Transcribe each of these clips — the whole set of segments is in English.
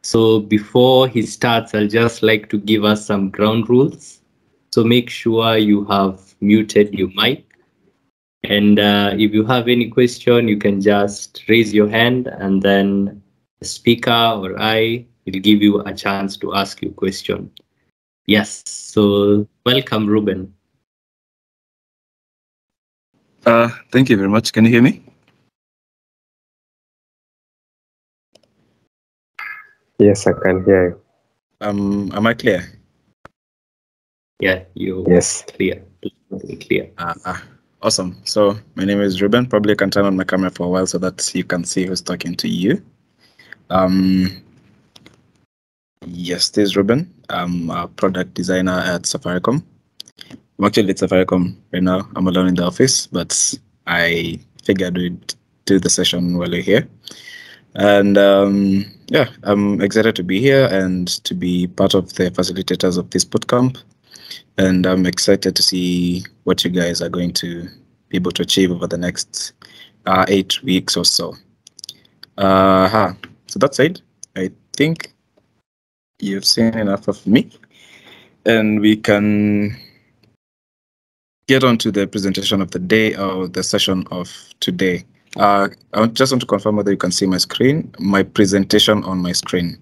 So before he starts, I'll just like to give us some ground rules. So make sure you have muted your mic. And if you have any question, you can just raise your hand, and then the speaker or I will give you a chance to ask your question. Yes, so welcome, Ruben. Thank you very much. Can you hear me? Yes, I can hear you. Am I clear? Yeah, you Yes. clear. Clear. Awesome. So my name is Ruben. Probably can turn on my camera for a while so that you can see who's talking to you. Yes, this is Ruben. I'm a product designer at Safaricom. I'm actually at Safaricom right now. I'm alone in the office, but I figured we'd do the session while you're here. And yeah, I'm excited to be here and to be part of the facilitators of this bootcamp. And I'm excited to see what you guys are going to be able to achieve over the next 8 weeks or so. So that said, I think you've seen enough of me, and we can get on to the presentation of the day or the session of today. I just want to confirm whether you can see my presentation on my screen.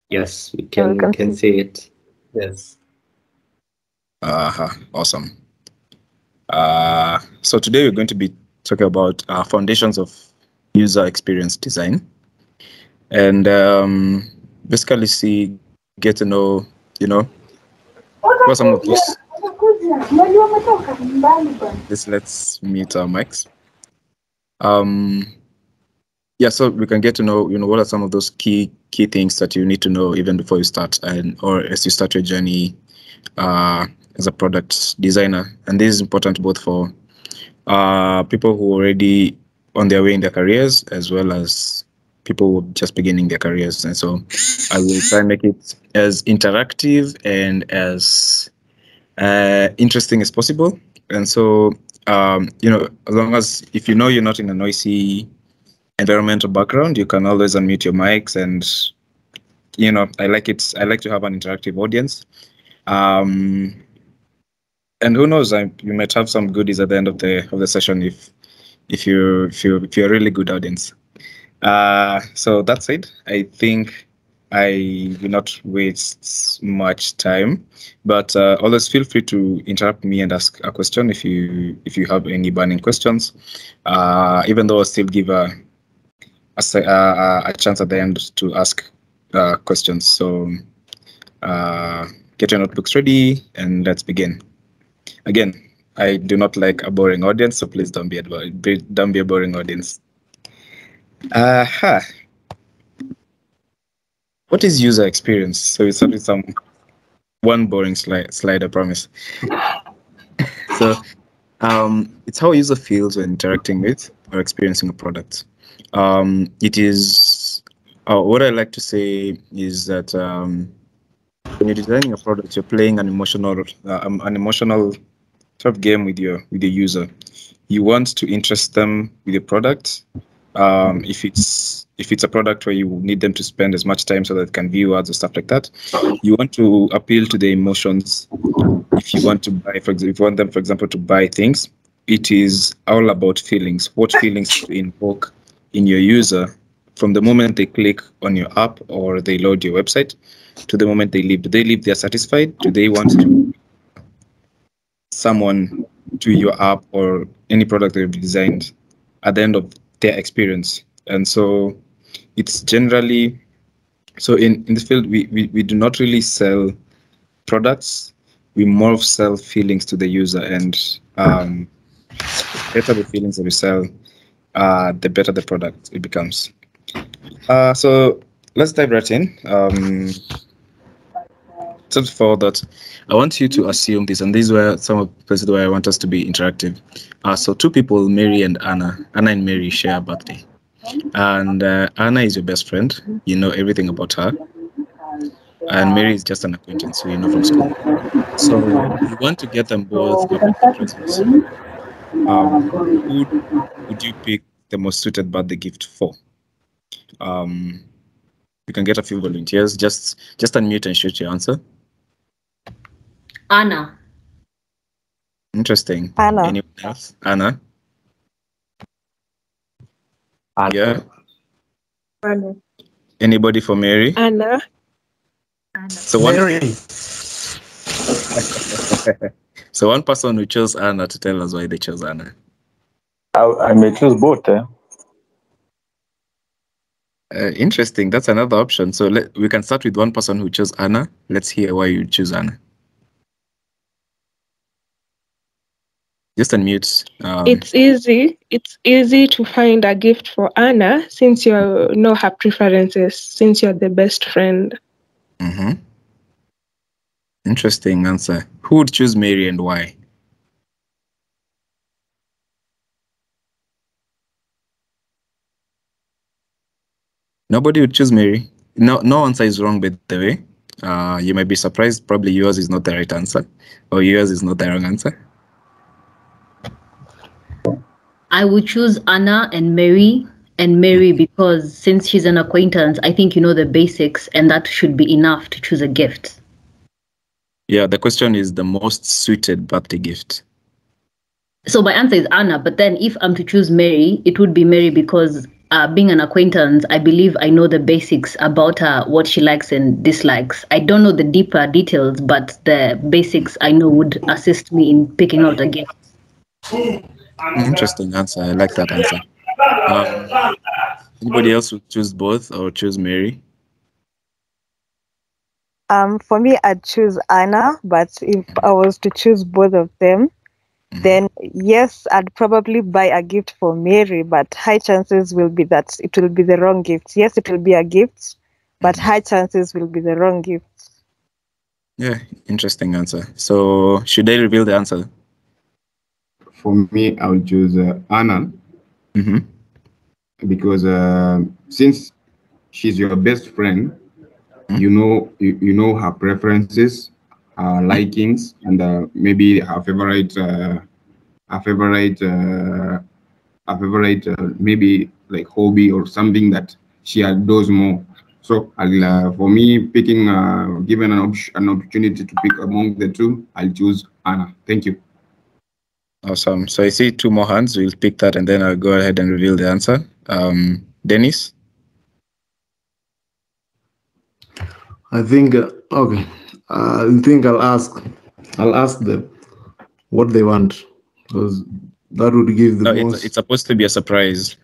Yes, we can see it. Yes. Awesome. So today we're going to be talking about foundations of user experience design, and basically get to know, what some of those. Let's mute our mics. Yeah, so we can get to know, what are some of those key things that you need to know even before you start, or as you start your journey as a product designer. And this is important both for people who are already on their way in their careers, as well as people who are just beginning their careers. And so I will try and make it as interactive and as interesting as possible. And so, as long as if you're not in a noisy environmental background, you can always unmute your mics. And I like to have an interactive audience. And who knows, you might have some goodies at the end of the session if you're a really good audience. So that said, I think I will not waste much time, but always feel free to interrupt me and ask a question if you have any burning questions. Even though I'll still give a chance at the end to ask questions. So get your notebooks ready and let's begin. Again, I do not like a boring audience, so please don't be a boring audience. What is user experience? So it's only one boring slide, I promise. So it's how a user feels when interacting with or experiencing a product. It is what I like to say is that when you're designing a product, you're playing an emotional sort of game with your user. You want to interest them with your product. If it's a product where you need them to spend as much time so that they can view ads or stuff like that, you want to appeal to their emotions. If you want to buy, if you want them, for example, to buy things, it is all about feelings. What feelings to invoke in your user from the moment they click on your app or they load your website to the moment they leave. Do they leave they're satisfied? Do they want to someone to your app or any product that you've designed at the end of their experience? And so it's generally, so in this field, we do not really sell products. We more sell feelings to the user, and the better the feelings that we sell, the better the product it becomes. So let's dive right in. So before that, I want you to assume this, and these were some of the places where I want us to be interactive. So two people, Mary and Anna. Anna and Mary share a birthday. And Anna is your best friend. You know everything about her. And Mary is just an acquaintance who you know from school. So you want to get them both a birthday presents. Who would you pick the most suited birthday gift for? You can get a few volunteers. Just unmute and shoot your answer. Anna. Interesting. Anna. Anyone else? Anna? Anna. Yeah. Anna. Anybody for Mary? Anna. So one person who chose Anna to tell us why they chose Anna. I may choose both. Interesting. That's another option. So we can start with one person who chose Anna. Let's hear why you choose Anna. Just unmute. It's easy to find a gift for Anna since you know her preferences, since you're the best friend. Mm-hmm. Interesting answer. Who would choose Mary and why? Nobody would choose Mary. No answer is wrong, by the way. You might be surprised. Probably yours is not the right answer, or yours is not the wrong answer. I would choose Anna and Mary because since she's an acquaintance, I think you know the basics, and that should be enough to choose a gift. Yeah, the question is the most suited birthday gift. So my answer is Anna, but then if I'm to choose Mary, it would be Mary because being an acquaintance, I believe I know the basics about her, what she likes and dislikes. I don't know the deeper details, but the basics I know would assist me in picking out a gift. Interesting answer. I like that answer. Anybody else would choose both or choose Mary? For me, I'd choose Anna, but if I was to choose both of them, then yes, I'd probably buy a gift for Mary, but high chances will be that it will be the wrong gift. Yes, it will be a gift, but high chances will be the wrong gift. Yeah, interesting answer. So should I reveal the answer? For me, I will choose Anna. Because since she's your best friend, you know her preferences, her likings, and maybe her favorite maybe like hobby or something that she does more. So I'll for me picking given an opportunity to pick among the two, I'll choose Anna. Thank you. Awesome. So I see two more hands. We'll pick that and then I'll go ahead and reveal the answer. Dennis? I think okay. I think I'll ask them what they want because that would give the most. It's supposed to be a surprise.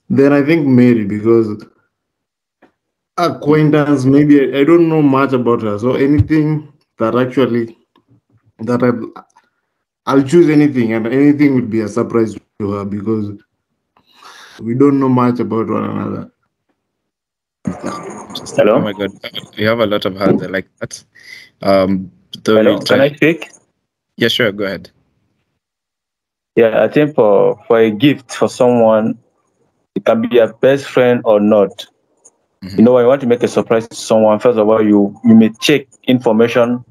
Then I think Mary because acquaintance. Maybe I don't know much about her, so anything that I'll choose anything, and anything would be a surprise to her because we don't know much about one another. Hello? Oh my God, you have a lot of hands. I like that. Hello, can I speak? Yeah, sure, go ahead. Yeah, I think for a gift for someone, it can be a best friend or not. You know, when you want to make a surprise to someone, first of all, you may check information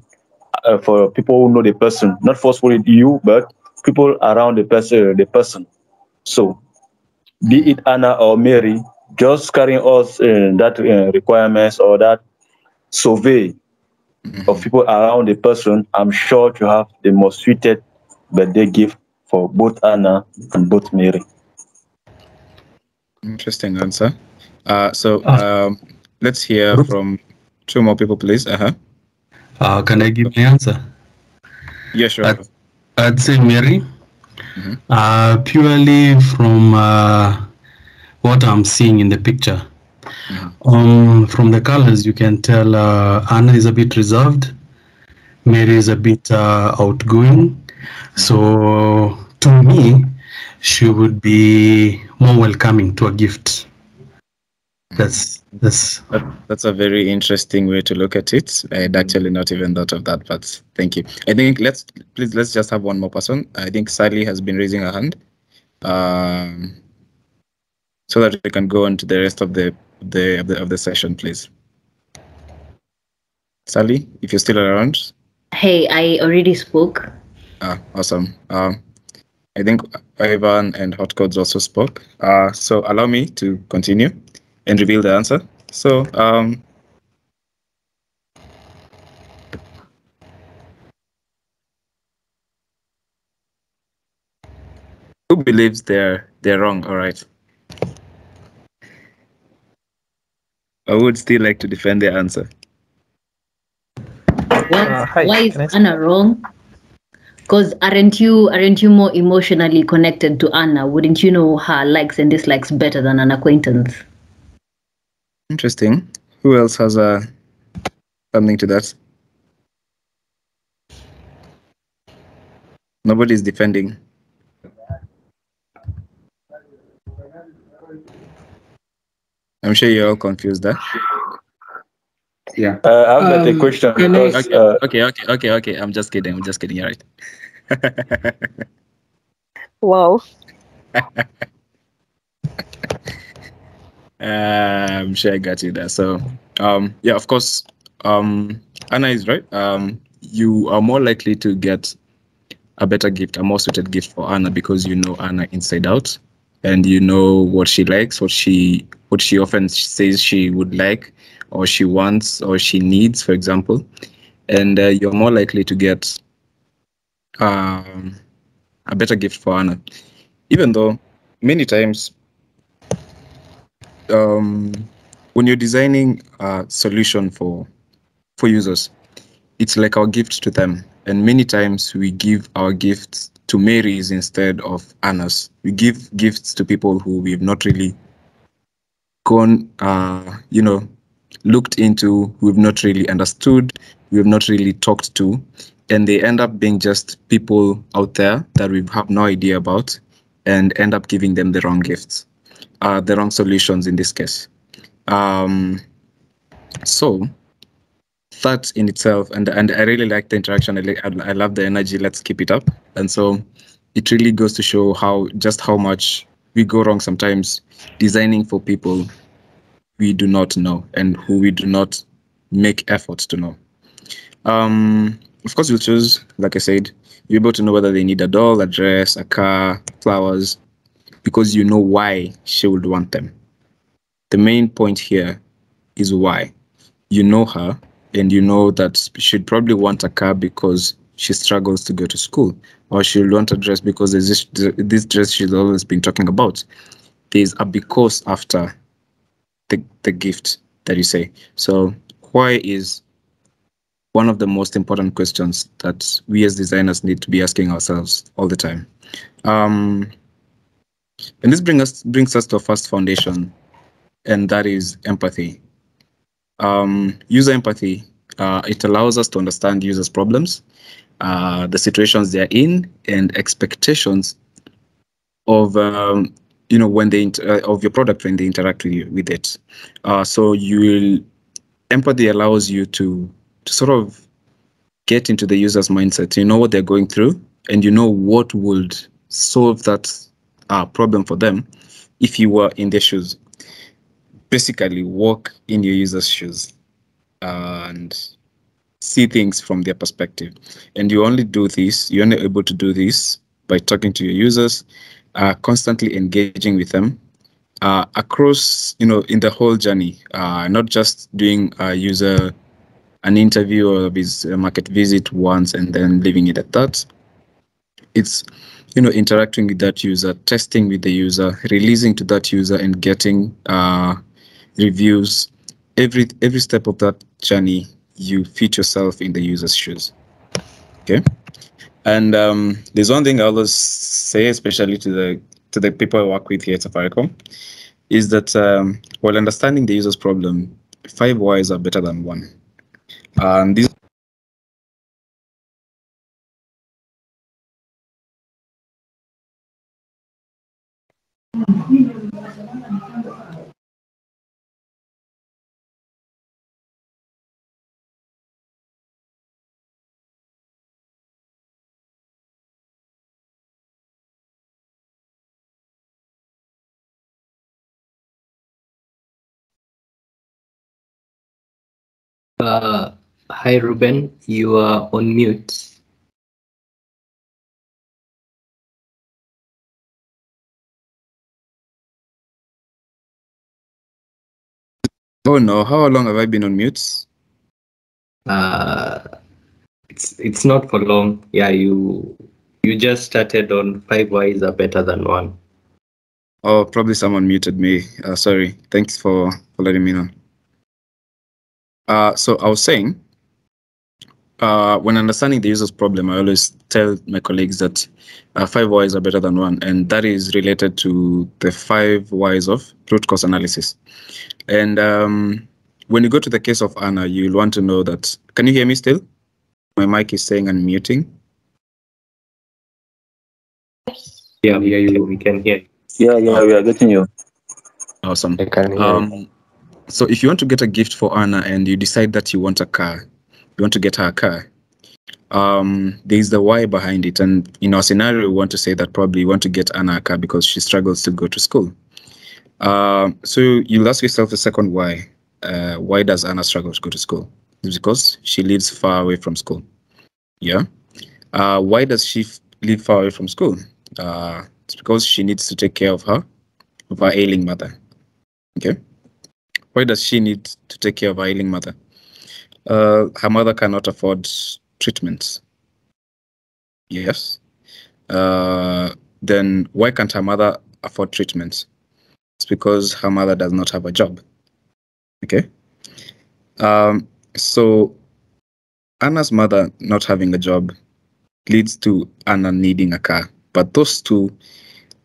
for people who know the person, not forcefully you, but people around the person. So, be it Anna or Mary, just carrying us that requirements or that survey of people around the person, I'm sure to have the most suited birthday gift for both Anna and both Mary. Interesting answer. Let's hear from two more people, please. Can I give my answer? Yeah, sure. I'd say Mary. Purely from what I'm seeing in the picture. From the colors, you can tell Anna is a bit reserved. Mary is a bit outgoing. So to me, she would be more welcoming to a gift. That's a very interesting way to look at it. I'd actually not even thought of that, but thank you. I think let's just have one more person. I think Sally has been raising her hand, so that we can go on to the rest of the session, please. Sally, if you're still around. Hey, I already spoke. Awesome. I think Ivan and Hotcodes also spoke. So allow me to continue and reveal the answer. So who believes they're wrong? All right. I would still like to defend their answer. Why is Anna wrong? Because aren't you more emotionally connected to Anna? Wouldn't you know her likes and dislikes better than an acquaintance? Interesting. Who else has something to that? Nobody's defending. I'm sure you're all confused there. Yeah. I've got a question because Okay. I'm just kidding. You're right. Wow. I'm sure I got you there. So, yeah, of course, Anna is right. You are more likely to get a better gift, a more suited gift for Anna because you know Anna inside out, and you know what she likes, what she often says she would like, or she wants, or she needs, for example, and you're more likely to get a better gift for Anna, even though many times when you're designing a solution for users, it's like our gift to them. And many times we give our gifts to Marys instead of Annas. We give gifts to people who we've not really gone, looked into, we've not really understood, we've not really talked to, and they end up being just people out there that we have no idea about, and end up giving them the wrong gifts, the wrong solutions in this case. So that in itself, and I really like the interaction. I love the energy. Let's keep it up. And so it really goes to show how much we go wrong sometimes designing for people we do not know and who we do not make efforts to know. Of course, you'll choose, like I said, you're able to know whether they need a doll, a dress, a car, flowers, because you know why she would want them. The main point here is why. You know her, and you know that she'd probably want a car because she struggles to go to school, or she'll want a dress because there's this dress she's always been talking about. There's a because after the gift that you say. So why is one of the most important questions that we as designers need to be asking ourselves all the time. And this brings us to a first foundation, and that is empathy. User empathy, it allows us to understand users' problems, the situations they're in, and expectations of when they of your product when they interact with it. So empathy allows you to sort of get into the user's mindset. You know what they're going through, and you know what would solve that problem for them if you were in their shoes. Basically, walk in your user's shoes and see things from their perspective. And you're only able to do this by talking to your users, constantly engaging with them across, in the whole journey, not just doing an interview or a market visit once and then leaving it at that. It's, interacting with that user, testing with the user, releasing to that user, and getting reviews. Every step of that journey, you fit yourself in the user's shoes. Okay. And there's one thing I always say, especially to the people I work with here at Safaricom, is that while understanding the user's problem, 5 whys are better than 1. And these Hi, Ruben. You are on mute. Oh no, how long have I been on mute? It's not for long. Yeah, you just started on 5 whys are better than 1. Oh, probably someone muted me. Sorry. Thanks for letting me know. So I was saying, when understanding the user's problem, I always tell my colleagues that 5 whys are better than 1, and that is related to the 5 whys of root cause analysis. And when you go to the case of Anna, you'll want to know that. Can you hear me still? My mic is saying I'm muting. Yeah, we can hear you. Yeah, we are getting you. Awesome. I can hear you. So if you want to get a gift for Anna and you decide that you want a car, you want to get her a car, there's the why behind it. And in our scenario, we want to say that probably you want to get Anna a car because she struggles to go to school. So you'll ask yourself the second why. Why does Anna struggle to go to school? It's because she lives far away from school. Yeah. Why does she live far away from school? It's because she needs to take care of her ailing mother. Okay. Why does she need to take care of her ailing mother? Her mother cannot afford treatments. Yes. Then why can't her mother afford treatments? It's because her mother does not have a job. Okay. So Anna's mother not having a job leads to Anna needing a car. But those two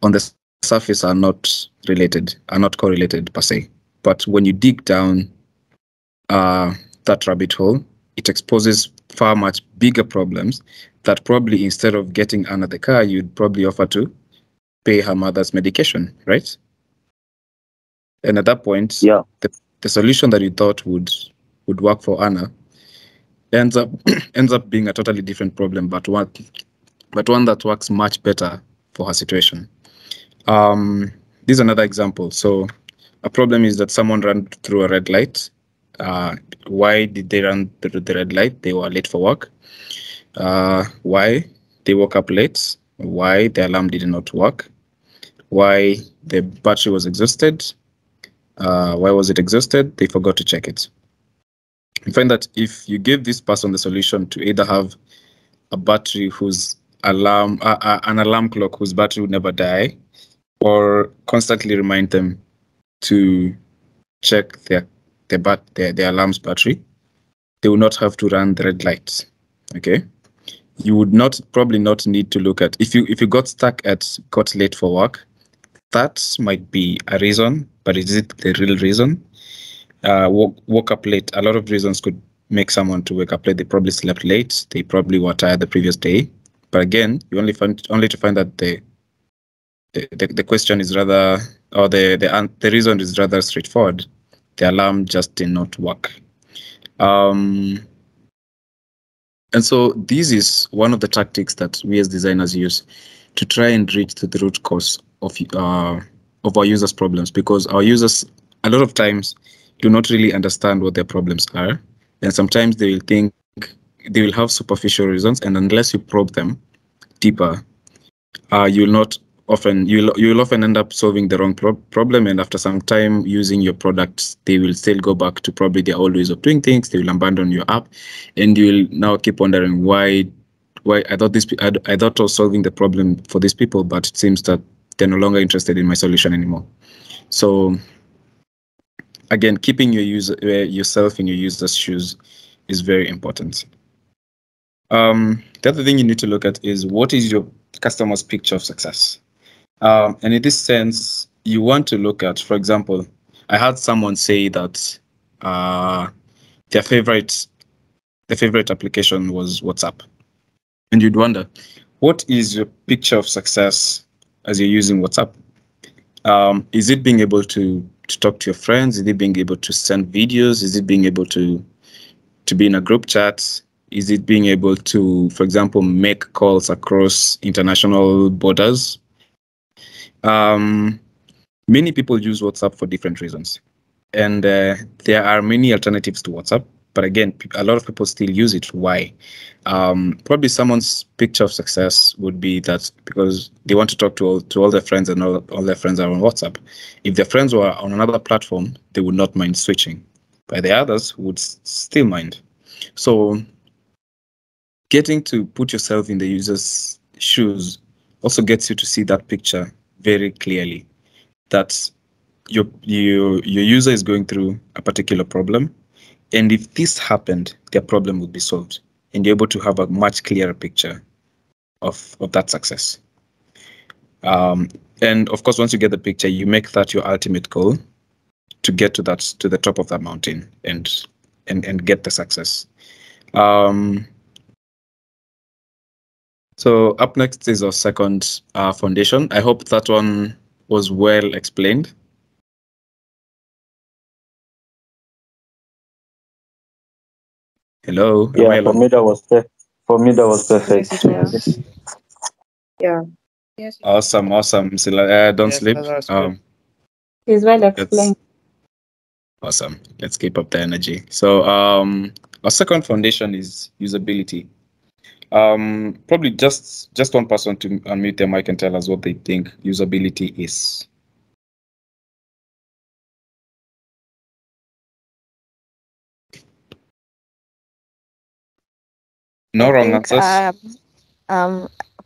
on the surface are not related, are not correlated per se. But when you dig down that rabbit hole, it exposes far much bigger problems that probably instead of getting Anna the car, you'd probably offer to pay her mother's medication, right? And at that point, Yeah. the solution that you thought would work for Anna ends up being a totally different problem, but one that works much better for her situation. This is another example. So a problem is that someone ran through a red light. Why did they run through the red light? They were late for work. Why? They woke up late. Why? The alarm did not work. Why? The battery was exhausted. Why was it exhausted? They forgot to check it. You find that if you give this person the solution to either have a battery whose alarm, an alarm clock whose battery would never die, or constantly remind them to check their alarm's battery, they will not have to run the red lights. Okay, you would probably not need to look at if you got late for work. That might be a reason, but is it the real reason? Woke up late. A lot of reasons could make someone to wake up late. They probably slept late. They probably were tired the previous day. But again, you only to find that the question is rather, or the reason is rather straightforward. The alarm just did not work. And so this is one of the tactics that we as designers use to try and reach to the root cause of our users' problems, because our users a lot of times do not really understand what their problems are, and sometimes they will think they will have superficial reasons, and unless you probe them deeper, you'll often end up solving the wrong problem, and after some time using your products, they will still go back to probably their old ways of doing things. They will abandon your app, and you'll now keep wondering why I thought I was solving the problem for these people, but it seems that they're no longer interested in my solution anymore. So again, keeping yourself in your user's shoes is very important. The other thing you need to look at is what is your customer's picture of success. And in this sense, you want to look at, for example, I had someone say that their favorite application was WhatsApp. And you'd wonder, what is your picture of success as you're using WhatsApp? Is it being able to talk to your friends? Is it being able to send videos? Is it being able to be in a group chat? Is it being able to, for example, make calls across international borders? Many people use WhatsApp for different reasons. And there are many alternatives to WhatsApp. But again, a lot of people still use it. Why? Probably someone's picture of success would be that because they want to talk to all their friends, and all their friends are on WhatsApp. If their friends were on another platform, they would not mind switching. by the others who would still mind. So getting to put yourself in the user's shoes also gets you to see that picture very clearly, that your user is going through a particular problem, and if this happened, their problem would be solved, and you're able to have a much clearer picture of that success. And of course, once you get the picture, you make that your ultimate goal, to get to the top of that mountain and get the success. So up next is our second foundation. I hope that one was well explained. Hello. Yeah, for me that was perfect. Yeah. Yes. Awesome. Sila, don't sleep. It's well explained. Awesome. Let's keep up the energy. So our second foundation is usability. Probably just one person to unmute their mic and tell us what they think usability is. No wrong answers.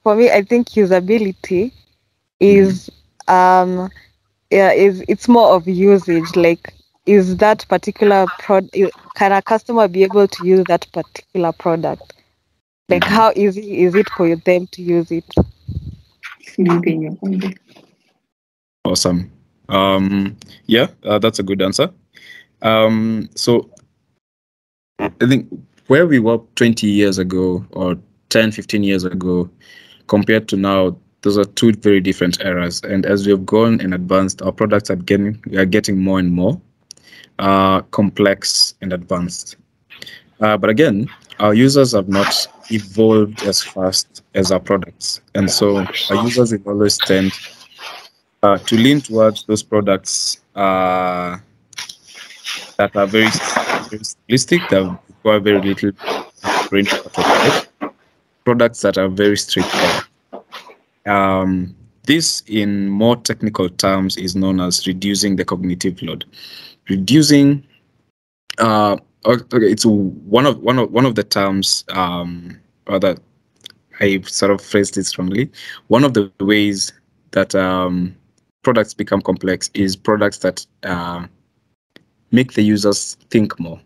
For me, I think usability is it's more of usage. Like, is that particular product, can a customer be able to use that particular product? Like, how easy is it for them to use it? Awesome. Yeah, that's a good answer. So I think where we were 20 years ago or 10, 15 years ago compared to now, those are two very different eras. And as we have gone and advanced, our products are getting more and more complex and advanced. But again, our users have not evolved as fast as our products. And so our users will always tend to lean towards those products that are very simplistic, that require very little brain power to operate, products that are very straightforward. This, in more technical terms, is known as reducing the cognitive load. Reducing, it's one of the terms, rather, I sort of phrased it wrongly. One of the ways that products become complex is products that make the users think more.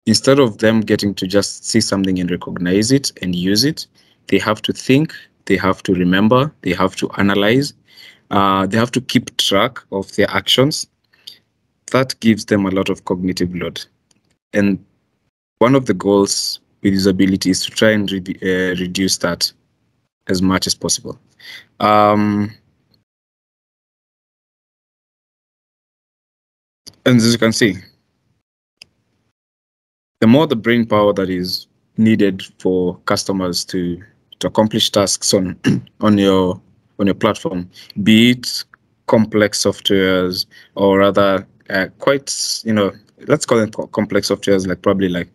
Instead of them getting to just see something and recognize it and use it, they have to think, they have to remember, they have to analyze, they have to keep track of their actions. That gives them a lot of cognitive load. And one of the goals with usability is to try and reduce that as much as possible. And as you can see, the more the brain power that is needed for customers to accomplish tasks on your platform, be it complex softwares or rather quite, let's call them complex softwares, like probably like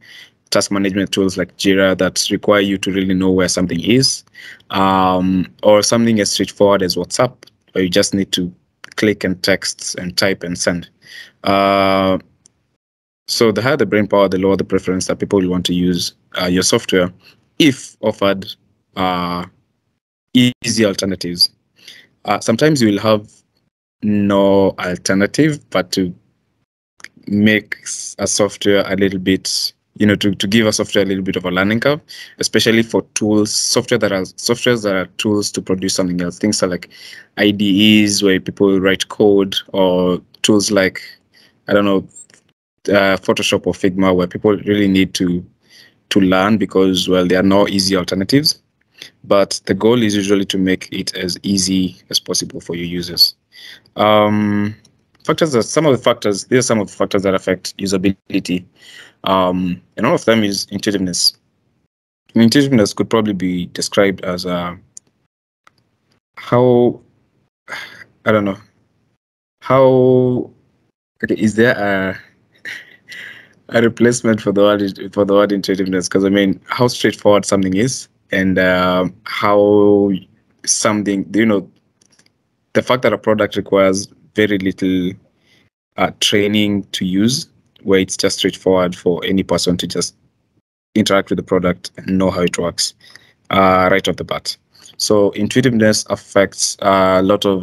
task management tools like Jira that require you to really know where something is, or something as straightforward as WhatsApp, where you just need to click and text and type and send. So the higher the brain power, the lower the preference that people will want to use your software if offered easy alternatives. Sometimes you will have no alternative but to make a software a little bit, to give a software a little bit of a learning curve, especially for tools, softwares that are tools to produce something else. Things are like IDEs where people write code, or tools like, I don't know, Photoshop or Figma, where people really need to learn because, well, there are no easy alternatives. But the goal is usually to make it as easy as possible for your users. These are some of the factors that affect usability. And one of them is intuitiveness. Intuitiveness could probably be described as is there a replacement for the word intuitiveness? Because I mean, how straightforward something is, and how something, the fact that a product requires very little training to use, where it's just straightforward for any person to just interact with the product and know how it works right off the bat. So intuitiveness affects a lot of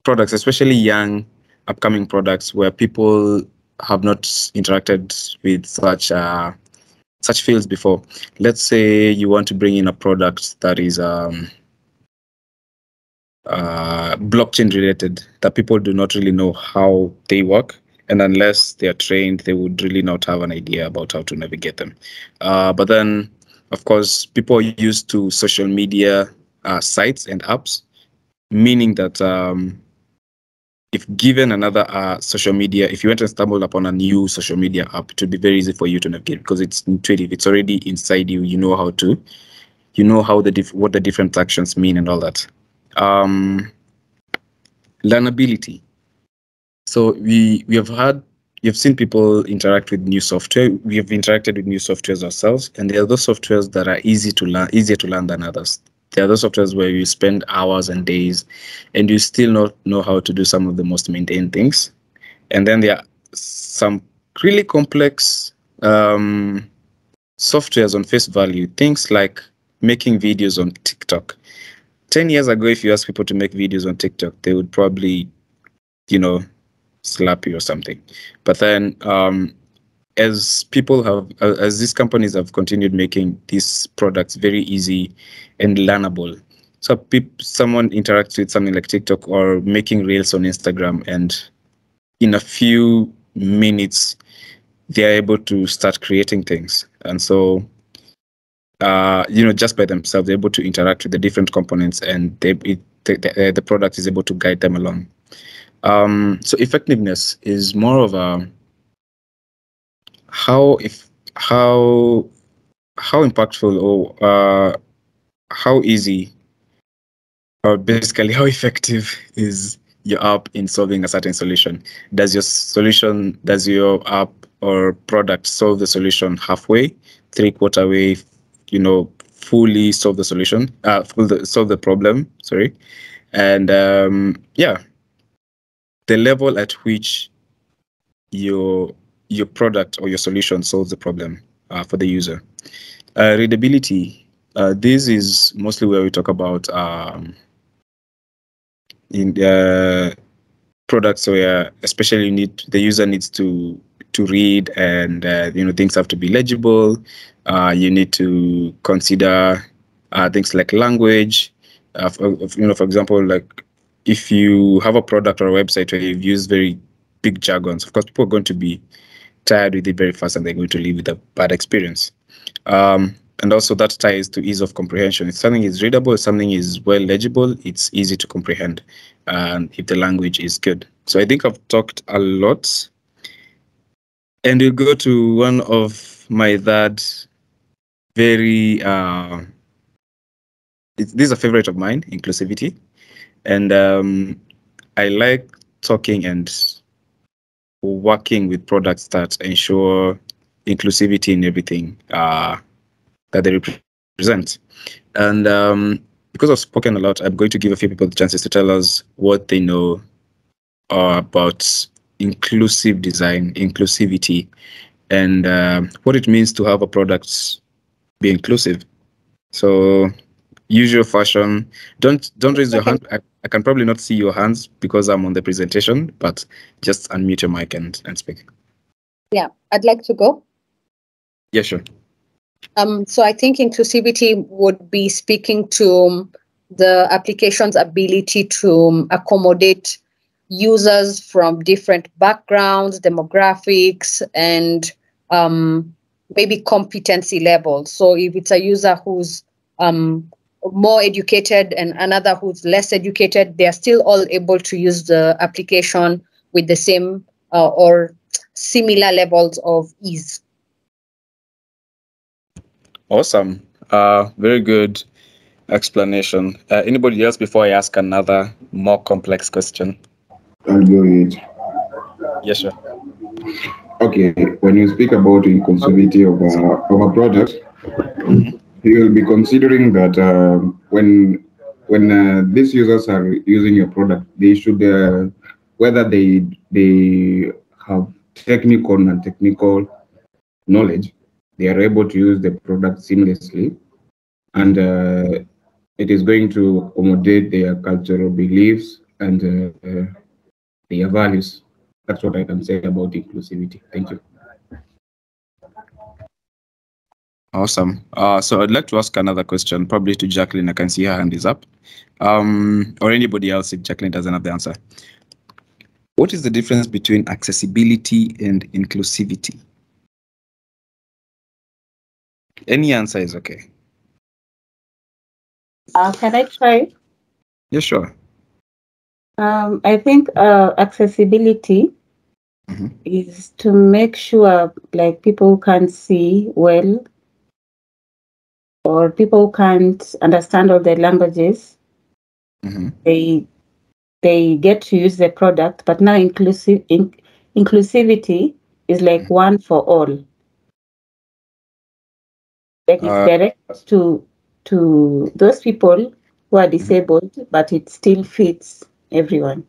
products, especially young upcoming products where people have not interacted with such fields before. Let's say you want to bring in a product that is blockchain related, that people do not really know how they work, and unless they are trained, they would really not have an idea about how to navigate them. But then, of course, people are used to social media sites and apps, meaning that if given another social media, if you went and stumbled upon a new social media app, it would be very easy for you to navigate because it's intuitive. It's already inside you. You know how to, you know how what the different actions mean and all that. Learnability. So you've seen people interact with new software. We have interacted with new softwares ourselves, and there are those softwares that are easier to learn than others. There are those softwares where you spend hours and days, and you still not know how to do some of the most mundane things. And then there are some really complex softwares on face value, things like making videos on TikTok. 10 years ago, if you ask people to make videos on TikTok, they would probably, slap you or something. But then as these companies have continued making these products very easy and learnable, so someone interacts with something like TikTok or making reels on Instagram, and in a few minutes they're able to start creating things. And so just by themselves, they're able to interact with the different components, and the product is able to guide them along. So effectiveness is more of a how impactful or how easy, or basically how effective is your app in solving a certain solution. Does your app or product solve the solution halfway, 3/4 way, fully solve the solution, solve the problem, sorry. And the level at which your product or your solution solves the problem for the user. Readability. This is mostly where we talk about in products where especially the user needs to read, and things have to be legible. You need to consider things like language. For example, like if you have a product or a website where you've used very big jargons, of course, people are going to be tired with it very fast, and they're going to leave with a bad experience. And also that ties to ease of comprehension. If something is readable, if something is well legible, it's easy to comprehend, and if the language is good. So I think I've talked a lot, and we'll go to one of my third very this is a favorite of mine, inclusivity. And I like talking and working with products that ensure inclusivity in everything that they represent. And because I've spoken a lot, I'm going to give a few people the chances to tell us what they know about inclusive design, inclusivity, and what it means to have a product be inclusive. So, usual fashion, don't raise your hand. I can probably not see your hands because I'm on the presentation, but just unmute your mic and speak. Yeah, I'd like to go. Yeah, sure. So I think inclusivity would be speaking to the application's ability to accommodate users from different backgrounds, demographics, and maybe competency levels. So if it's a user who's more educated and another who's less educated, they are still all able to use the application with the same or similar levels of ease. Awesome. Very good explanation. Anybody else before I ask another more complex question? I'll go ahead. Yes, sir. Okay, when you speak about inclusivity of a product, you'll be considering that when these users are using your product, they should whether they have technical and non-technical knowledge, they are able to use the product seamlessly, and it is going to accommodate their cultural beliefs and their values. That's what I can say about inclusivity. Thank you. Awesome. So I'd like to ask another question, probably to Jacqueline. I can see her hand is up. Or anybody else if Jacqueline doesn't have the answer. What is the difference between accessibility and inclusivity? Any answer is okay. Can I try? Yeah, sure. I think accessibility is to make sure like people who can't see well or people who can't understand all the languages, they get to use the product. But now inclusivity is like one for all. Like it's direct to those people who are disabled, but it still fits everyone.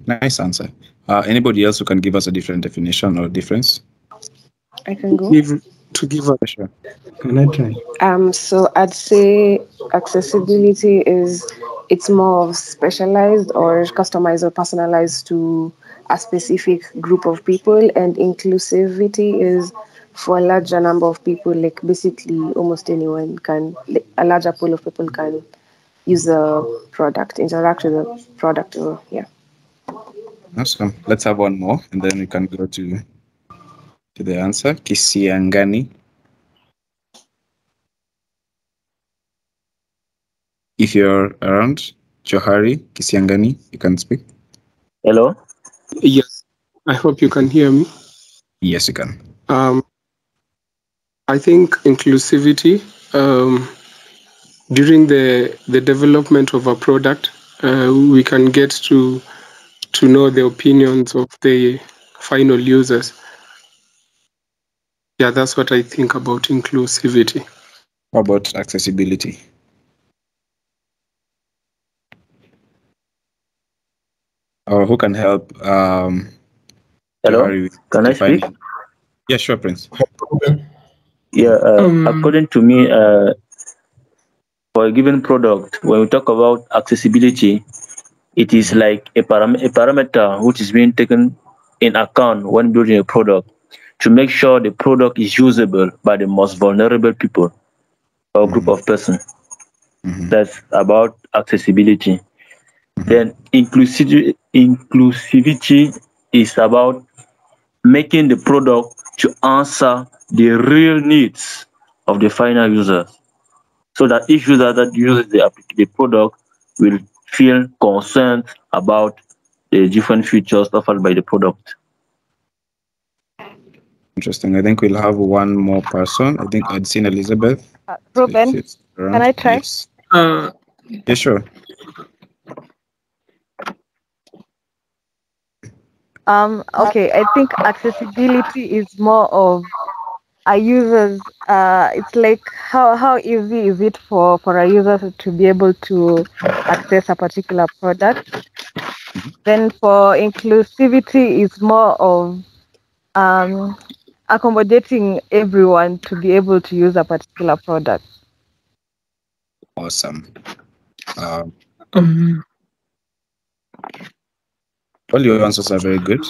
Nice answer. Anybody else who can give us a different definition or difference? I can go. To give a sure. Can I try? So I'd say accessibility it's more of specialized or customized or personalized to a specific group of people, and inclusivity is for a larger number of people. Like basically, almost anyone can, like, a larger pool of people can use the product, interact with the product. Or yeah. Awesome. Let's have one more, and then we can go to the answer. Kisiangani. If you're around, Johari Kisiangani, you can speak. Hello? Yes, I hope you can hear me. Yes, you can. I think inclusivity, during the development of a product, we can get to know the opinions of the final users. Yeah, that's what I think about inclusivity. How about accessibility? Or who can help? Hello? Johari Can I speak? Yeah, sure, Prince. Yeah, according to me, for a given product, when we talk about accessibility, it is like a parameter which is being taken in account when building a product to make sure the product is usable by the most vulnerable people or group of persons. That's about accessibility. Then inclusivity is about making the product to answer the real needs of the final user, so that each user that uses the product will feel concerned about the different features offered by the product. Interesting. I think we'll have one more person. I think I'd seen Elizabeth. Ruben, can I try? Yes. Yeah, sure. Okay, I think accessibility is more of a user's, it's like how easy is it for a user to be able to access a particular product. Then for inclusivity, it's more of accommodating everyone to be able to use a particular product. Awesome. All your answers are very good.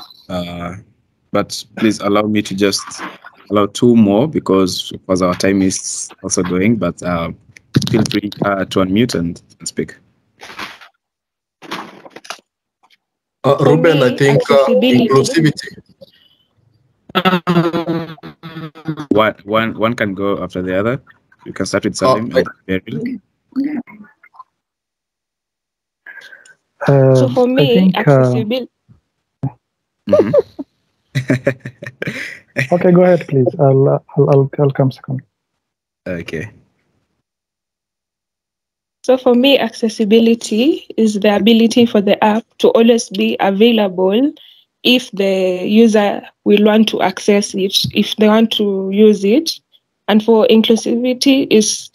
But please allow me to just allow two more because our time is also going. But feel free to unmute and speak. Ruben, I think inclusivity. One can go after the other. You can start with Salim and Beryl. So for me, accessibility. Okay, go ahead, please. I'll come second. Okay. So for me, accessibility is the ability for the app to always be available if the user will want to access it, if they want to use it. And for inclusivity is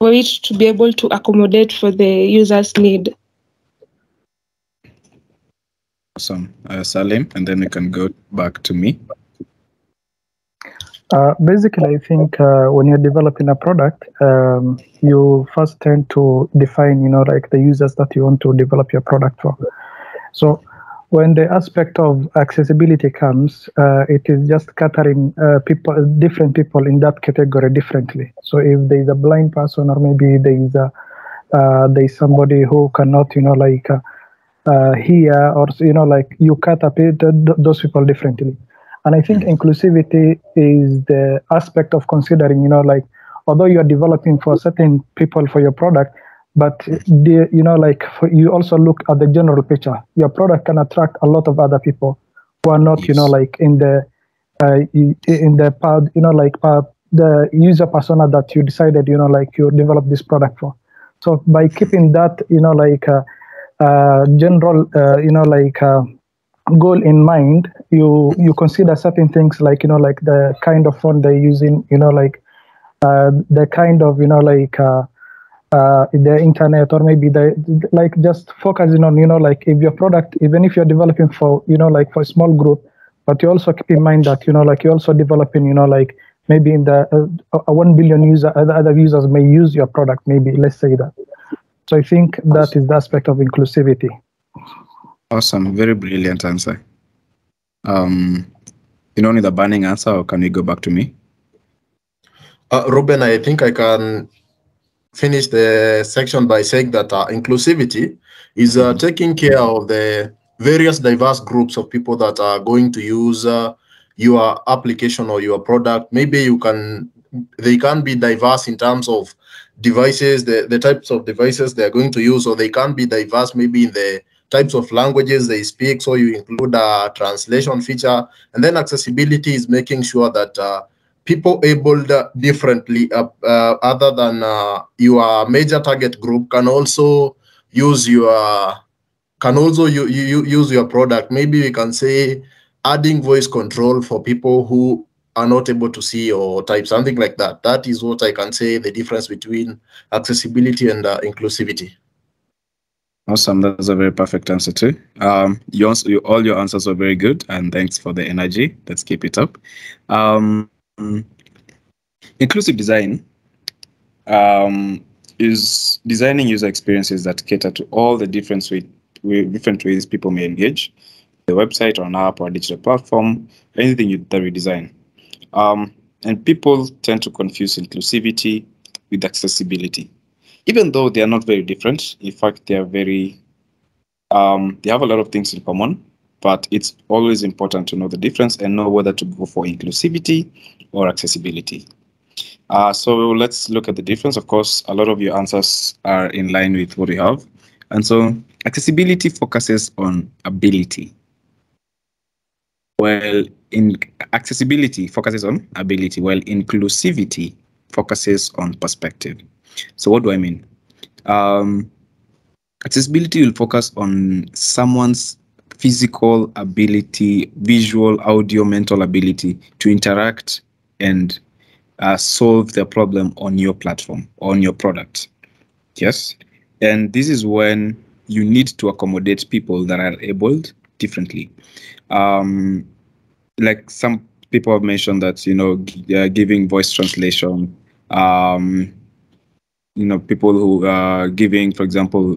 for it to be able to accommodate for the user's need. Awesome. Salim, and then we can go back to me. Basically, I think when you're developing a product, you first tend to define, like the users that you want to develop your product for. So when the aspect of accessibility comes, it is just catering different people in that category differently. So if there is a blind person, or maybe there is somebody who cannot, hear, or like you cater those people differently. And I think inclusivity is the aspect of considering, like, although you are developing for certain people for your product, but you also look at the general picture. Your product can attract a lot of other people who are not, like in the part, the user persona that you decided, like you develop this product for. So by keeping that, general, goal in mind, you consider certain things like, like the kind of font they're using, the kind of, the internet, or maybe like just focusing on, like if your product, even if you're developing for, like for a small group, but you also keep in mind that, like you're also developing, like maybe in the 1 billion other users may use your product, maybe, let's say that. So I think that is the aspect of inclusivity. Awesome. Very brilliant answer. You don't need a burning answer, or can we go back to me? Ruben, I think I can finish the section by saying that inclusivity is taking care of the various diverse groups of people that are going to use your application or your product. Maybe they can be diverse in terms of devices, the types of devices they're going to use, or they can be diverse maybe in the types of languages they speak. So you include a translation feature. And then accessibility is making sure that people abled differently other than your major target group can also use your use your product. Maybe we can say adding voice control for people who are not able to see or type, something like that. That is what I can say the difference between accessibility and inclusivity. Awesome. That's a very perfect answer too. All your answers were very good, and thanks for the energy. Let's keep it up. Inclusive design is designing user experiences that cater to all the different ways people may engage, the website or an app or a digital platform, anything that we design. And people tend to confuse inclusivity with accessibility, even though they are not very different. In fact, they are very, they have a lot of things in common, but it's always important to know the difference and know whether to go for inclusivity or accessibility. So let's look at the difference. Of course, a lot of your answers are in line with what we have. And so accessibility focuses on ability. Well, accessibility focuses on ability, while inclusivity focuses on perspective. So what do I mean? Accessibility will focus on someone's physical ability, visual, audio, mental ability to interact and solve their problem on your platform, on your product. Yes. And this is when you need to accommodate people that are abled differently. Like some people have mentioned that, giving voice translation, people who are giving, for example,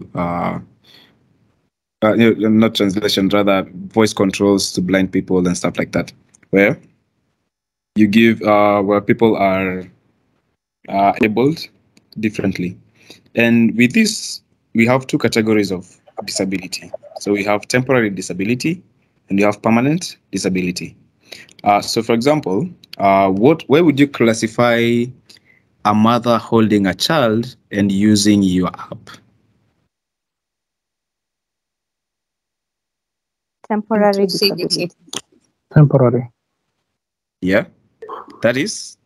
not translation, rather voice controls to blind people and stuff like that, where you give where people are abled differently. And with this, we have two categories of disability. So we have temporary disability and we have permanent disability. So for example, where would you classify a mother holding a child and using your app? Temporary disability. Temporary. Yeah, that is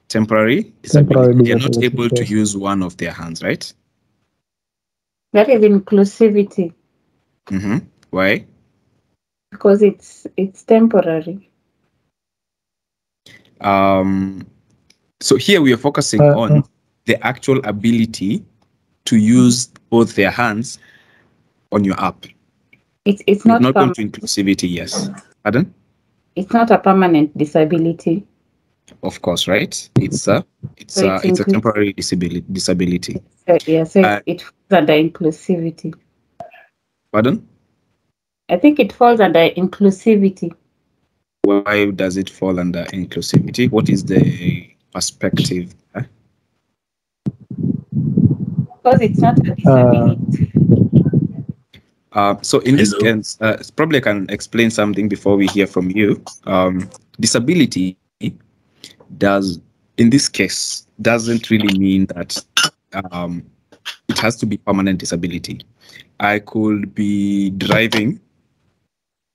temporary disability. They're not able to use one of their hands, right? That is inclusivity. Why? Because it's temporary. So here we are focusing on the actual ability to use both their hands on your app. It's not not going to inclusivity, yes. Pardon? it's not a permanent disability. Of course, right? It's a temporary disability. So it falls under inclusivity. Pardon? I think it falls under inclusivity. Why does it fall under inclusivity? What is the perspective? Because it's not a disability. So in this case, probably I can explain something before we hear from you. Disability in this case, doesn't really mean that it has to be permanent disability. I could be driving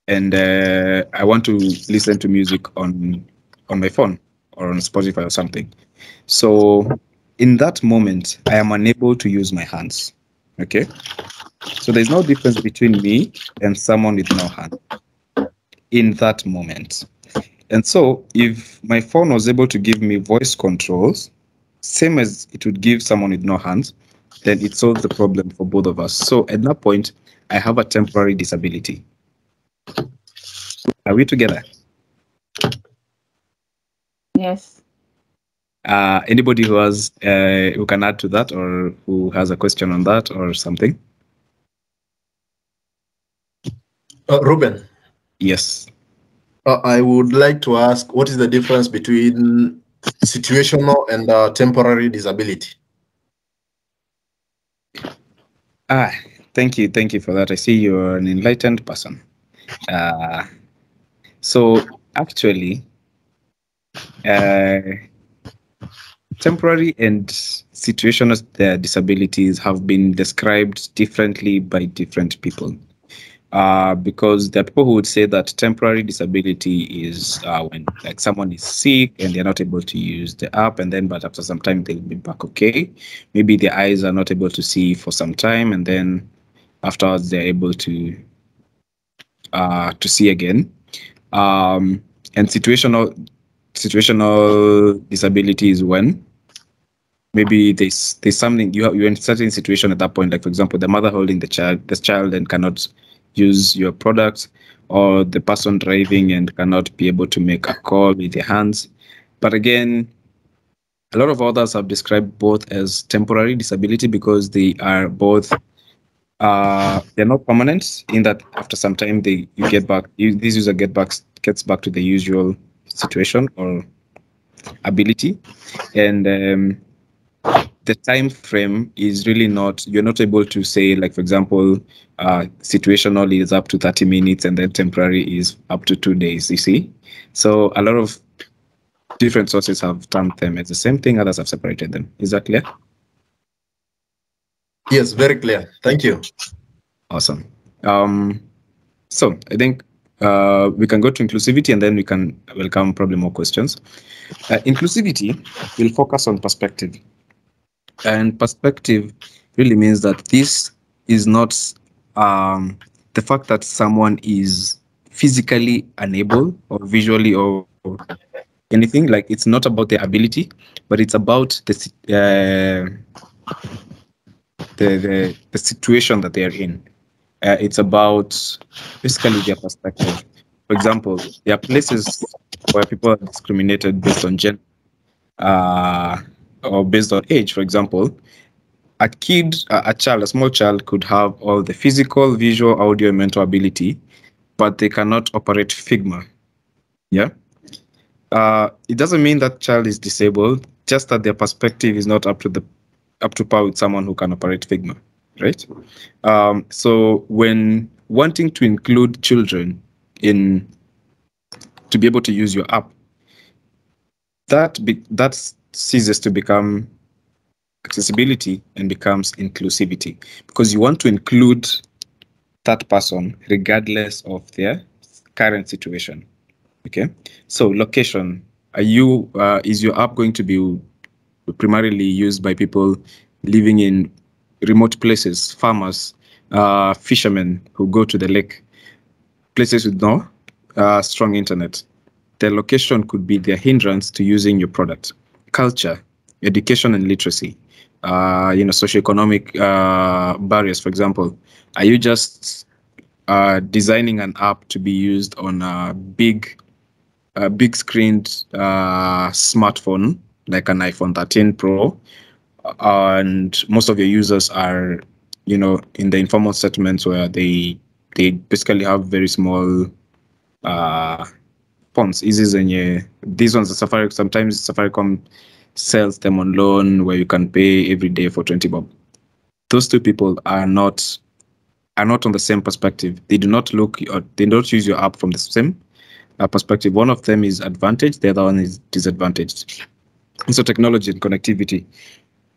and I want to listen to music on my phone or on Spotify or something. So in that moment, I am unable to use my hands. Okay. So there's no difference between me and someone with no hand in that moment. And so if my phone was able to give me voice controls, same as it would give someone with no hands, then it solves the problem for both of us. So at that point, I have a temporary disability. Are we together? Yes. Anybody who can add to that, or who has a question on that or something? Ruben. Yes. I would like to ask, what is the difference between situational and temporary disability? Thank you for that. I see you're an enlightened person. So actually, temporary and situational disabilities have been described differently by different people. Because there are people who would say that temporary disability is when like someone is sick and they're not able to use the app, and then but after some time they'll be back okay. Maybe their eyes are not able to see for some time, and then afterwards they're able to see again. And situational disability is when maybe there's something you're in a certain situation at that point, like for example the mother holding the child and cannot use your product, or the person driving and cannot be able to make a call with their hands. But again, a lot of others have described both as temporary disability because they are both they're not permanent, in that after some time this user gets back to the usual situation or ability, and the time frame is really not, you're not able to say, like for example, situational is up to 30 minutes and then temporary is up to 2 days, you see. So a lot of different sources have termed them as the same thing, others have separated them. Is that clear? Yes, very clear. Thank you. Awesome. So I think we can go to inclusivity, and then we can welcome probably more questions. Inclusivity will focus on perspective. And perspective really means that this is not the fact that someone is physically unable or visually or anything, like it's not about their ability, but it's about the situation that they are in. It's about basically their perspective. For example, there are places where people are discriminated based on gender or based on age. For example, a small child could have all the physical, visual, audio, and mental ability, but they cannot operate Figma. Yeah. It doesn't mean that child is disabled, just that their perspective is not up to par with someone who can operate Figma, right? So when wanting to include children to be able to use your app, that ceases to become accessibility and becomes inclusivity, because you want to include that person regardless of their current situation. Okay, so location. Is your app going to be primarily used by people living in remote places, farmers, fishermen who go to the lake, places with no strong internet? The location could be their hindrance to using your product. Culture, education and literacy, socioeconomic barriers, for example. Are you just designing an app to be used on a big screened smartphone like an iPhone 13 Pro, and most of your users are, in the informal settlements where they basically have very small phones. These ones are Safaricom. Sometimes Safaricom sells them on loan where you can pay every day for 20 bob. Those two people are not on the same perspective. They do not look, or they don't use your app from the same perspective. One of them is advantaged, the other one is disadvantaged. So technology and connectivity.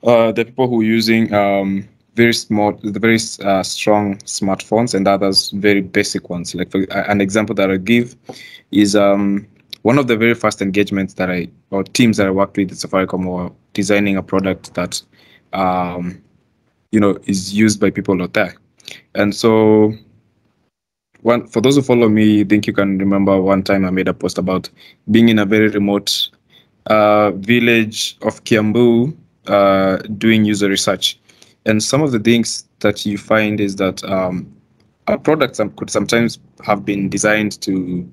The people who are using very strong smartphones, and others very basic ones. Like for an example that I give is one of the very first engagements or teams that I worked with at Safaricom were designing a product that is used by people out there. And so for those who follow me, I think you can remember one time I made a post about being in a very remote village of Kiambu doing user research. And some of the things that you find is that our products could sometimes have been designed to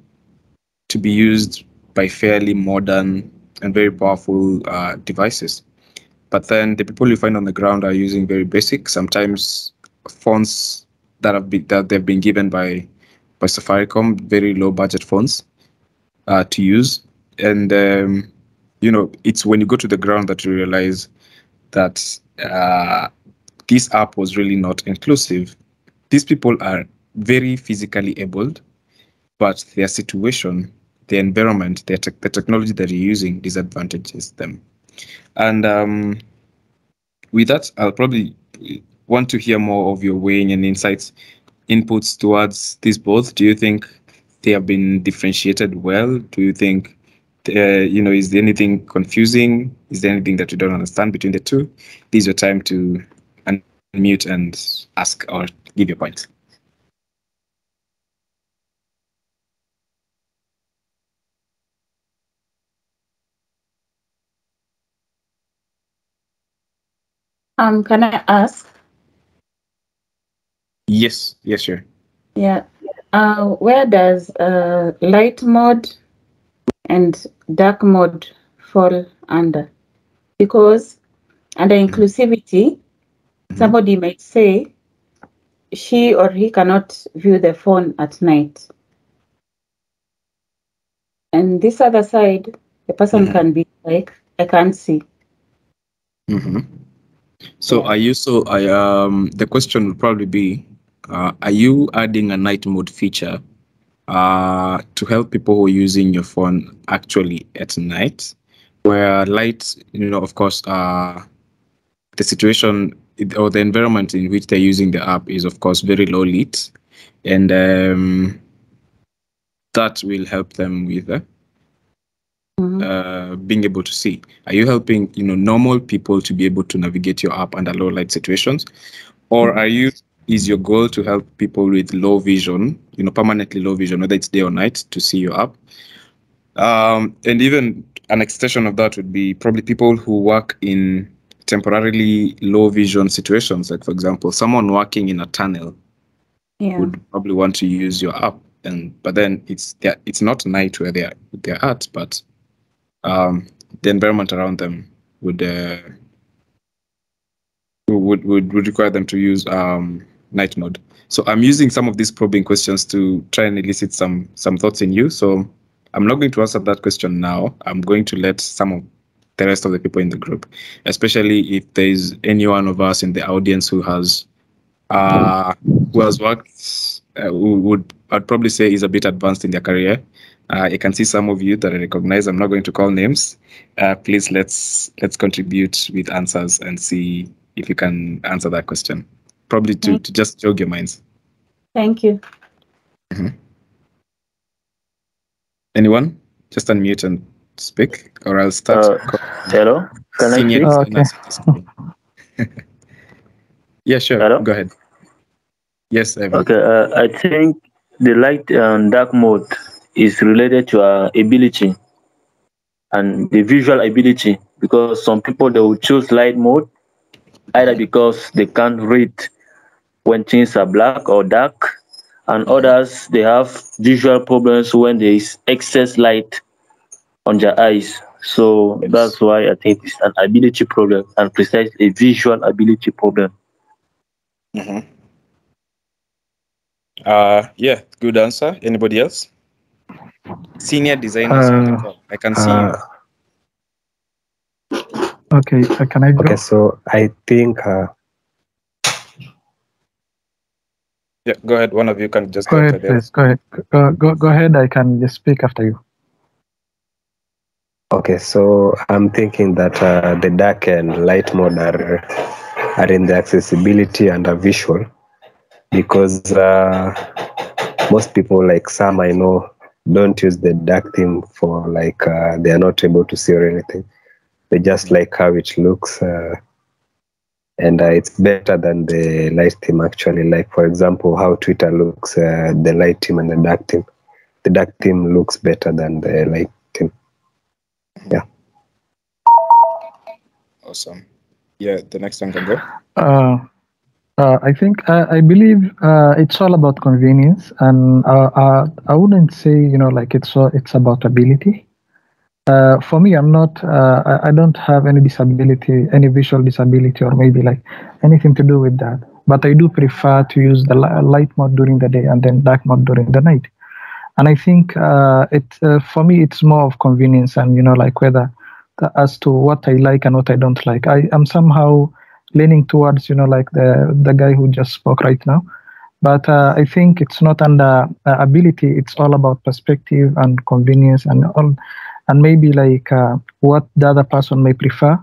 be used by fairly modern and very powerful devices. But then the people you find on the ground are using very basic, sometimes phones that they've been given by Safaricom, very low budget phones to use. And it's when you go to the ground that you realize that this app was really not inclusive. These people are very physically abled, but their situation, the environment, the technology that you're using disadvantages them. And with that, I'll probably want to hear more of your weighing and inputs towards these both. Do you think they have been differentiated well? Do you think, is there anything confusing? Is there anything that you don't understand between the two? This is your time to unmute and ask or give your point. Can I ask? Yes, sure. Yeah. Where does light mode and dark mode fall under? Because under inclusivity, somebody might say she or he cannot view the phone at night. And this other side, the person can be like, I can't see. So the question would probably be, are you adding a night mode feature to help people who are using your phone actually at night, where light, of course, the situation or the environment in which they're using the app is, of course, very low lit, and that will help them with being able to see. Are you helping normal people to be able to navigate your app under low light situations, or is your goal to help people with low vision, permanently low vision, whether it's day or night, to see your app? And even an extension of that would be probably people who work in temporarily low vision situations. Like, for example, someone working in a tunnel would probably want to use your app, but then it's not night where they're at, but the environment around them would require them to use night mode. So I'm using some of these probing questions to try and elicit some thoughts in you. So I'm not going to answer that question now. I'm going to let some of the rest of the people in the group, especially if there is any one of us in the audience who has worked, I'd probably say is a bit advanced in their career. I can see some of you that I recognize. I'm not going to call names. Please let's contribute with answers and see if you can answer that question. Probably to just jog your minds. Thank you. Anyone? Just unmute and speak, or I'll start. Hello? Can I speak? Yeah, sure. Hello? Go ahead. Yes, Evan. Okay, I think the light and dark mode is related to our ability and the visual ability, because some people, they will choose light mode either because they can't read when things are black or dark, and others they have visual problems when there is excess light on their eyes. So that's why I think it's an ability problem and precisely a visual ability problem. Yeah, good answer. Anybody else? Senior designers on the call. I can see you. Okay, can I go? Okay, so I think yeah, go ahead. One of you can just go ahead, please. Go ahead. Go ahead. I can just speak after you. Okay, so I'm thinking that the dark and light mode are in the accessibility and visual, because most people, like some I know, don't use the dark theme for like they are not able to see or anything. They just like how it looks, and it's better than the light theme actually. Like for example, how Twitter looks, the light theme and the dark theme. The dark theme looks better than the light theme. Yeah. Awesome. Yeah, the next one can go. I think I believe it's all about convenience, and I wouldn't say like it's about ability. For me, I'm not. I don't have any disability, any visual disability, or maybe like anything to do with that. But I do prefer to use the light mode during the day and then dark mode during the night. And I think for me, it's more of convenience and like whether as to what I like and what I don't like. I am somehow leaning towards like the guy who just spoke right now. But I think it's not under ability. It's all about perspective and convenience and all, and maybe like what the other person may prefer.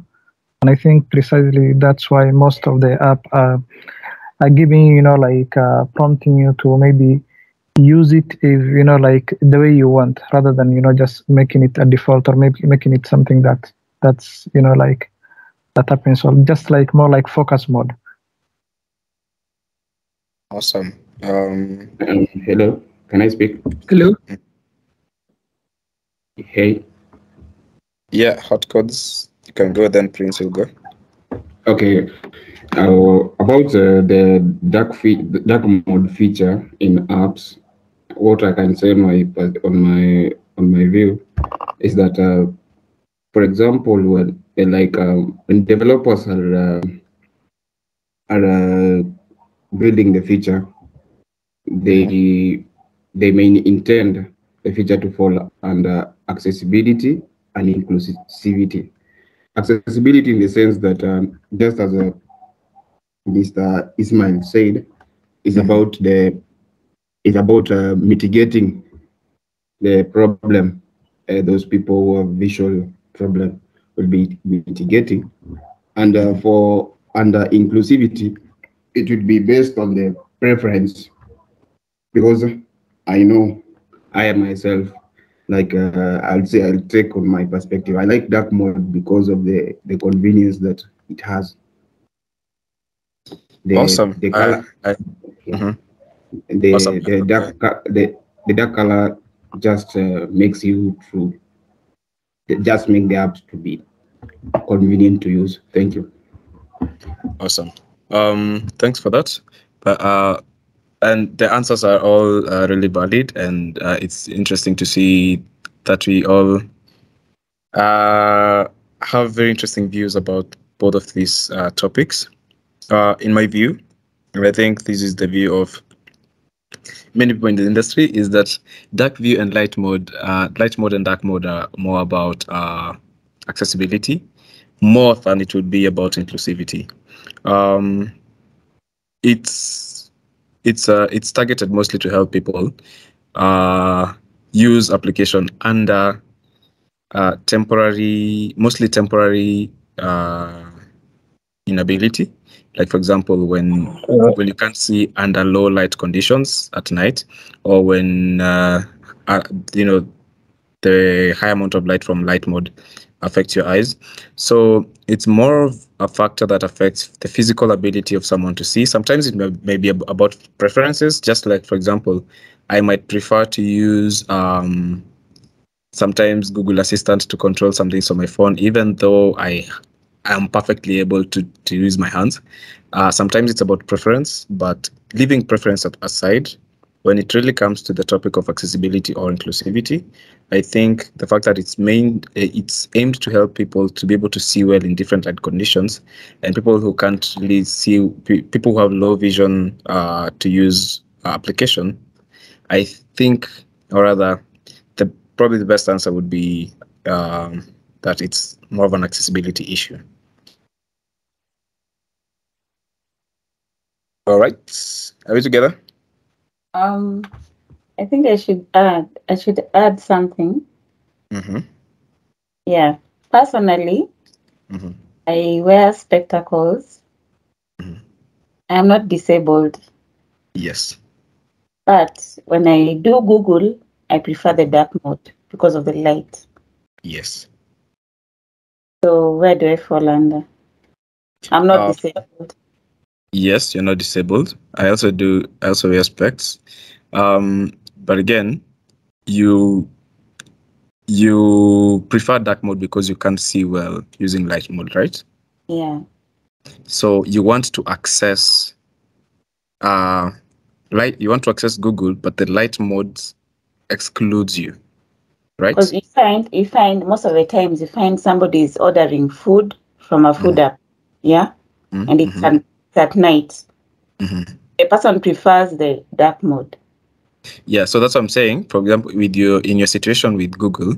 And I think precisely that's why most of the app are giving like prompting you to maybe use it if like the way you want, rather than just making it a default or maybe making it something that's like that happens. So just like more like focus mode. Awesome. Hello, can I speak? Hello. Hey. Yeah, hot codes. You can go, then Prince will go. Okay. About the dark mode feature in apps, what I can say on my view is that, for example, when developers are building the feature, they may intend the feature to fall under accessibility and inclusivity. Accessibility in the sense that, just as Mr. Ismail said, is about mitigating the problem those people who have visual problem will be mitigating, and for under inclusivity, it would be based on the preference, because I know I am myself, like I'll take on my perspective. I like dark mode because of the convenience that it has. Awesome. The color, Awesome. the dark color just makes you just make the apps to be convenient to use. Thank you. Awesome. Thanks for that. But and the answers are all really valid, and it's interesting to see that we all have very interesting views about both of these topics. In my view, and I think this is the view of many people in the industry, is that dark view and light mode and dark mode are more about accessibility, more than it would be about inclusivity. It's targeted mostly to help people use application under mostly temporary inability. Like for example, when you can't see under low light conditions at night, or when the high amount of light from light mode affects your eyes. So it's more of a factor that affects the physical ability of someone to see. Sometimes it may be about preferences, just like, for example, I might prefer to use sometimes Google Assistant to control something on my phone, even though I am perfectly able to use my hands. Sometimes it's about preference, but leaving preference aside, when it really comes to the topic of accessibility or inclusivity, I think the fact that it's aimed to help people to be able to see well in different light conditions, and people who can't really see, people who have low vision to use application, I think, or rather, probably the best answer would be that it's more of an accessibility issue. All right, are we together? I think I should add something. Mm-hmm. Yeah. Personally, I wear spectacles. I am not disabled. Yes. But when I do Google, I prefer the dark mode because of the light. Yes. So where do I fall under? I'm not disabled. Yes, you're not disabled. I also wear specs. But again, you prefer dark mode because you can't see well using light mode, right? Yeah. So you want to access you want to access Google, but the light mode excludes you, right? Because you find most of the times you find somebody is ordering food from a food app, yeah, and it's at night. The person prefers the dark mode. Yeah, so that's what I'm saying. For example, in your situation with Google,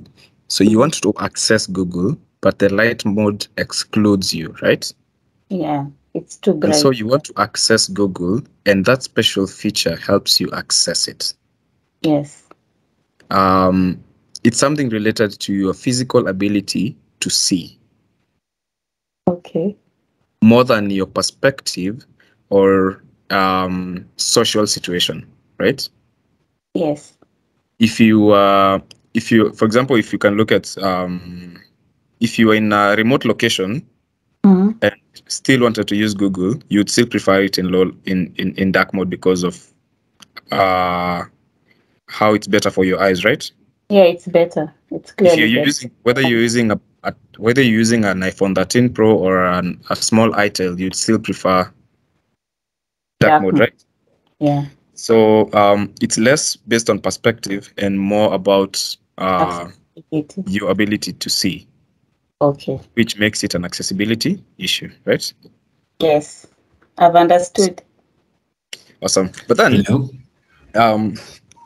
so you want to access Google, but the light mode excludes you, right? Yeah, it's too bright. And so you want to access Google, and that special feature helps you access it. Yes. It's something related to your physical ability to see. Okay. More than your perspective or social situation, right? Yes. If you, for example, if you can look at, if you are in a remote location and still wanted to use Google, you'd still prefer it in dark mode because of how it's better for your eyes, right? Yeah, it's better. It's clearly if you're using whether you're using an iPhone 13 Pro or a small iTel, you'd still prefer dark mode, right? Yeah. So it's less based on perspective and more about your ability to see. Okay. Which makes it an accessibility issue, right? Yes, I've understood. Awesome. But then,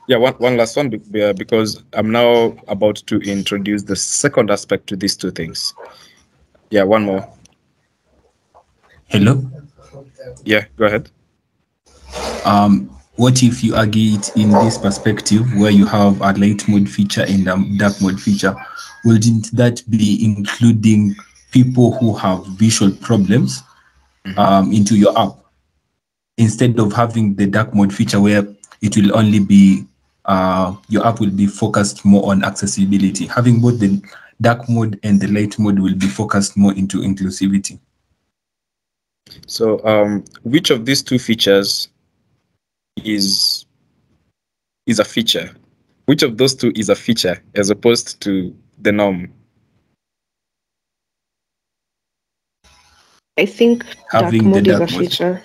one last one because I'm now about to introduce the second aspect to these two things. Yeah, one more. Hello? Yeah, go ahead. What if you argue it in this perspective where you have a light mode feature and a dark mode feature? Wouldn't that be including people who have visual problems into your app? Instead of having the dark mode feature where it will only be, your app will be focused more on accessibility. Having both the dark mode and the light mode will be focused more into inclusivity. So which of these two features is a feature? Which of those two is a feature as opposed to the norm? I think dark mode is a feature.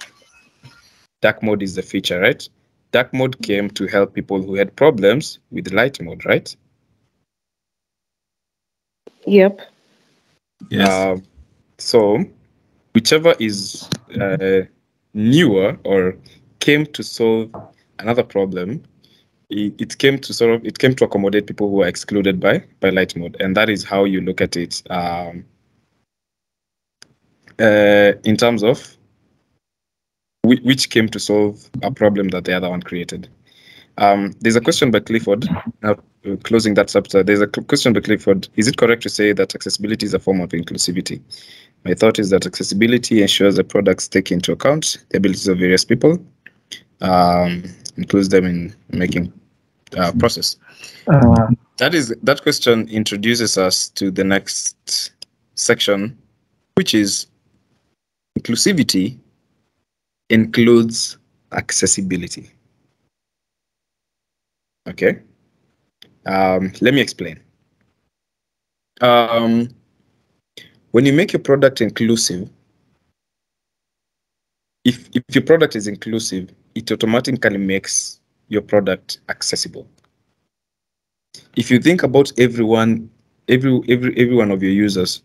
Dark mode is the feature, right? Dark mode came to help people who had problems with light mode, right? Yep. Yes. So whichever is newer or came to solve another problem, it came to accommodate people who are excluded by light mode, and that is how you look at it in terms of which came to solve a problem that the other one created. There's a question by Clifford. Closing that chapter, there's a question by Clifford. Is it correct to say that accessibility is a form of inclusivity? My thought is that accessibility ensures the products take into account the abilities of various people, includes them in making process. That question introduces us to the next section, which is inclusivity includes accessibility. Okay. Let me explain. When you make your product inclusive, if your product is inclusive, it automatically makes your product accessible. If you think about every one of your users,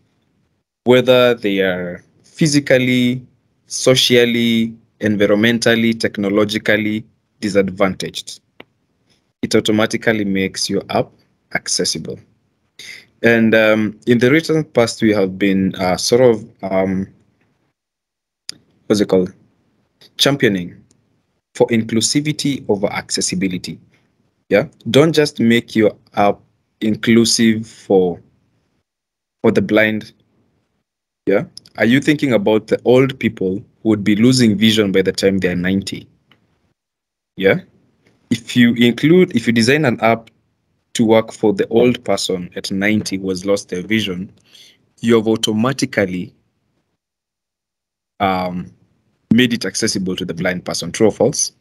whether they are physically, socially, environmentally, technologically disadvantaged, it automatically makes your app accessible. And in the recent past, we have been what's it called? Championing for inclusivity over accessibility. Yeah, don't just make your app inclusive for the blind. Yeah, are you thinking about the old people who would be losing vision by the time they are 90? Yeah, if you design an app to work for the old person at 90 who has lost their vision, you have automatically made it accessible to the blind person. True or false?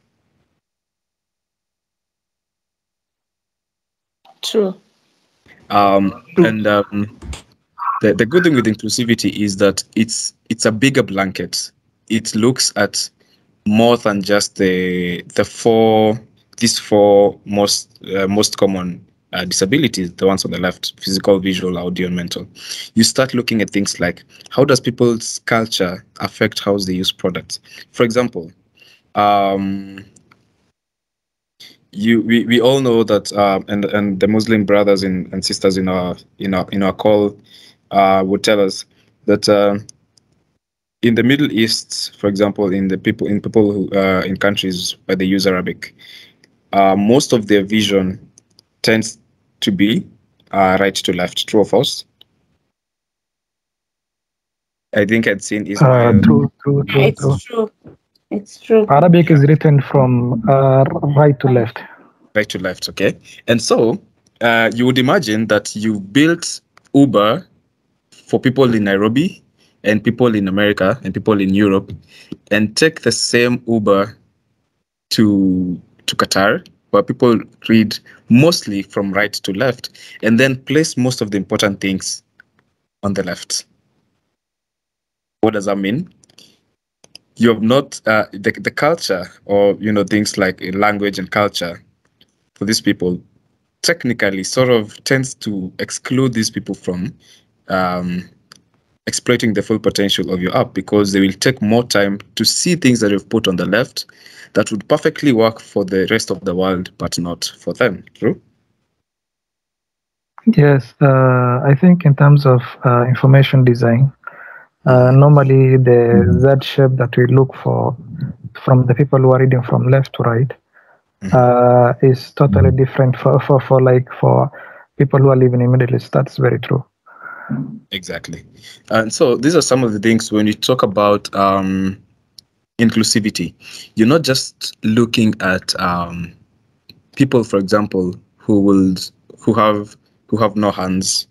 True. And the good thing with inclusivity is that it's a bigger blanket. It looks at more than just these four most common disabilities, the ones on the left: physical, visual, audio, and mental. You start looking at things like, how does people's culture affect how they use products? For example, we all know that, and the Muslim brothers and sisters in our call would tell us that in the Middle East, for example, in people who in countries where they use Arabic, most of their vision tends to be right to left. True or false? I think I'd seen Ismail. True. It's true. It's true. Arabic is written from right to left. Right to left, okay. And so you would imagine that you built Uber for people in Nairobi and people in America and people in Europe, and take the same Uber to Qatar, where people read mostly from right to left, and then place most of the important things on the left. What does that mean? You have not the culture, or things like language and culture for these people technically sort of tends to exclude these people from exploiting the full potential of your app, because they will take more time to see things that you've put on the left that would perfectly work for the rest of the world, but not for them. True? Yes, I think in terms of information design, normally the Z shape that we look for from the people who are reading from left to right is totally different for people who are living in Middle East. That's very true. Exactly. And so these are some of the things when you talk about inclusivity. You're not just looking at people, for example, who have no hands,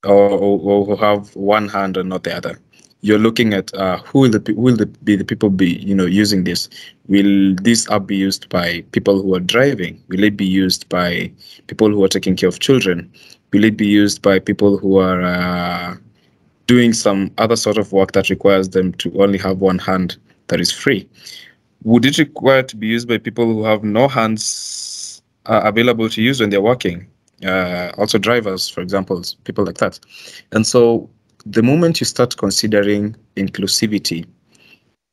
or who have one hand and not the other. You're looking at who will the people be using this. Will this app be used by people who are driving? Will it be used by people who are taking care of children? Will it be used by people who are doing some other sort of work that requires them to only have one hand that is free? Would it require to be used by people who have no hands available to use when they're working? Also drivers, for example, people like that. And so the moment you start considering inclusivity,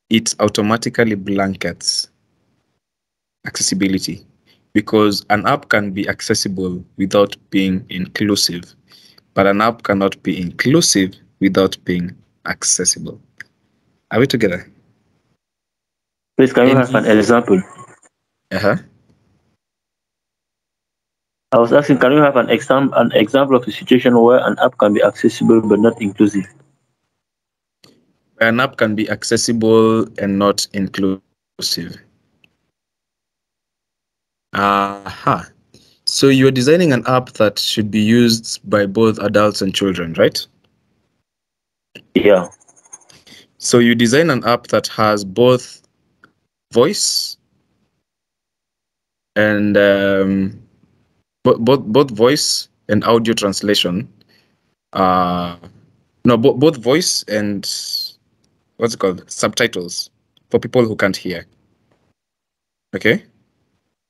it automatically blankets accessibility, because an app can be accessible without being inclusive, but an app cannot be inclusive without being accessible. Are we together? Please, can you have an example? I was asking, can you have an example of a situation where an app can be accessible but not inclusive? An app can be accessible and not inclusive. So you're designing an app that should be used by both adults and children, right? Yeah. So you design an app that has both voice and both voice and audio translation. Both voice and what's it called? Subtitles for people who can't hear. Okay.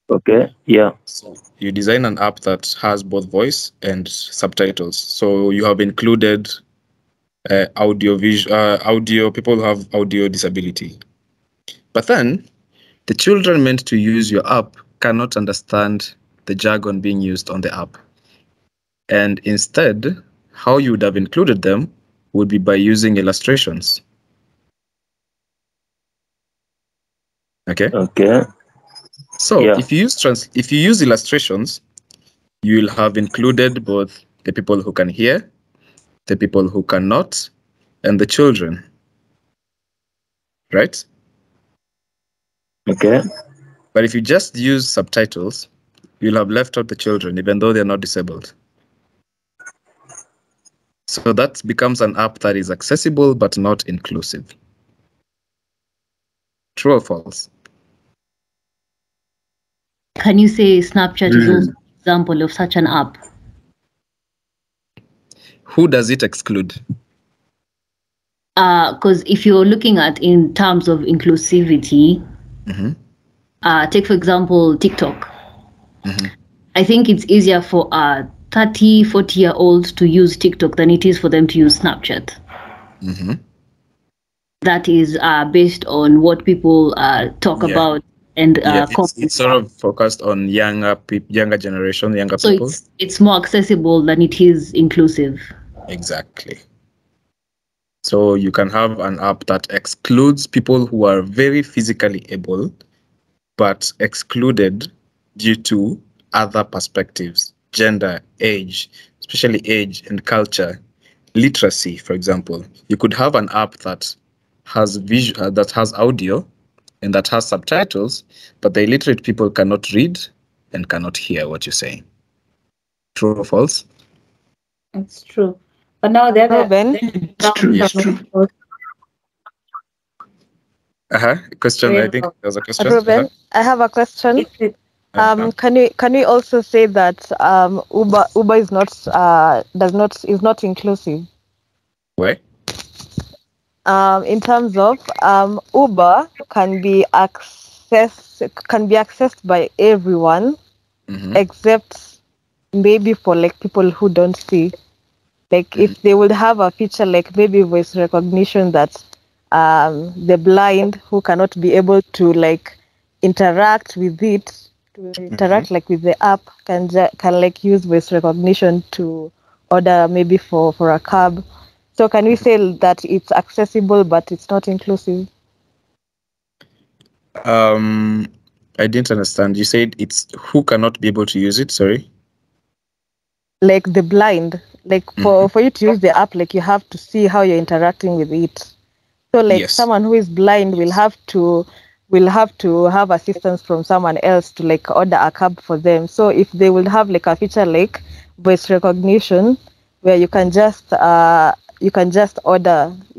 Okay. Yeah. So you design an app that has both voice and subtitles. So you have included audio people who have audio disability. But then the children meant to use your app cannot understand the jargon being used on the app. And instead, how you would have included them would be by using illustrations. Okay. Okay. So Yeah. if you use illustrations, you will have included both the people who can hear, the people who cannot, and the children. Right? Okay. But if you just use subtitles, you'll have left out the children, even though they're not disabled. So that becomes an app that is accessible but not inclusive. True or false? Can you say Snapchat is also an example of such an app? Who does it exclude? Because if you're looking at in terms of inclusivity, take for example TikTok. I think it's easier for 30, 40-year-olds to use TikTok than it is for them to use Snapchat. That is based on what people talk about and it's sort of focused on younger generation, younger so people. It's more accessible than it is inclusive. Exactly. So you can have an app that excludes people who are very physically able, but excluded due to other perspectives, gender, age, especially age and culture, literacy, for example. You could have an app that has that has audio and that has subtitles, but the illiterate people cannot read and cannot hear what you're saying. True or false? It's true. But now the other Question. I think there's a question. Ruben, I have a question. Can we also say that Uber is not inclusive? Why? In terms of Uber can be accessed by everyone, except maybe for like people who don't see. Like if they would have a feature like maybe voice recognition that the blind who cannot be able to like interact with it, like with the app can like use voice recognition to order maybe for a cab. So can we say that it's accessible but it's not inclusive? I didn't understand. You said it's who cannot be able to use it, sorry? Like the blind. Like for you to use the app, like you have to see how you're interacting with it. So like someone who is blind will have to have assistance from someone else to like order a cab for them. So if they will have like a feature like voice recognition where you can just order, you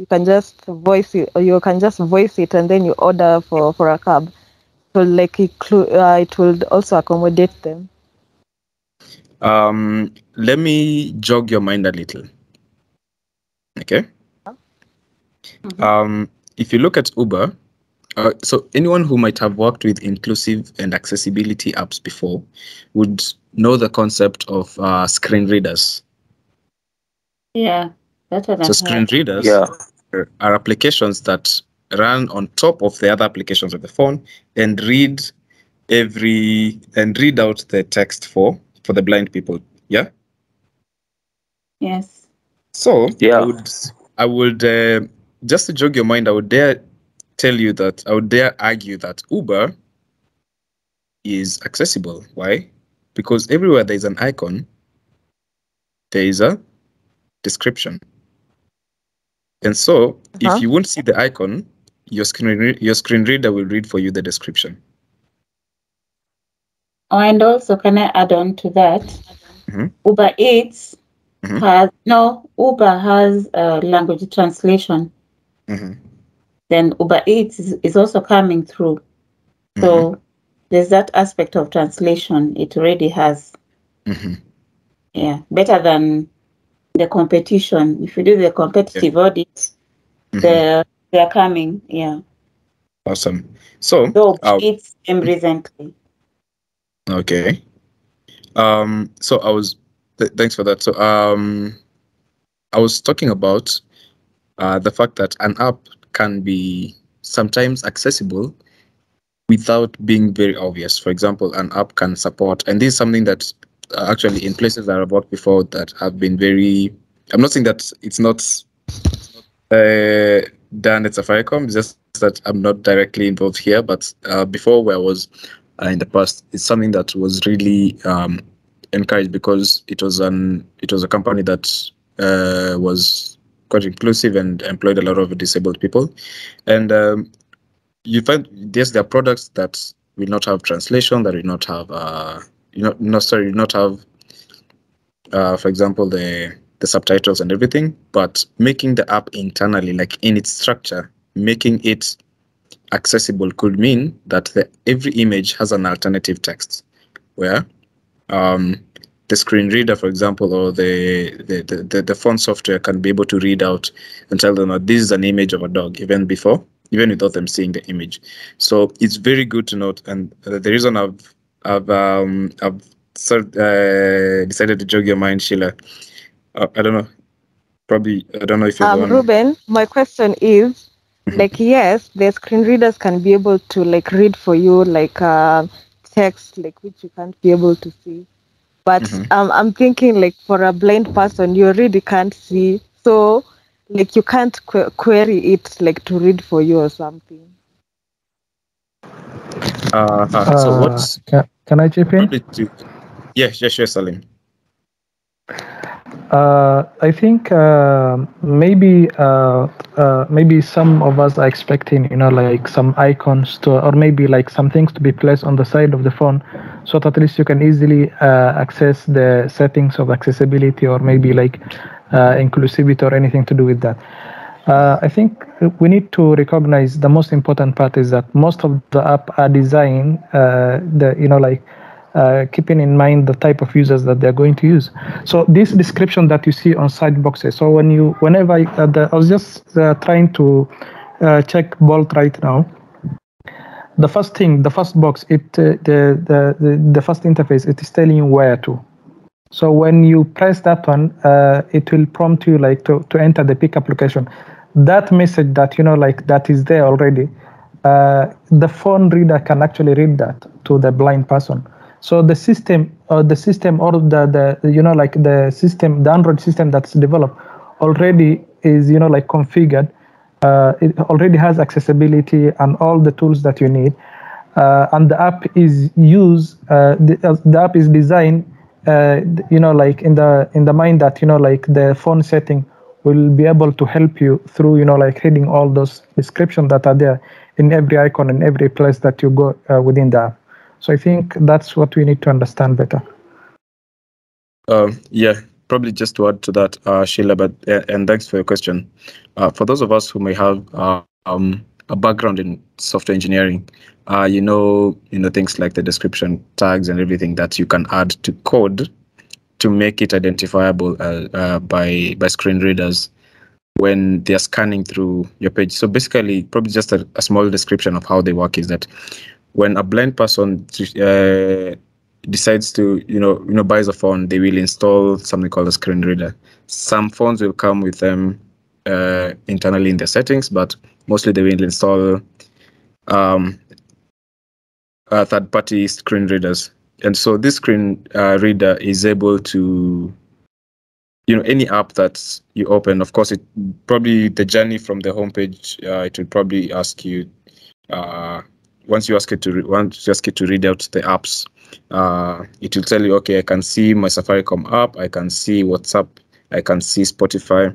can just voice it, or you can just voice it and then you order for a cab. So like it will also accommodate them. Let me jog your mind a little. Okay. If you look at Uber, so anyone who might have worked with inclusive and accessibility apps before would know the concept of screen readers. Yeah, that's what So screen readers are applications that run on top of the other applications of the phone and read out the text for the blind people. Yeah. Yes. So I would just to jog your mind, I would dare argue that Uber is accessible. Why? Because everywhere there is an icon, there is a description. And so if you won't see the icon, your screen reader will read for you the description. Oh, and also, can I add on to that? Uber Eats Uber has language translation. Then Uber Eats is also coming through. So there's that aspect of translation it already has. Yeah, better than the competition. If you do the competitive audits, they're coming. Yeah. Awesome. So Dog eats him recently. okay. So I was thanks for that. So I was talking about the fact that an app can be sometimes accessible without being very obvious. For example, an app can support, and this is something that actually in places that I've worked before that have been very, I'm not saying that it's not done at Safaricom, it's just that I'm not directly involved here, but before where I was in the past, it's something that was really encouraged because it was a company that was quite inclusive and employed a lot of disabled people. And you find there are products that will not have translation, that will not have not have for example the subtitles and everything, but making the app internally, like in its structure, making it accessible could mean that every image has an alternative text where the screen reader, for example, or the font software can be able to read out and tell them that this is an image of a dog, even without them seeing the image. So it's very good to note. And the reason I've decided to jog your mind, Sheila, I don't know. Probably, I don't know if you're Ruben, my question is, like, yes, the screen readers can be able to like read for you like text, like which you can't be able to see. But I'm thinking like for a blind person, you really can't see, so like you can't query it like to read for you or something. So what's can I chip in? Yes, Salim. I think maybe some of us are expecting, like some icons to, or maybe like some things to be placed on the side of the phone, so that at least you can easily access the settings of accessibility, or maybe like inclusivity or anything to do with that. I think we need to recognize the most important part is that most of the app are designed, keeping in mind the type of users that they're going to use. So this description that you see on side boxes. So whenever I was just trying to check Bolt right now. The first box, the first interface, it is telling you where to. So when you press that one, it will prompt you like to enter the pickup location. That message that that is there already. The phone reader can actually read that to the blind person. So the system or the Android system that's developed already is configured. It already has accessibility and all the tools that you need. And the app is the app is designed in the mind that the phone setting will be able to help you through reading all those descriptions that are there in every icon and every place that you go within the app. So I think that's what we need to understand better. Yeah, probably just to add to that, Sheila, and thanks for your question. For those of us who may have a background in software engineering, you know things like the description tags and everything that you can add to code to make it identifiable by screen readers when they're scanning through your page. So basically, probably just a small description of how they work is that when a blind person decides to buys a phone, they will install something called a screen reader. Some phones will come with them internally in their settings, but mostly they will install third-party screen readers. And so this screen reader is able to, any app that you open, of course, it probably the journey from the homepage, it will probably ask you, once you ask it to read out the apps, it will tell you, okay, I can see my Safaricom app, I can see WhatsApp, I can see Spotify.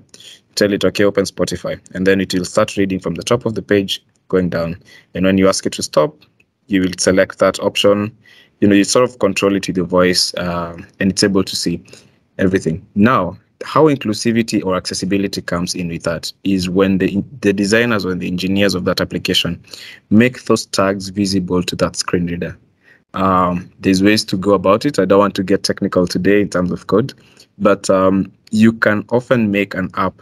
Tell it, okay, open Spotify, and then it will start reading from the top of the page going down. And when you ask it to stop, you will select that option. You sort of control it with your voice, and it's able to see everything. Now, how inclusivity or accessibility comes in with that is when the designers or the engineers of that application make those tags visible to that screen reader. There's ways to go about it. I don't want to get technical today in terms of code, but you can often make an app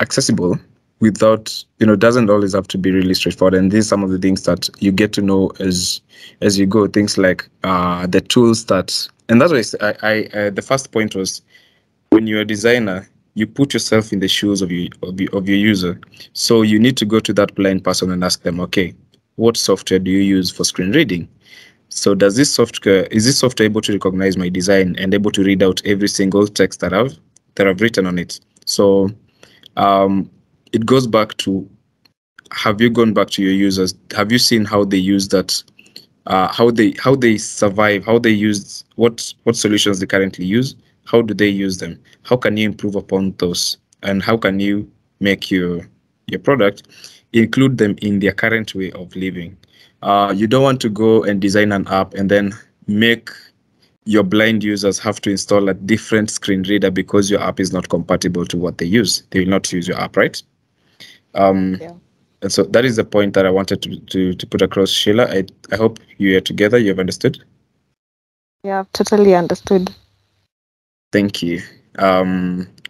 accessible without, doesn't always have to be really straightforward. And these are some of the things that you get to know as you go. Things like the tools that, and that's why I the first point was, when you're a designer, you put yourself in the shoes of your user. So you need to go to that blind person and ask them, okay, what software do you use for screen reading? So is this software able to recognize my design and able to read out every single text that I've written on it? So it goes back to, have you gone back to your users? Have you seen how they use that? How they survive? How they use what solutions they currently use? How do they use them? How can you improve upon those? And how can you make your product include them in their current way of living? You don't want to go and design an app and then make your blind users have to install a different screen reader because your app is not compatible to what they use. They will not use your app, right? And so that is the point that I wanted to put across, Sheila. I hope you are together. You have understood. Yeah, I've totally understood. Thank you. I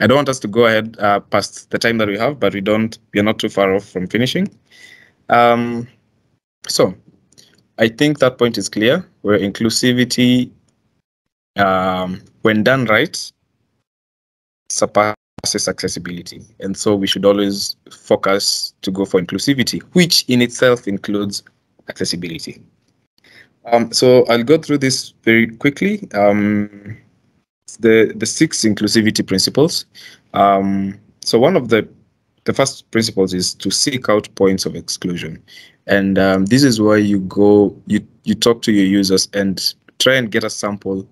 don't want us to go ahead past the time that we have, but we're not too far off from finishing. So I think that point is clear, where inclusivity, when done right, surpasses accessibility. And so we should always focus to go for inclusivity, which in itself includes accessibility. So I'll go through this very quickly. The 6 inclusivity principles. So one of the first principles is to seek out points of exclusion. And this is where you go, you talk to your users and try and get a sample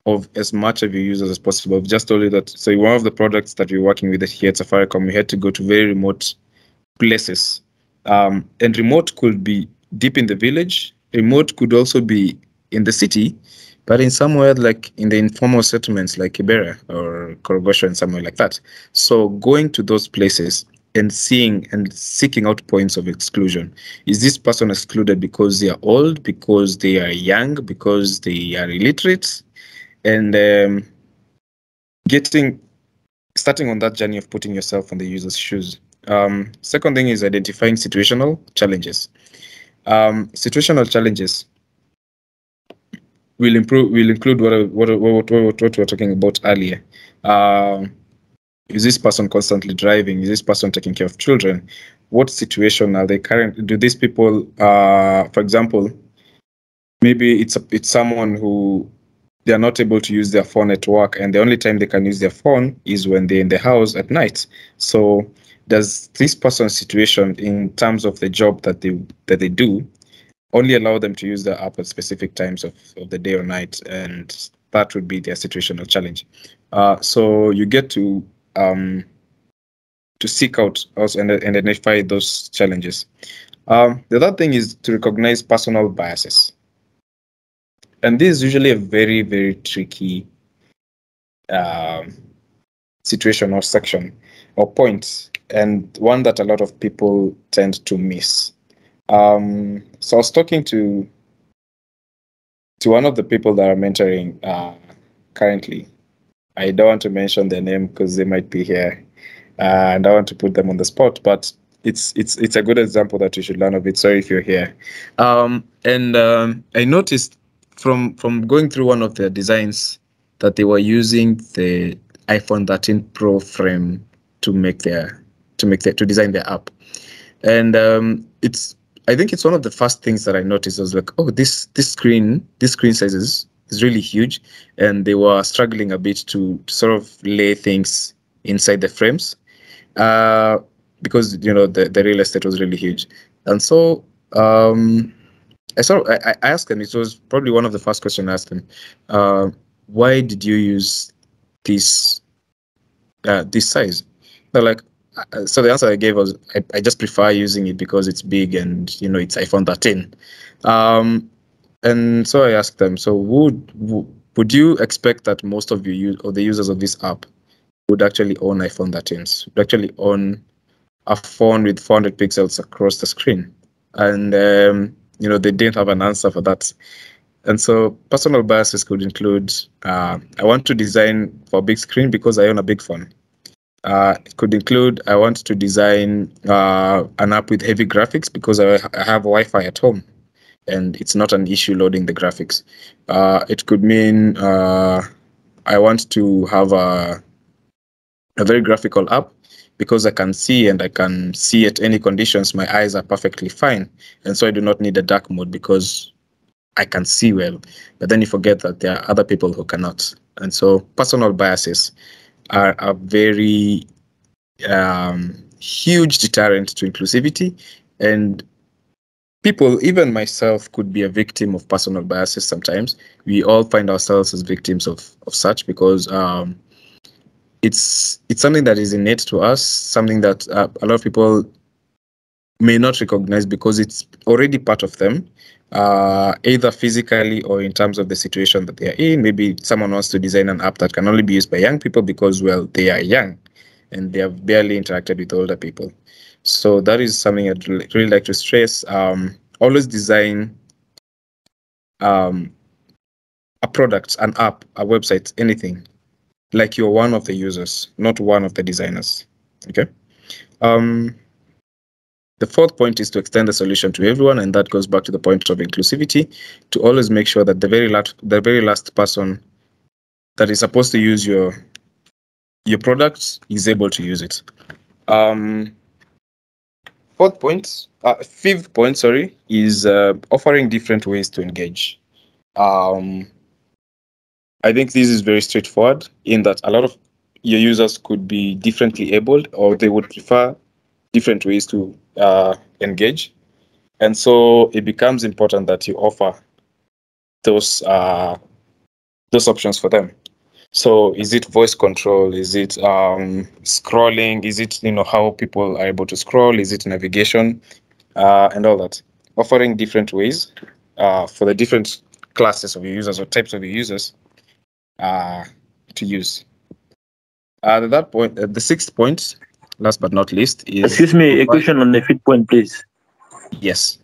of as much of your users as possible. I've just told you that, so one of the products that we're working with here at Safaricom, we had to go to very remote places. And remote could be deep in the village. Remote could also be in the city, but in somewhere like in the informal settlements like Kibera or Korogosho and somewhere like that. So going to those places and seeing and seeking out points of exclusion. Is this person excluded because they are old, because they are young, because they are illiterate? And starting on that journey of putting yourself on the user's shoes. Second thing is identifying situational challenges. Situational challenges will include what we were talking about earlier. Is this person constantly driving? Is this person taking care of children? What situation are they current? Do these people, for example, maybe it's someone who they are not able to use their phone at work, and the only time they can use their phone is when they're in the house at night. So does this person's situation in terms of the job that they do only allow them to use the app at specific times of the day or night? And that would be their situational challenge. So you get to seek out also and identify those challenges. The other thing is to recognize personal biases. And this is usually a very, very tricky situation or section or point, and one that a lot of people tend to miss. So I was talking to one of the people that are mentoring currently. I don't want to mention their name because they might be here, and I want to put them on the spot, but it's a good example that you should learn of it. Sorry if you're here. I noticed from going through one of their designs that they were using the iPhone 13 Pro frame to design their app. And I think it's one of the first things that I noticed. I was like, oh, this screen size is really huge, and they were struggling a bit to sort of lay things inside the frames because the real estate was really huge. And so I asked them, it was probably one of the first questions I asked them, why did you use this size? They're like, so the answer I gave was, I just prefer using it because it's big and it's iPhone 13. And so I asked them, so would you expect that most of the users of this app would actually own iPhone 13s, would actually own a phone with 400 pixels across the screen? And they didn't have an answer for that. And so personal biases could include, I want to design for a big screen because I own a big phone. It could include, I want to design an app with heavy graphics because I have Wi-Fi at home and it's not an issue loading the graphics. It could mean I want to have a very graphical app because I can see and I can see at any conditions. My eyes are perfectly fine. And so I do not need a dark mode because I can see well. But then you forget that there are other people who cannot. And so personal biases are a very huge deterrent to inclusivity. And people, even myself, could be a victim of personal biases sometimes. We all find ourselves as victims of such because it's something that is innate to us, something that a lot of people may not recognize because it's already part of them, either physically or in terms of the situation that they are in. Maybe someone wants to design an app that can only be used by young people because, well, they are young and they have barely interacted with older people. So that is something I'd really like to stress. Always design a product, an app, a website, anything, like you're one of the users, not one of the designers. Okay. The fourth point is to extend the solution to everyone, and that goes back to the point of inclusivity, to always make sure that the very last person that is supposed to use your product is able to use it. Fifth point, sorry, is offering different ways to engage. I think this is very straightforward in that a lot of your users could be differently abled or they would prefer different ways to engage. And so it becomes important that you offer those options for them. So is it voice control? Is it scrolling? Is it how people are able to scroll? Is it navigation? And all that. Offering different ways for the different classes of your users or types of your users to use. At that point, the sixth point, last but not least, is... Excuse me, a question on the fifth point, please. Yes.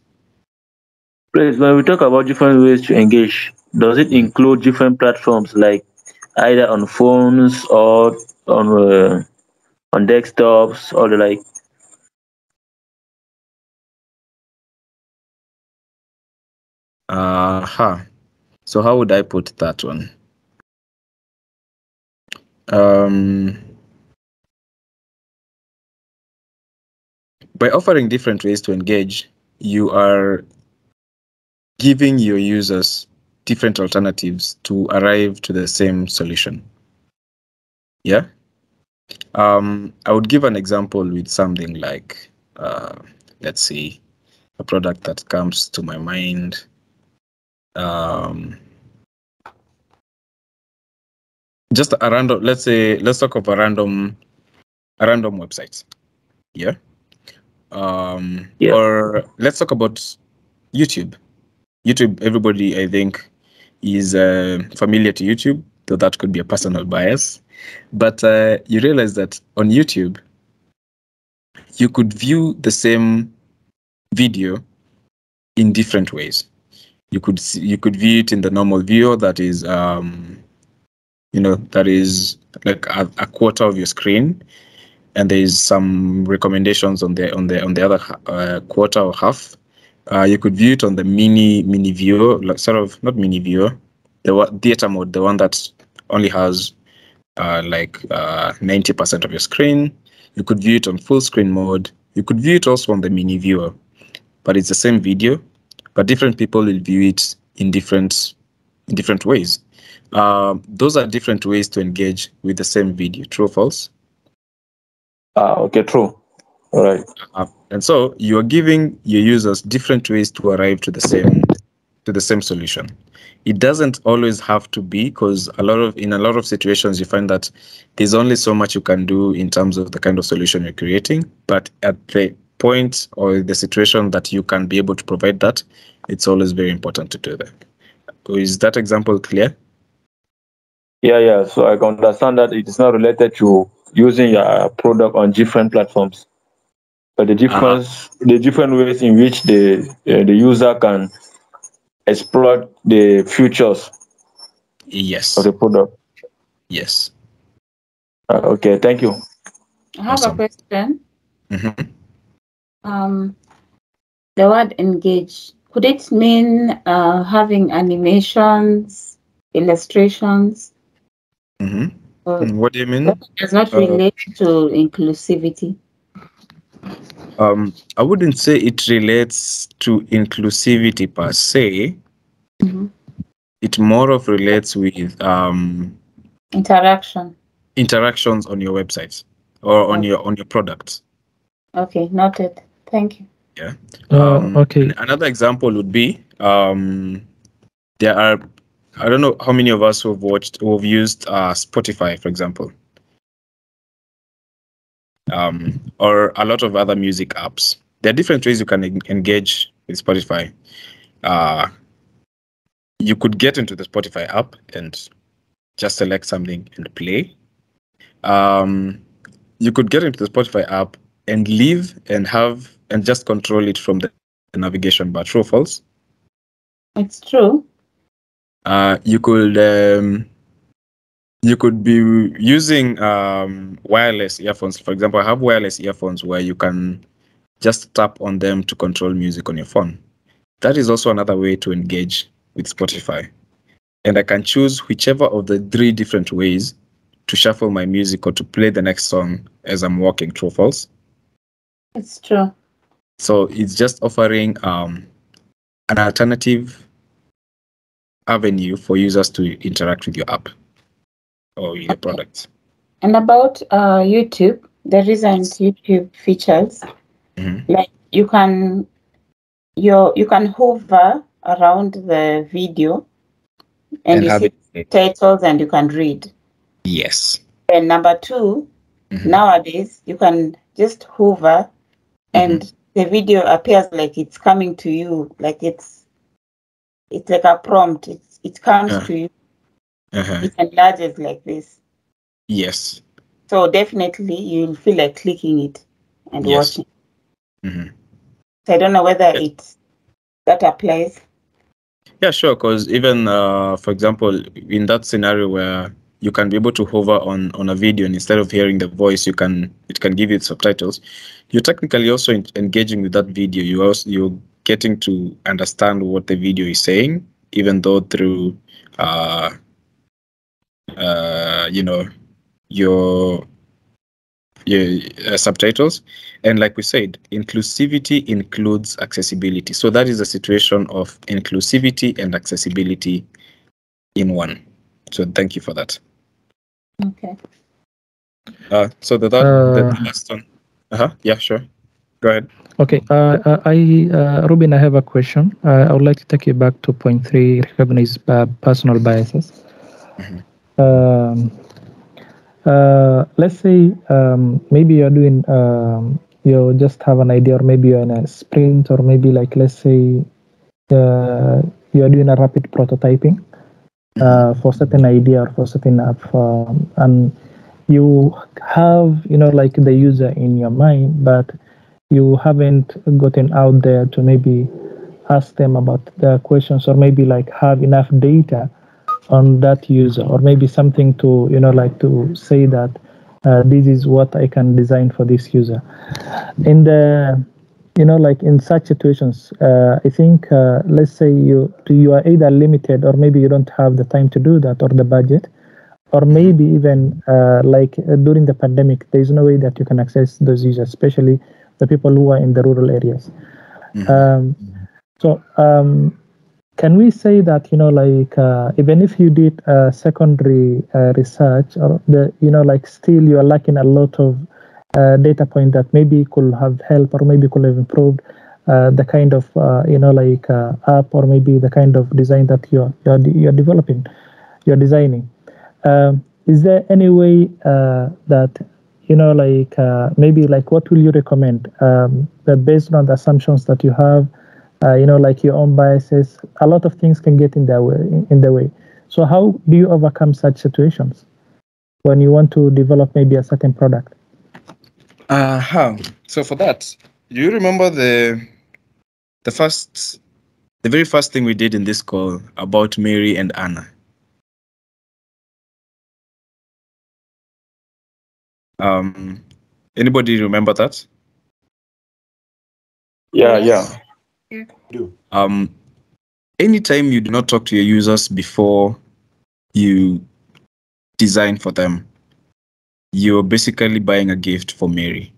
Please, when we talk about different ways to engage, does it include different platforms like either on phones or on desktops or the like? So how would I put that one? By offering different ways to engage, you are giving your users different alternatives to arrive to the same solution. Yeah. I would give an example with something like, let's see, a product that comes to my mind. Just a random, let's talk of a random website. Yeah. Or let's talk about YouTube. YouTube, everybody, I think, is familiar to YouTube, though that could be a personal bias. But you realize that on YouTube, you could view the same video in different ways. You could view it in the normal view, that is, that is like a quarter of your screen, and there is some recommendations on the other quarter or half. You could view it on the mini viewer, like sort of not mini viewer, the theater mode, the one that only has 90% of your screen. You could view it on full screen mode. You could view it also on the mini viewer, but it's the same video, but different people will view it in different ways. Those are different ways to engage with the same video. True or false? Okay, true. All right. And so you are giving your users different ways to arrive to the same solution. It doesn't always have to be, because in a lot of situations you find that there's only so much you can do in terms of the kind of solution you're creating. But at the point or the situation that you can be able to provide that, it's always very important to do that. Is that example clear? Yeah. So I can understand that it is not related to using your product on different platforms, but the different ways in which the user can exploit the features of the product. Yes. Okay, thank you. I have Awesome. a question. Mhm. The word engage, could it mean having animations, illustrations? Or What do you mean? does not relate to inclusivity? I wouldn't say it relates to inclusivity per se. It more of relates with Interaction. interactions on your websites or on your products. Okay, noted. Thank you. Yeah. Okay. Another example would be there are, I don't know how many of us who have used Spotify, for example, or a lot of other music apps. There are different ways you can engage with Spotify. You could get into the Spotify app and just select something and play. You could get into the Spotify app and leave and just control it from the navigation bar. True or false? It's true. You could be using wireless earphones. For example, I have wireless earphones where you can just tap on them to control music on your phone. That is also another way to engage with Spotify. And I can choose whichever of the 3 different ways to shuffle my music or to play the next song as I'm walking. True or false? It's true. So it's just offering an alternative avenue for users to interact with your app or your products. And about YouTube, there isn't YouTube features. Like you can hover around the video and you see titles and you can read. Yes. And number 2, nowadays you can just hover and the video appears like it's coming to you, like it's like a prompt. It comes to you. It enlarges like this. Yes. So definitely you'll feel like clicking it and watching. So I don't know whether that applies. Yeah, sure. Because even, for example, in that scenario where you can be able to hover on a video and instead of hearing the voice, it can give you subtitles. You're technically also engaging with that video. You're getting to understand what the video is saying, even though through, your subtitles. And like we said, inclusivity includes accessibility. So that is a situation of inclusivity and accessibility in one. So thank you for that. Okay. So the last one. Yeah, sure. Go ahead. Okay. Ruben, I have a question. I would like to take you back to point 3, recognize personal biases. Let's say maybe you're doing, you just have an idea, or maybe you're in a sprint, or maybe like, let's say you're doing a rapid prototyping for certain idea or for certain app, and you have, like the user in your mind, but you haven't gotten out there to maybe ask them about the questions, or maybe like have enough data on that user, or maybe something to, like to say that this is what I can design for this user. In the, like in such situations, I think, let's say you are either limited, or maybe you don't have the time to do that, or the budget, or maybe even like during the pandemic, there's no way that you can access those users, especially the people who are in the rural areas. So can we say that, like even if you did secondary research, or like still you are lacking a lot of data point that maybe could have helped, or maybe could have improved the kind of like app, or maybe the kind of design that you're developing, you're designing. Is there any way that, like maybe like what will you recommend that based on the assumptions that you have, like your own biases, a lot of things can get in the way. So how do you overcome such situations when you want to develop maybe a certain product? So for that, do you remember the very first thing we did in this call about Mary and Anna? Anybody remember that? Yeah. Anytime you do not talk to your users before you design for them, you're basically buying a gift for Mary,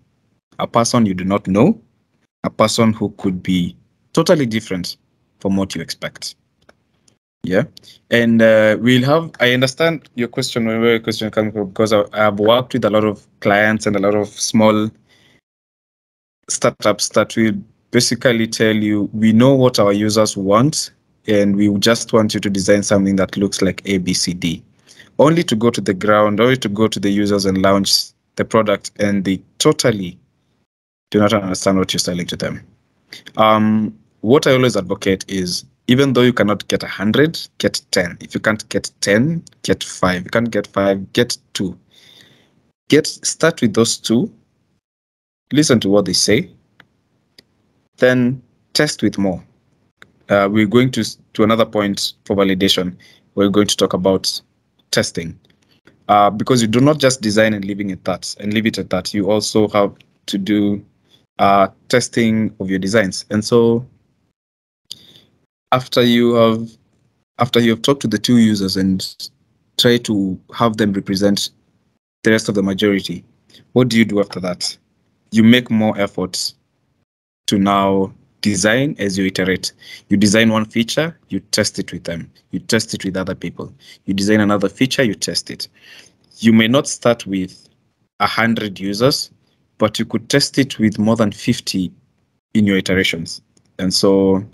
a person you do not know, a person who could be totally different from what you expect. Yeah, and I understand your question, where your question comes from, because I've worked with a lot of clients and a lot of small startups that will basically tell you, we know what our users want, and we just want you to design something that looks like A, B, C, D, only to go to the ground, only to go to the users and launch the product, and they totally do not understand what you're selling to them. What I always advocate is, even though you cannot get 100, get 10. If you can't get 10, get 5. If you can't get 5, get 2. Start with those 2. Listen to what they say. Then test with more. We're going to another point for validation. We're going to talk about testing. Because you do not just design and leave it at that. You also have to do testing of your designs. And so after you have talked to the 2 users and try to have them represent the rest of the majority, what do you do after that? You make more efforts to now design as you iterate. You design one feature, you test it with them. You test it with other people. You design another feature, you test it. You may not start with 100 users, but you could test it with more than 50 in your iterations. And so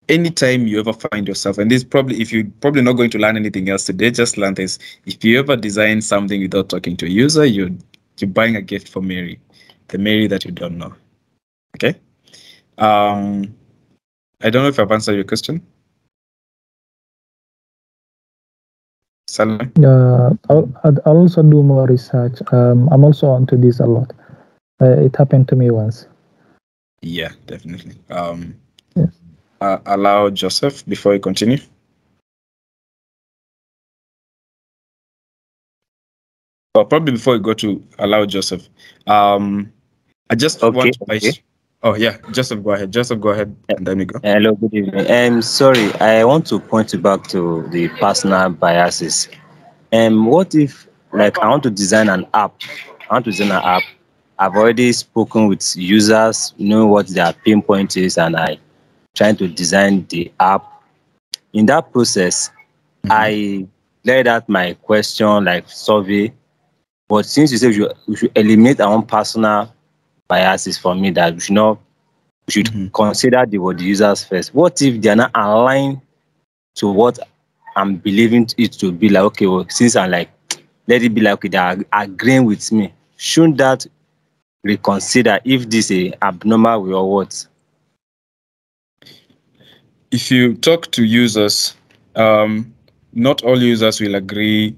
anytime you ever find yourself, and this probably, if you're probably not going to learn anything else today, just learn this. If you ever design something without talking to a user, you're buying a gift for Mary, the Mary that you don't know. Okay. I don't know if I've answered your question. Salman? I'll also do more research. I'm also onto this a lot. It happened to me once. Yeah, definitely. Yes. Allow Joseph before you continue. Or probably before you go to allow Joseph. I just want to... Oh, yeah. Joseph, go ahead. And then we go. Hello, good evening. Sorry, I want to point you back to the personal biases. What if, like, I want to design an app? I've already spoken with users, know what their pain point is, and I trying to design the app. In that process, I laid out my question, like survey. But since you say we should eliminate our own personal biases, for me, that we should consider the users first. What if they are not aligned to what I'm believing it to be? Like, okay, well, since I'm like, let it be like, okay, they are agreeing with me. Shouldn't that reconsider if this is abnormal way or what? If you talk to users, not all users will agree.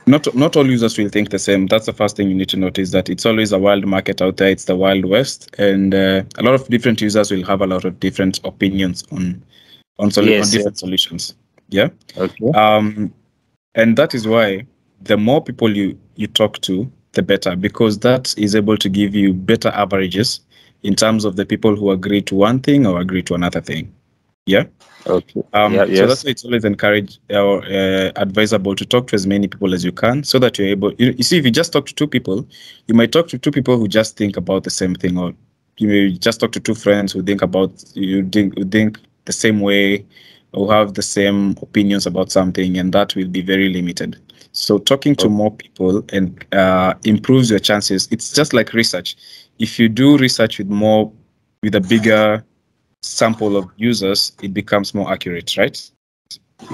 Not all users will think the same. That's the first thing you need to notice, that it's always a wild market out there. It's the Wild West, and a lot of different users will have a lot of different opinions on different solutions. Yeah. Okay. And that is why the more people you talk to, the better, because that is able to give you better averages in terms of the people who agree to one thing or agree to another thing. Yeah. Okay. So that's why it's always encouraged or advisable to talk to as many people as you can, so that you're able. You see, if you just talk to 2 people, you might talk to 2 people who just think about the same thing, or you may just talk to 2 friends who think the same way, or have the same opinions about something, and that will be very limited. So talking to more people and improves your chances. It's just like research. If you do research with a bigger sample of users, it becomes more accurate, right?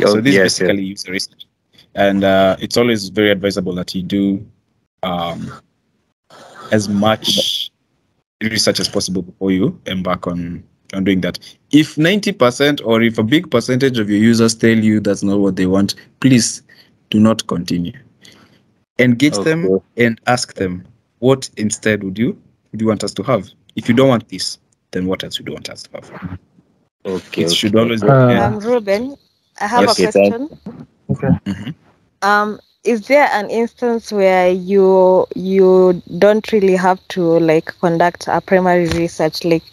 So this is basically user research, and it's always very advisable that you do as much research as possible before you embark on doing that. If 90% or if a big percentage of your users tell you that's not what they want, please do not continue. Engage them and ask them, what instead would you want us to have? If you don't want this, then what else would you want us to have? Okay. Should always be Ruben, I have a question. Okay. is there an instance where you don't really have to like conduct a primary research, like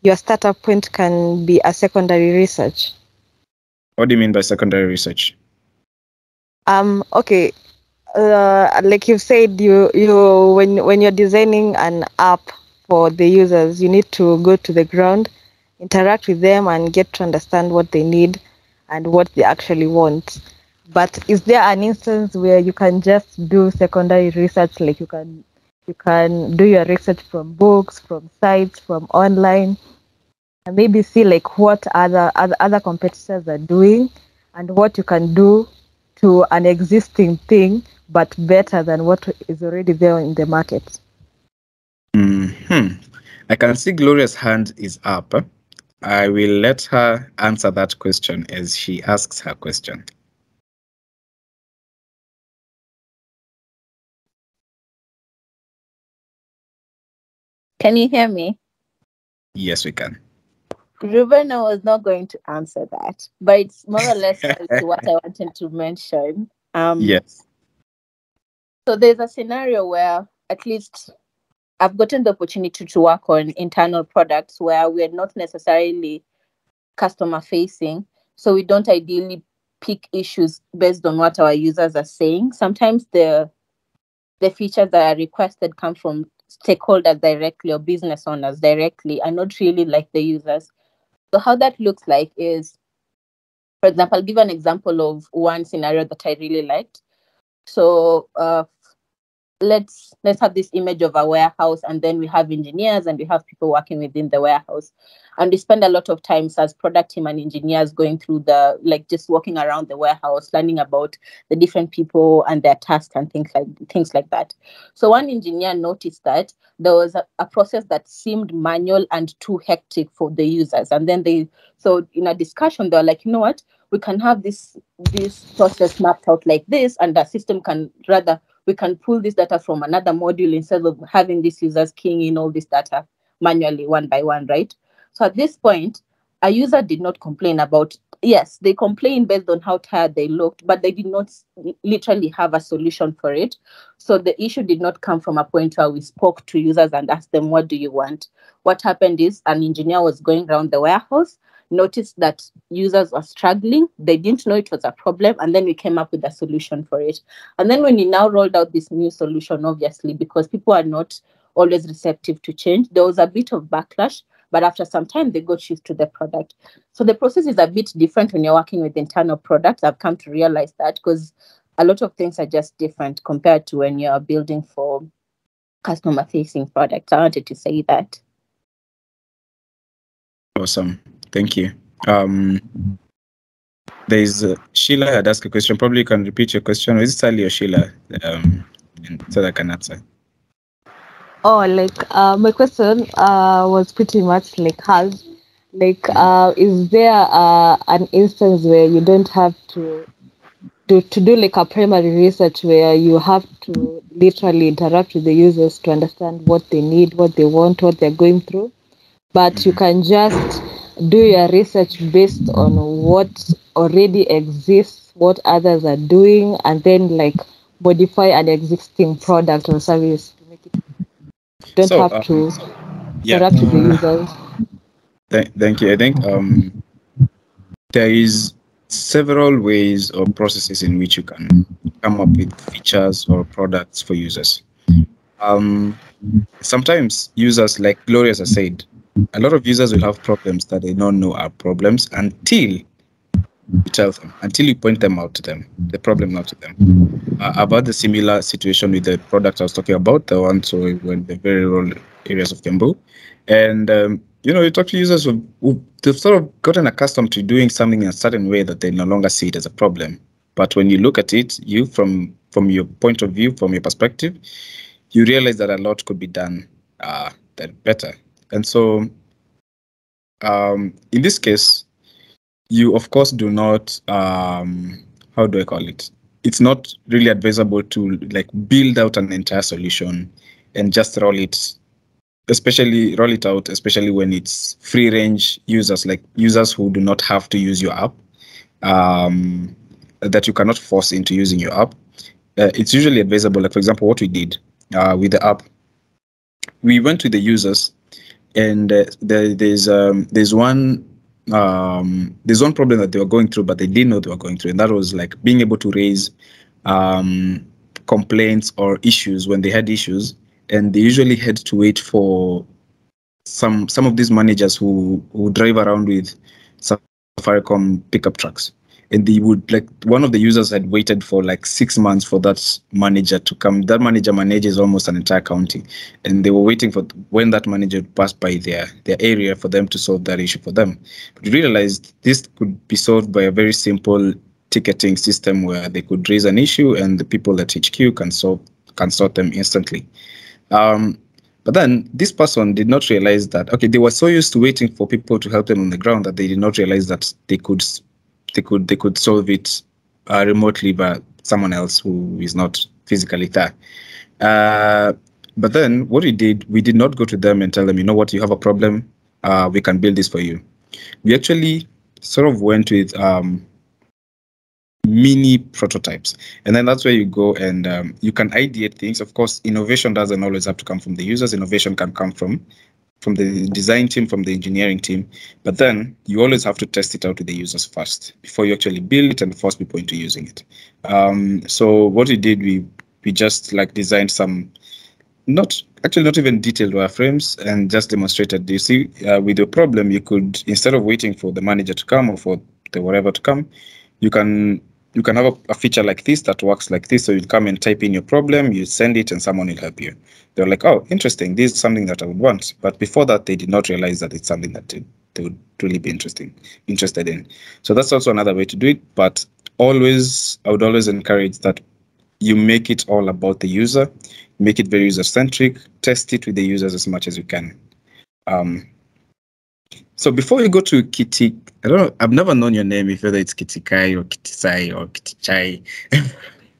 your startup point can be a secondary research? What do you mean by secondary research? Okay, like you said, you when you're designing an app for the users, you need to go to the ground, interact with them, and get to understand what they need and what they actually want. But is there an instance where you can just do secondary research, like you can do your research from books, from sites, from online, and maybe see like what other competitors are doing and what you can do to an existing thing, but better than what is already there in the market? I can see Gloria's hand is up. I will let her answer that question as she asks her question. Can you hear me? Yes, we can. Ruben, I was not going to answer that, but it's more or less to what I wanted to mention. Yes. So there's a scenario where at least I've gotten the opportunity to work on internal products where we're not necessarily customer facing. So we don't ideally pick issues based on what our users are saying. Sometimes the features that are requested come from stakeholders directly or business owners directly and not really like the users. So how that looks like is, for example, I'll give an example of one scenario that I really liked. So let's have this image of a warehouse, and then we have engineers and we have people working within the warehouse, and we spend a lot of time as product team and engineers going through just walking around the warehouse, learning about the different people and their tasks and things like that. So one engineer noticed that there was a process that seemed manual and too hectic for the users, and then so in a discussion they're like, you know what, we can have this process mapped out like this, and the system we can pull this data from another module instead of having these users keying in all this data manually one by one, right? So at this point, a user did not complain about, yes, they complained based on how tired they looked, but they did not literally have a solution for it. So the issue did not come from a point where we spoke to users and asked them, what do you want? What happened is an engineer was going around the warehouse, noticed that users were struggling. They didn't know it was a problem. And then we came up with a solution for it. And then when we now rolled out this new solution, obviously, because people are not always receptive to change, there was a bit of backlash. But after some time, they got used to the product. So the process is a bit different when you're working with internal products. I've come to realize that because a lot of things are just different compared to when you're building for customer-facing products. I wanted to say that. Awesome. Thank you. There's Sheila had asked a question. Probably you can repeat your question. Is it Sally or Sheila? So that I can answer. Oh, my question was pretty much like hers. Is there an instance where you don't have to do like a primary research where you have to literally interact with the users to understand what they need, what they want, what they're going through, but you can just do your research based on what already exists, what others are doing, and then like modify an existing product or service to make it. You don't have to interact with the users. Thank you. I think there is several ways or processes in which you can come up with features or products for users. Sometimes users, like Gloria has said, a lot of users will have problems that they don't know are problems until you tell them, until you point them out to them, the problem out to them. I've had the similar situation with the product I was talking about, the one so in the very rural areas of Kembu. And you talk to users they've sort of gotten accustomed to doing something in a certain way that they no longer see it as a problem. But when you look at it, you from your point of view, from your perspective, you realize that a lot could be done better. And so in this case, you of course do not, how do I call it? It's not really advisable to like build out an entire solution and just roll it out, especially when it's free range users, like users who do not have to use your app, that you cannot force into using your app. it's usually advisable. Like, for example, what we did with the app, we went to the users, and there's one problem that they were going through, but they didn't know they were going through, and that was like being able to raise complaints or issues when they had issues, and they usually had to wait for some of these managers who drive around with Safaricom pickup trucks, and they would, like, one of the users had waited for like 6 months for that manager to come. That manager manages almost an entire county, and they were waiting for when that manager would pass by their area for them to solve that issue for them. But we realized this could be solved by a very simple ticketing system where they could raise an issue and the people at HQ can sort them instantly. But then this person did not realize that, okay, they were so used to waiting for people to help them on the ground that they did not realize that they could solve it remotely by someone else who is not physically there. But then what we did not go to them and tell them, you know what, you have a problem, we can build this for you. We actually sort of went with mini prototypes, and then that's where you go and you can ideate things. Of course, innovation doesn't always have to come from the users. Innovation can come from the design team, from the engineering team, but then you always have to test it out with the users first before you actually build it and force people into using it. So what we did, we just like designed some, not even detailed wireframes, and just demonstrated. You see, with the problem, you could, instead of waiting for the manager to come or for the whatever to come, you can have a feature like this that works like this. So you come and type in your problem, you send it, and someone will help you. They're like, oh, interesting, this is something that I would want. But before that, they did not realize that it's something that they would really be interested in. So that's also another way to do it. But I would always encourage that you make it all about the user, make it very user-centric, test it with the users as much as you can. So before you go to Kitty, I don't know, I've never known your name, if whether it's Kitikai or Kitisai or Kitichai.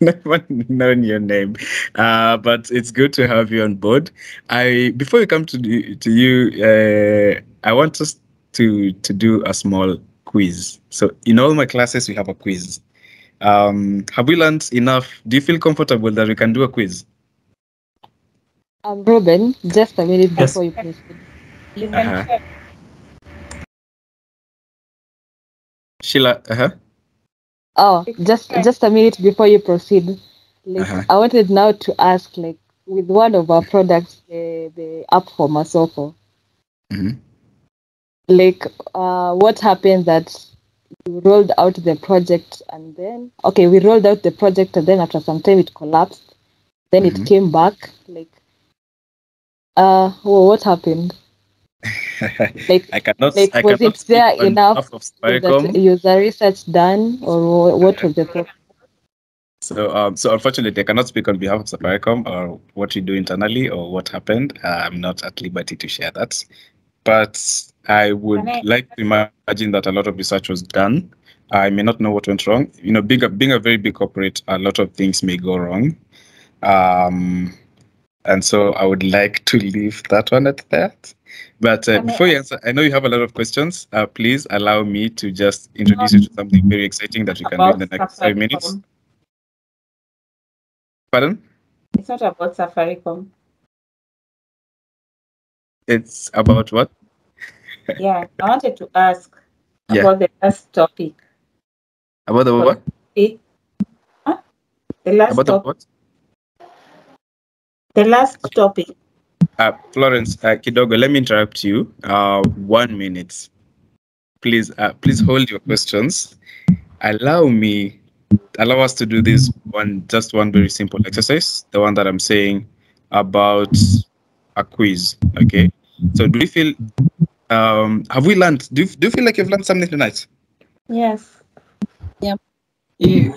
Never known your name, but it's good to have you on board. Before we come to you, I want us to do a small quiz. So in all my classes, we have a quiz. Have we learned enough? Do you feel comfortable that we can do a quiz? Robin, just a minute before you proceed. Sheila, Oh, just a minute before you proceed. I wanted now to ask, like, with one of our products, the app for Masoko, like, what happened that you rolled out the project and then, we rolled out the project and then after some time it collapsed. Then it came back. Like, what happened? I cannot. Was it there enough that user research done, or what was the problem? So unfortunately, I cannot speak on behalf of Safaricom or what we do internally or what happened. I'm not at liberty to share that. But I would like to imagine that a lot of research was done. I may not know what went wrong. You know, being a very big corporate, a lot of things may go wrong. And so I would like to leave that one at that. But before you answer, I know you have a lot of questions. Please allow me to just introduce you to something very exciting that you can do in the next 5 minutes. Pardon? It's not about Safaricom. It's about what? Yeah, I wanted to ask about the last topic. About the what? The last about topic. The what? The last topic. Florence, Kidogo, let me interrupt you. 1 minute. Please hold your questions. Allow us to do this one very simple exercise, the one that I'm saying about a quiz. Okay. So do you feel have we learned? Do you feel like you've learned something tonight? Yes. Yeah. Do you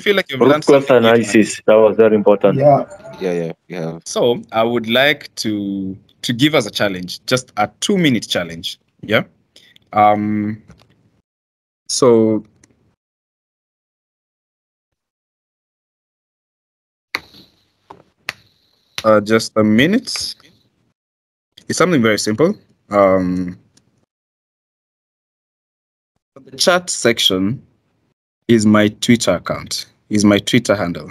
feel like you've learned something analysis? That was very important. Yeah. So I would like to give us a challenge, just a 2-minute challenge. Yeah. So just a minute. It's something very simple. The chat section is my Twitter account. is my Twitter handle.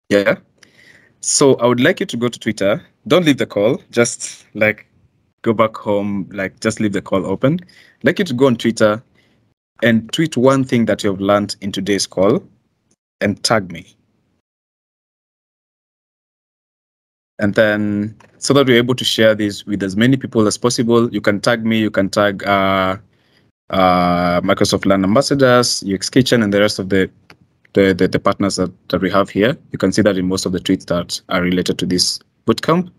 Yeah. So I would like you to go to Twitter. Don't leave the call. Just like go back home. Like just leave the call open. I'd like you to go on Twitter and tweet one thing that you have learned in today's call and tag me. And then so that we're able to share this with as many people as possible, you can tag me, you can tag Microsoft Learn Ambassadors, UX Kitchen, and the rest of the partners that we have here. You can see that in most of the tweets that are related to this bootcamp.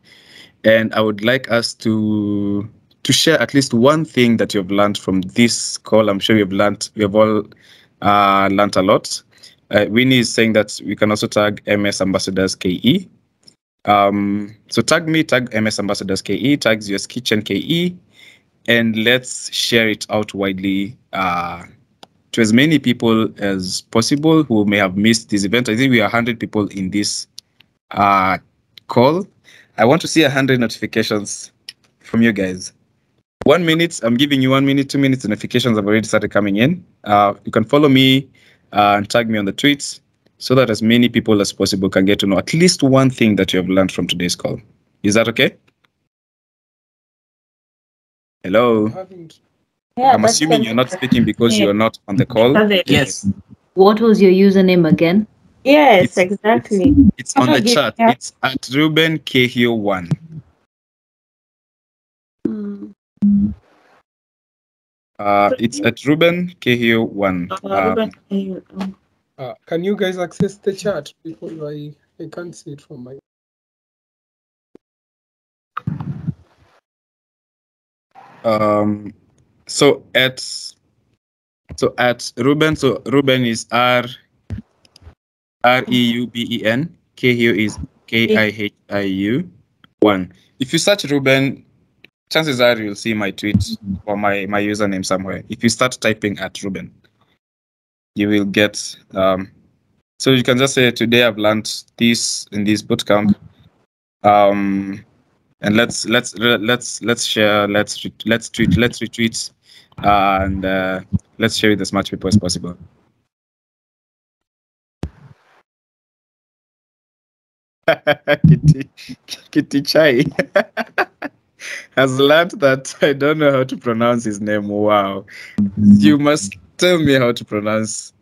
And I would like us to share at least one thing that you've learned from this call. I'm sure we have all learned a lot. Winnie is saying that we can also tag MS Ambassadors KE. So tag me, tag MS Ambassadors KE, tags US Kitchen KE, and let's share it out widely to as many people as possible who may have missed this event. I think we are 100 people in this call. I want to see 100 notifications from you guys. 1 minute, I'm giving you 1 minute, 2 minutes, notifications have already started coming in. You can follow me and tag me on the tweets so that as many people as possible can get to know at least one thing that you have learned from today's call. Is that okay? Hello? Yeah, I'm assuming you're not speaking because you're not on the call. Yes. What was your username again? Yes, exactly. It's on the chat. It's at Ruben Kehio1. It's at Ruben Kehio1. Can you guys access the chat? Because I can't see it from my. So at Ruben, so Ruben is REUBEN, Kehio is KIHIU 1. If you search Ruben, chances are you'll see my tweet or my username somewhere. If you start typing at Ruben, you will get so you can just say today I've learned this in this bootcamp. And let's share, let's tweet, let's retweet, and let's share with as much people as possible. Kitty Chai has learned that I don't know how to pronounce his name. Wow. You must tell me how to pronounce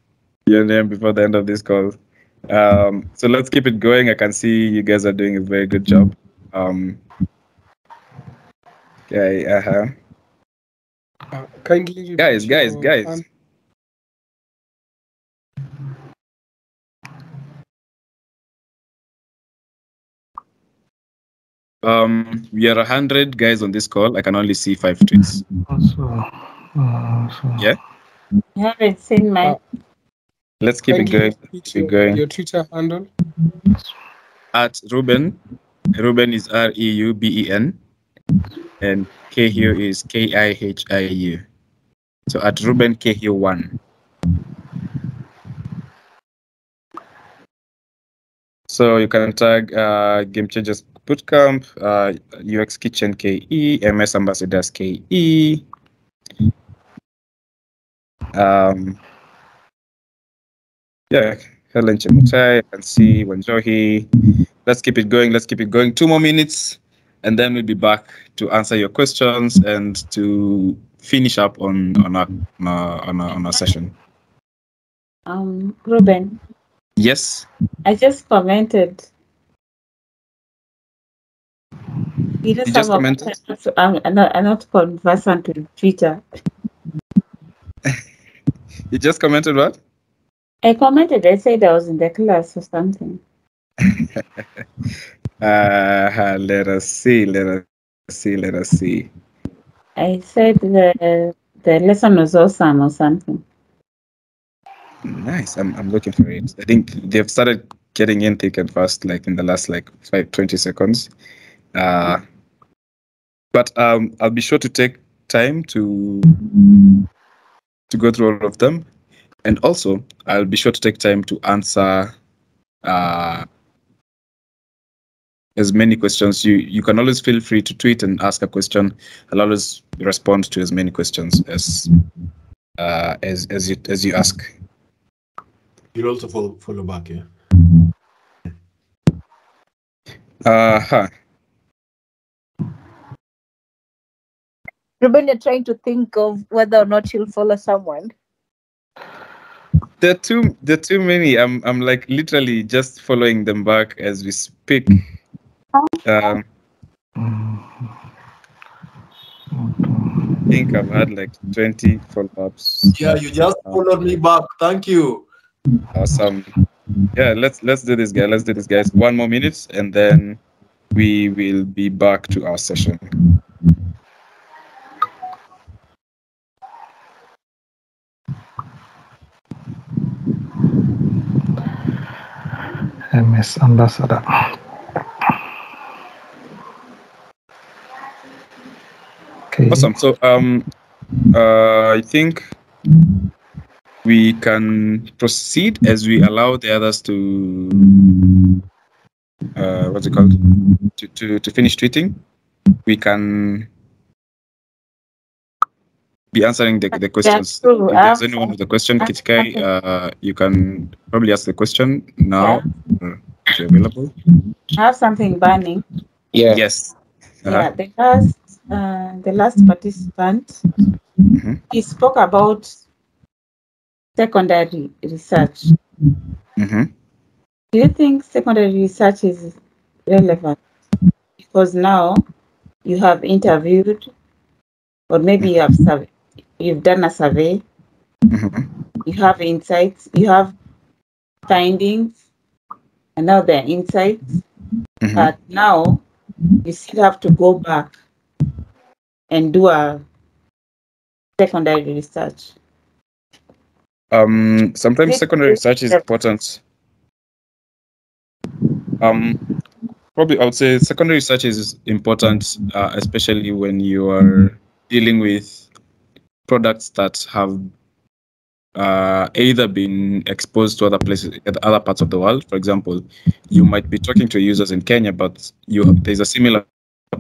your name before the end of this call. So let's keep it going. I can see you guys are doing a very good job. Okay, Kindly guys. We are 100 guys on this call. I can only see 5 tweets. Yeah. I haven't seen my. Let's keep it going. Keep going. Your Twitter handle? At Ruben. Ruben is REUBEN, and Kehio is KIHIU. So at Ruben Kehio1. So you can tag Game Changers Bootcamp, UX Kitchen KE, MS Ambassadors KE. Yeah, Helen Chemutai, I can see Wanjohi. Let's keep it going. 2 more minutes, and then we'll be back to answer your questions and to finish up on our session. Ruben. Yes. I just commented. You just commented? I'm not conversant with Twitter. You just commented what? I commented. I said I was in the class or something. Let us see. I said the lesson was awesome or something. Nice. I'm looking for it. I think they've started getting in thick and fast, like in the last 20 seconds. But I'll be sure to take time to go through all of them, and also I'll be sure to take time to answer as many questions. You can always feel free to tweet and ask a question. I'll always respond to as many questions as you ask. You'll also follow back, yeah? Ruben, you're trying to think of whether or not you'll follow someone. There are too many. I'm like literally just following them back as we speak. I think I've had like 20 follow-ups. Yeah, you just followed me back. Thank you. Awesome. Yeah, let's do this, guys. Let's do this, guys. 1 more minute, and then we will be back to our session. MS Ambassador. Okay. Awesome. So I think we can proceed as we allow the others to what's it called? To finish tweeting. We can be answering the questions. If there's anyone with a question, Kitikai, you can probably ask the question now if you're available. I have something burning. Yeah. Yes. Yeah, the last participant, he spoke about secondary research. Do you think secondary research is relevant? Because now you have interviewed, or maybe you've done a survey, you have insights, you have findings, and now there are insights. But now you still have to go back and do a secondary research. Sometimes secondary research is important. Probably I would say secondary research is important, especially when you are dealing with products that have either been exposed to other places, other parts of the world. For example, you might be talking to users in Kenya, but there's a similar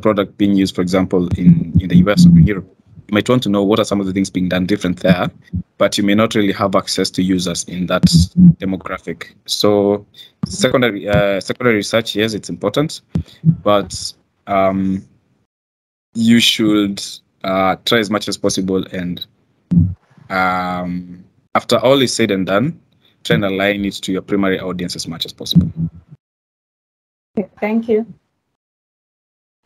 product being used, for example, in the US or in Europe. You might want to know what are some of the things being done different there, but you may not really have access to users in that demographic. So secondary research, yes, it's important, but you should try as much as possible, and after all is said and done, try and align it to your primary audience as much as possible. Thank you.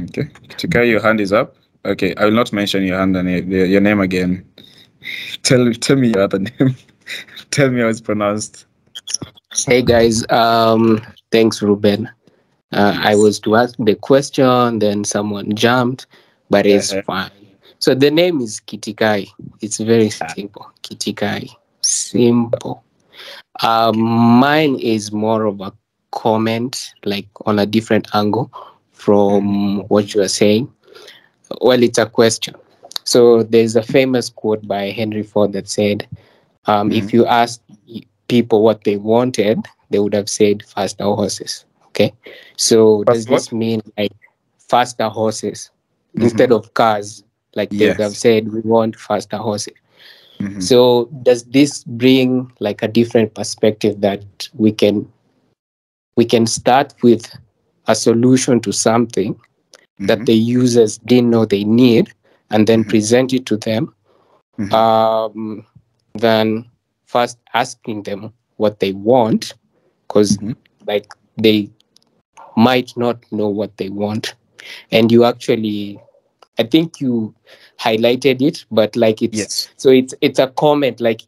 Okay, Chika, your hand is up. Okay, I will not mention your hand and your name again. Tell me your other name. Tell me how it's pronounced. Hey guys, thanks Ruben. I was to ask the question, then someone jumped, but it's fine. So the name is Kitikai. It's very simple. Kitikai. Simple. Mine is more of a comment, like on a different angle from what you are saying. Well, it's a question. So there's a famous quote by Henry Ford that said, if you ask people what they wanted, they would have said faster horses. Okay. So does this mean like faster horses instead of cars? Like they would have said, we want faster horses. So does this bring like a different perspective that we can start with a solution to something that the users didn't know they need and then present it to them, than first asking them what they want, because like they might not know what they want. And you actually, I think you highlighted it, but like so it's a comment, like,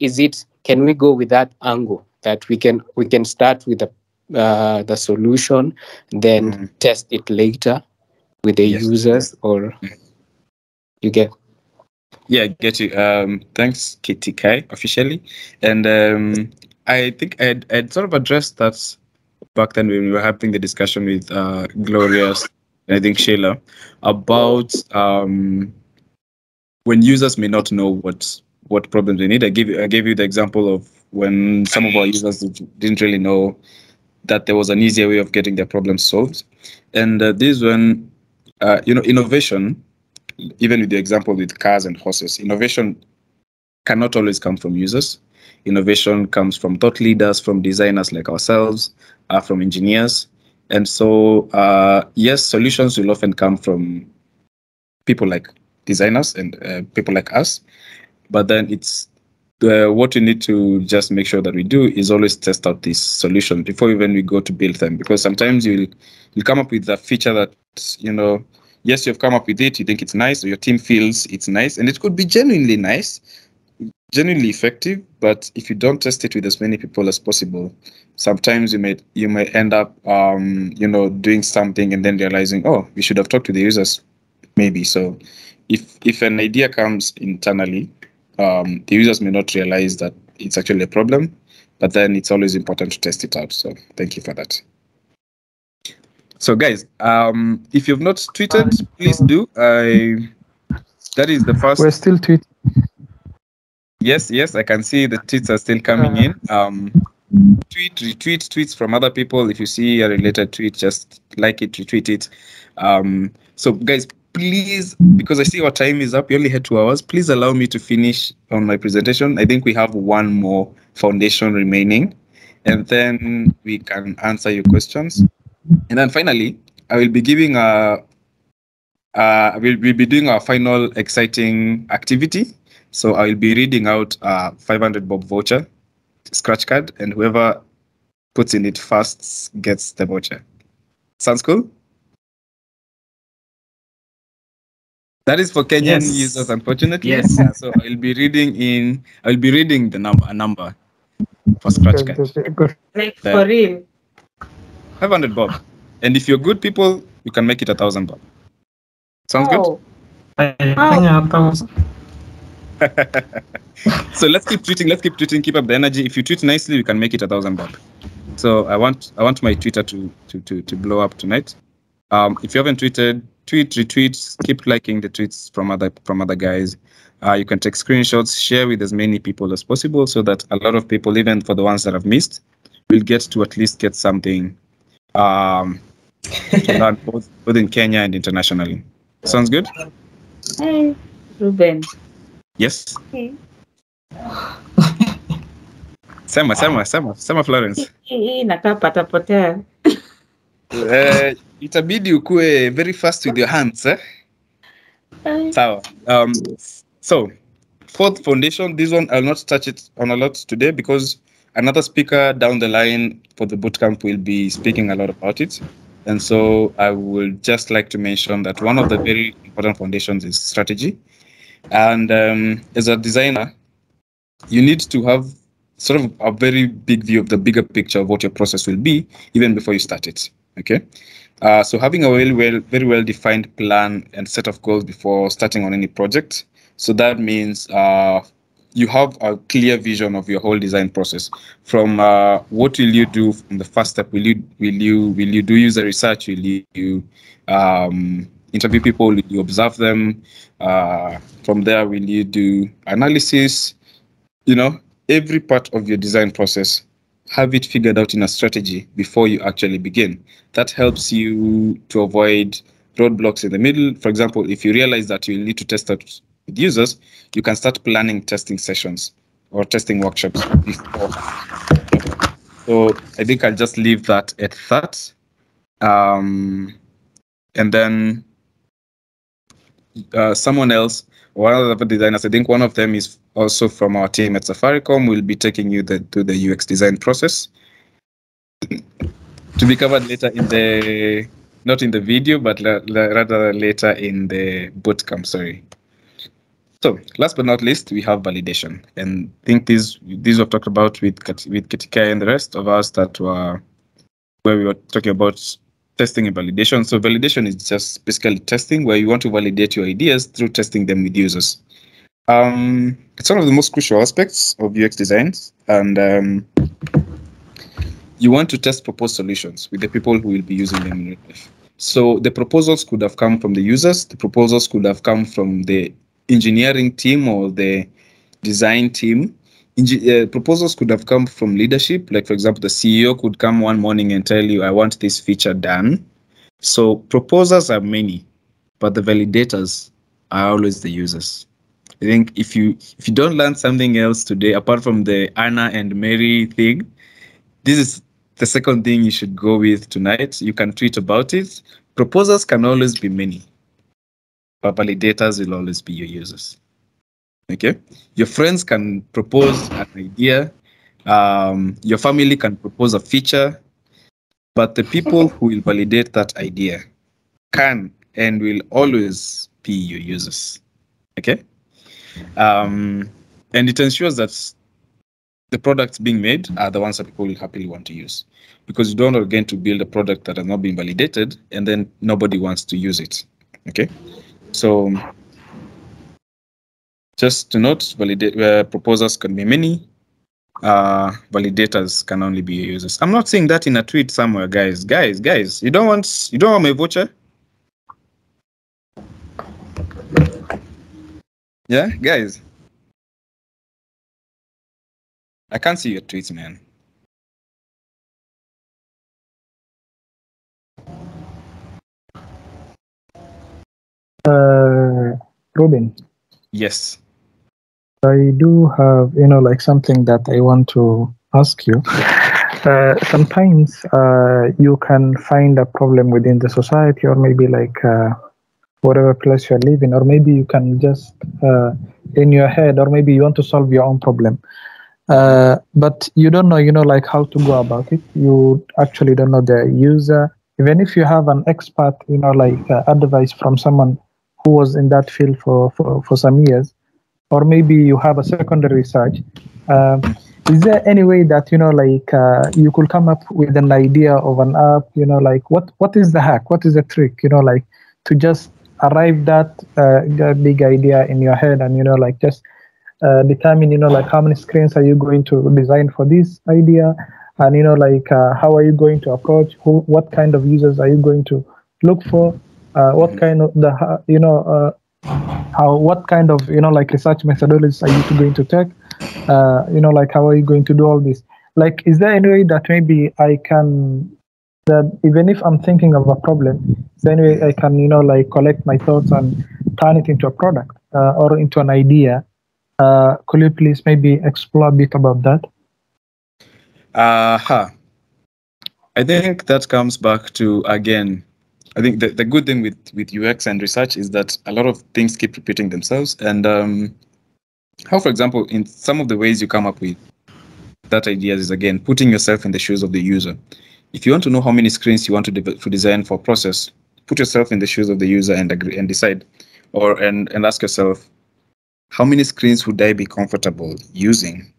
can we go with that angle that we can start with the solution, then test it later with the users, or you get? Yeah, get you. Thanks, Kitikai, officially. And I think I'd sort of addressed that back then when we were having the discussion with Glorious and I think Sheila about when users may not know what problems they need. I gave you the example of when some of our users didn't really know that there was an easier way of getting their problems solved. And this is when innovation, even with the example with cars and horses, innovation cannot always come from users. Innovation comes from thought leaders, from designers like ourselves, from engineers. And so, yes, solutions will often come from people like designers and people like us. But then it's what you need to just make sure that we do is always test out these solutions before even we go to build them. Because sometimes you'll come up with a feature that, yes, you've come up with it, you think it's nice, or your team feels it's nice, and it could be genuinely nice, genuinely effective, but if you don't test it with as many people as possible, sometimes you may end up doing something and then realizing, oh, we should have talked to the users maybe. So if an idea comes internally, the users may not realize that it's actually a problem, but then it's always important to test it out. So thank you for that. So guys, if you've not tweeted, please do. That is the first. We're still tweeting. Yes, I can see the tweets are still coming in. Retweet tweets from other people. If you see a related tweet, just like it, retweet it. So guys, please, because I see our time is up, we only had 2 hours. Please allow me to finish on my presentation. I think we have one more foundation remaining, and then we can answer your questions. And then finally, I will be giving we'll be doing our final exciting activity. So I will be reading out a 500 Bob voucher, scratch card, and whoever puts in it first gets the voucher. Sounds cool? That is for Kenyan users, unfortunately. Yes. Yeah, so I'll be reading a number for scratch card. Like for real. 500 Bob. And if you're good people, you can make it 1,000 Bob. Sounds good? So let's keep tweeting, keep up the energy. If you tweet nicely, we can make it 1,000 Bob. So I want my Twitter to blow up tonight. If you haven't tweeted, tweet, retweet, keep liking the tweets from other guys. You can take screenshots, share with as many people as possible, so that a lot of people, even for the ones that have missed, will get to at least get something to learn both in Kenya and internationally. Sounds good? Hey, Ruben. Yes. Hey. Sema Florence. Hii inakaa patapotea. Itabidi ukue very fast with your hands, eh? Sawa. So, fourth foundation, this one I'll not touch it on a lot today because another speaker down the line for the bootcamp will be speaking a lot about it. And so I would just like to mention that one of the very important foundations is strategy. And as a designer, you need to have sort of a very big view of the bigger picture of what your process will be even before you start it. Okay. So having a very well defined plan and set of goals before starting on any project. So that means you have a clear vision of your whole design process. From what will you do from the first step? Will you do user research? Will you interview people? Will you observe them? From there, will you do analysis? Every part of your design process, have it figured out in a strategy before you actually begin. That helps you to avoid roadblocks in the middle. For example, if you realize that you need to test out with users, you can start planning testing sessions or testing workshops before. So I think I'll just leave that at that. And then someone else, one of the designers, I think one of them is also from our team at Safaricom, will be taking you through the UX design process to be covered later not in the video, but rather later in the bootcamp, sorry. So last but not least, we have validation. And I think these we've talked about with Ketikai and the rest of us that were where we were talking about testing and validation. So validation is just basically testing where you want to validate your ideas through testing them with users. It's one of the most crucial aspects of UX designs, and you want to test proposed solutions with the people who will be using them in real life. So the proposals could have come from the users, the proposals could have come from the engineering team or the design team. Proposals could have come from leadership, like for example, the CEO could come one morning and tell you, I want this feature done. So proposals are many, but the validators are always the users. I think if you don't learn something else today apart from the Anna and Mary thing, this is the second thing you should go with tonight. You can tweet about it. Proposers can always be many, but validators will always be your users. Okay, your friends can propose an idea, your family can propose a feature, but the people who will validate that idea can and will always be your users. Okay, and it ensures that the products being made are the ones that people will happily want to use, because you don't again to build a product that has not been validated and then nobody wants to use it. Okay, so just to note, proposers can be many, validators can only be users. I'm not saying that in a tweet somewhere, guys. Guys, you don't want my voucher? Yeah, guys. I can't see your tweets, man. Ruben. Yes. I do have, like something that I want to ask you. Sometimes you can find a problem within the society, or maybe like whatever place you're living, or maybe you can just in your head, or maybe you want to solve your own problem. But you don't know, like how to go about it. You actually don't know the user. Even if you have an expert, like advice from someone who was in that field for some years, or maybe you have a secondary research. Is there any way that, like you could come up with an idea of an app, like what is the hack? What is the trick, like to just arrive that big idea in your head and, like just determine, like how many screens are you going to design for this idea? And, like how are you going to approach, what kind of users are you going to look for? What kind of what kind of like research methodologies are you going to take? Like how are you going to do all this? Like, is there any way that maybe I can, that even if I'm thinking of a problem, is there any way I can like collect my thoughts and turn it into a product or into an idea? Could you please maybe explore a bit about that? I think that comes back to, again, I think the good thing with UX and research is that a lot of things keep repeating themselves. And how, for example, in some of the ways you come up with that ideas is, again, putting yourself in the shoes of the user. If you want to know how many screens you want to design for a process, put yourself in the shoes of the user and agree and decide, and ask yourself, how many screens would I be comfortable using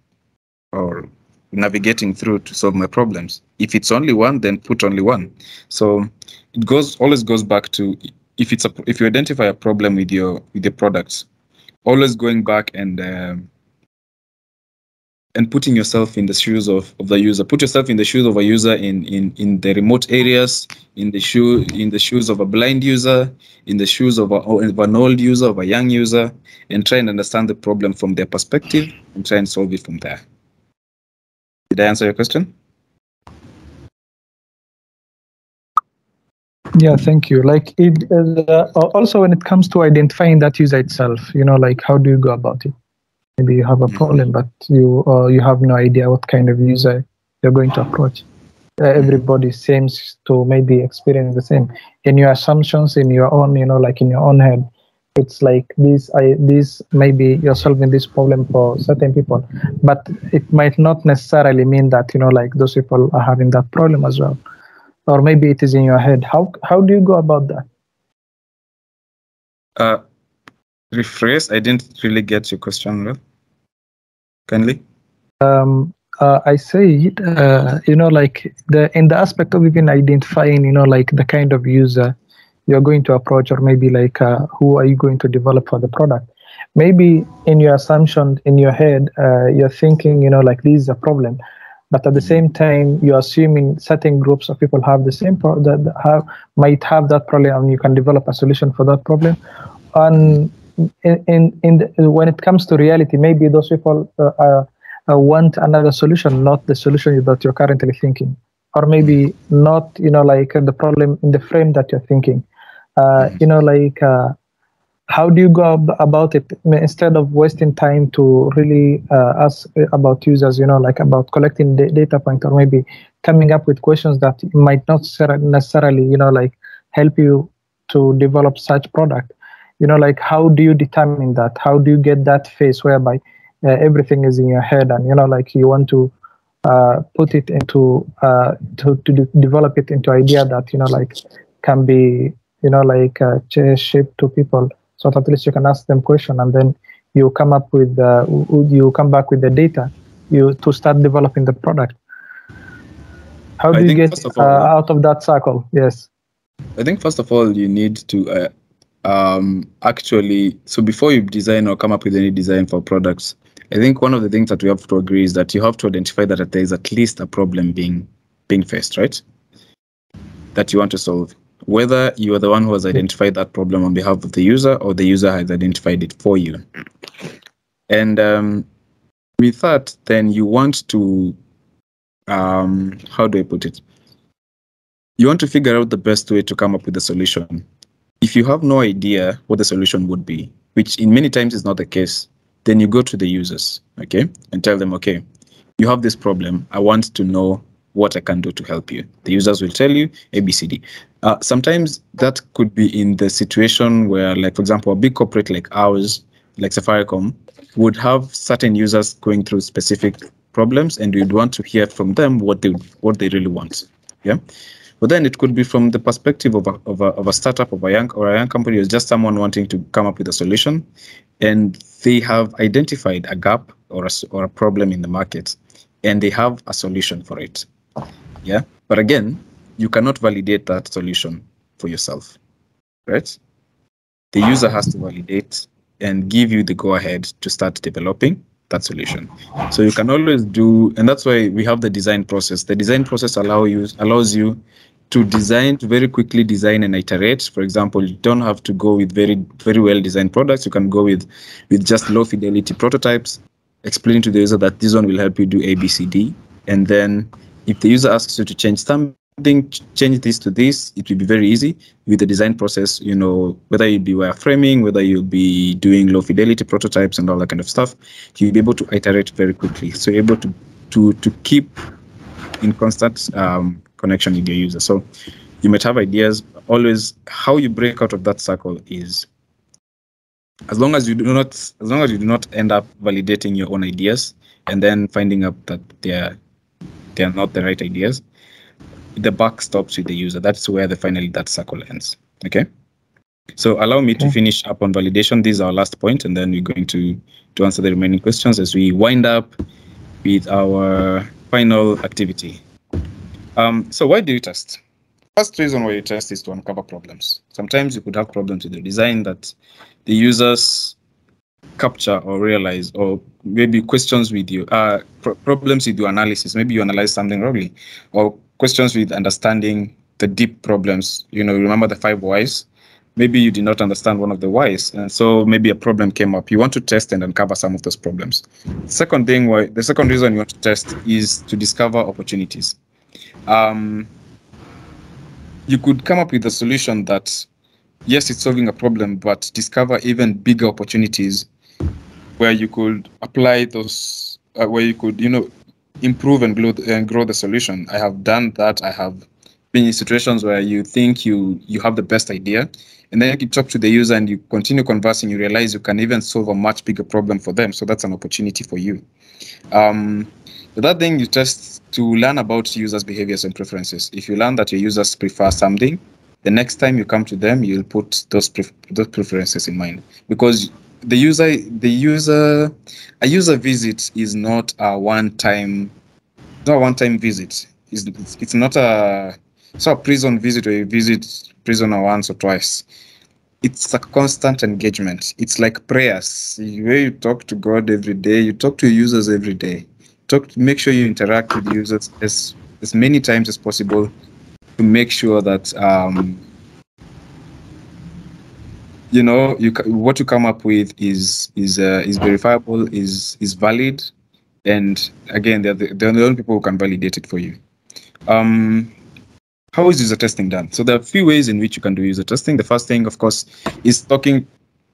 or navigating through to solve my problems? If it's only one, then put only one. So it always goes back to, if you identify a problem with your products, always going back and putting yourself in the shoes of the user. Put yourself in the shoes of a user in the remote areas, in the shoes of a blind user, in the shoes of an old user, of a young user, and try and understand the problem from their perspective and try and solve it from there. Did I answer your question? Yeah, thank you. Like it also when it comes to identifying that user itself, like how do you go about it? Maybe you have a problem, but you have no idea what kind of user you're going to approach. Everybody seems to maybe experience the same. In your assumptions, in your own, like in your own head, it's like this maybe you're solving this problem for certain people, but it might not necessarily mean that like those people are having that problem as well, or maybe it is in your head. How do you go about that? Rephrase. I didn't really get your question well. Kindly. I say like in the aspect of even identifying like the kind of user you're going to approach, or maybe like who are you going to develop for the product. Maybe in your assumption in your head you're thinking like this is a problem, but at the same time you're assuming certain groups of people have the same might have that problem, and you can develop a solution for that problem. And when it comes to reality, maybe those people want another solution, not the solution that you're currently thinking, or maybe not like the problem in the frame that you're thinking. Like how do you go about it instead of wasting time to really ask about users, like about collecting data point, or maybe coming up with questions that might not necessarily, like help you to develop such product? Like how do you determine that? How do you get that phase whereby everything is in your head and, like you want to put it into, to develop it into idea that, like can be, like shaped to people, so that at least you can ask them question and then you come up with, you come back with the data to start developing the product. How do you get out of that cycle? Yes. I think first of all, you need to actually, so before you design or come up with any design for products, I think one of the things that we have to agree is that you have to identify that there is at least a problem being faced, right? That you want to solve. Whether you are the one who has identified that problem on behalf of the user or the user has identified it for you. And with that, then you want to, how do I put it? You want to figure out the best way to come up with a solution. If you have no idea what the solution would be, which in many times is not the case, then you go to the users, okay, and tell them, okay, you have this problem. I want to know what I can do to help you. The users will tell you ABCD. Sometimes that could be in the situation where, like, for example, a big corporate like ours, like Safaricom, would have certain users going through specific problems, and we'd want to hear from them what they really want. Yeah. But then it could be from the perspective of a startup, of a young company, or just someone wanting to come up with a solution, and they have identified a gap or a problem in the market, and they have a solution for it. Yeah, but again, you cannot validate that solution for yourself, right? The user has to validate and give you the go-ahead to start developing that solution. So you can always do, and that's why we have the design process. The design process allows you to design, to very quickly design and iterate. For example, you don't have to go with very, very well-designed products. You can go with just low-fidelity prototypes, explaining to the user that this one will help you do A, B, C, D. And then if the user asks you to change something, change this to this, it will be very easy with the design process, whether you'll be wireframing, whether you'll be doing low-fidelity prototypes and all that kind of stuff, you'll be able to iterate very quickly. So you're able to keep in constant connection with your user. So you might have ideas. Always, how you break out of that circle is as long as you do not end up validating your own ideas and then finding out that they are not the right ideas, the buck stops with the user. That's where finally that circle ends. Okay. So allow me to finish up on validation. This is our last point, and then we're going to answer the remaining questions as we wind up with our final activity. So why do you test? First reason why you test is to uncover problems. Sometimes you could have problems with the design that the users capture or realize, or maybe questions with you, problems with your analysis. Maybe you analyze something wrongly, or questions with understanding the deep problems. Remember the 5 whys? Maybe you did not understand one of the whys, and so maybe a problem came up. You want to test and uncover some of those problems. The second reason you want to test is to discover opportunities. You could come up with a solution that, yes, it's solving a problem, but discover even bigger opportunities where you could apply those, where you could, improve and grow the solution. I have done that. I have been in situations where you think you have the best idea, and then you talk to the user and you continue conversing, you realize you can even solve a much bigger problem for them. So that's an opportunity for you. The other thing you test to learn about users' behaviors and preferences. If you learn that your users prefer something, the next time you come to them, you'll put those preferences in mind, because a user visit is not a one-time visit. It's not a prison visit where you visit prisoner once or twice. It's a constant engagement. It's like prayers, where you talk to God every day, you talk to your users every day. Make sure you interact with users as many times as possible to make sure that what you come up with is verifiable, is valid, and again, they're the only people who can validate it for you. How is user testing done? So there are a few ways in which you can do user testing. The first thing, of course, is talking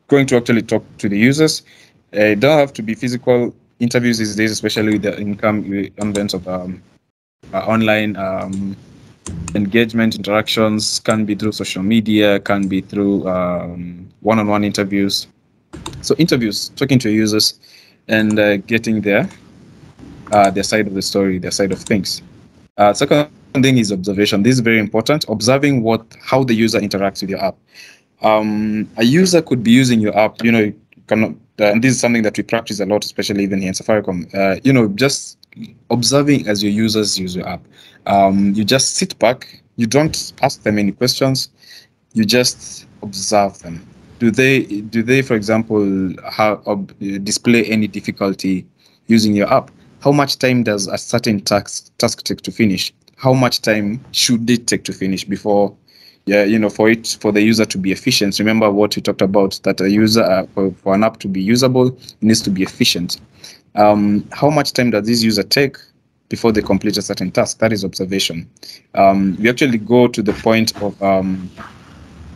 going to actually talk to the users. It don't have to be physical interviews these days, especially with the advent of online engagement interactions. Can be through social media, can be through one-on-one interviews. So interviews, talking to users and getting their side of the story, their side of things. Second thing is observation. This is very important. Observing how the user interacts with your app. A user could be using your app, you cannot, and this is something that we practice a lot, especially even here in Safaricom, just observing as your users use your app. You just sit back, you don't ask them any questions, you just observe them. Do they, for example, display any difficulty using your app? How much time does a certain task take to finish? How much time should it take to finish before, for the user to be efficient? Remember what we talked about, that a user, for an app to be usable, it needs to be efficient. How much time does this user take before they complete a certain task? That is observation. We actually go to the point of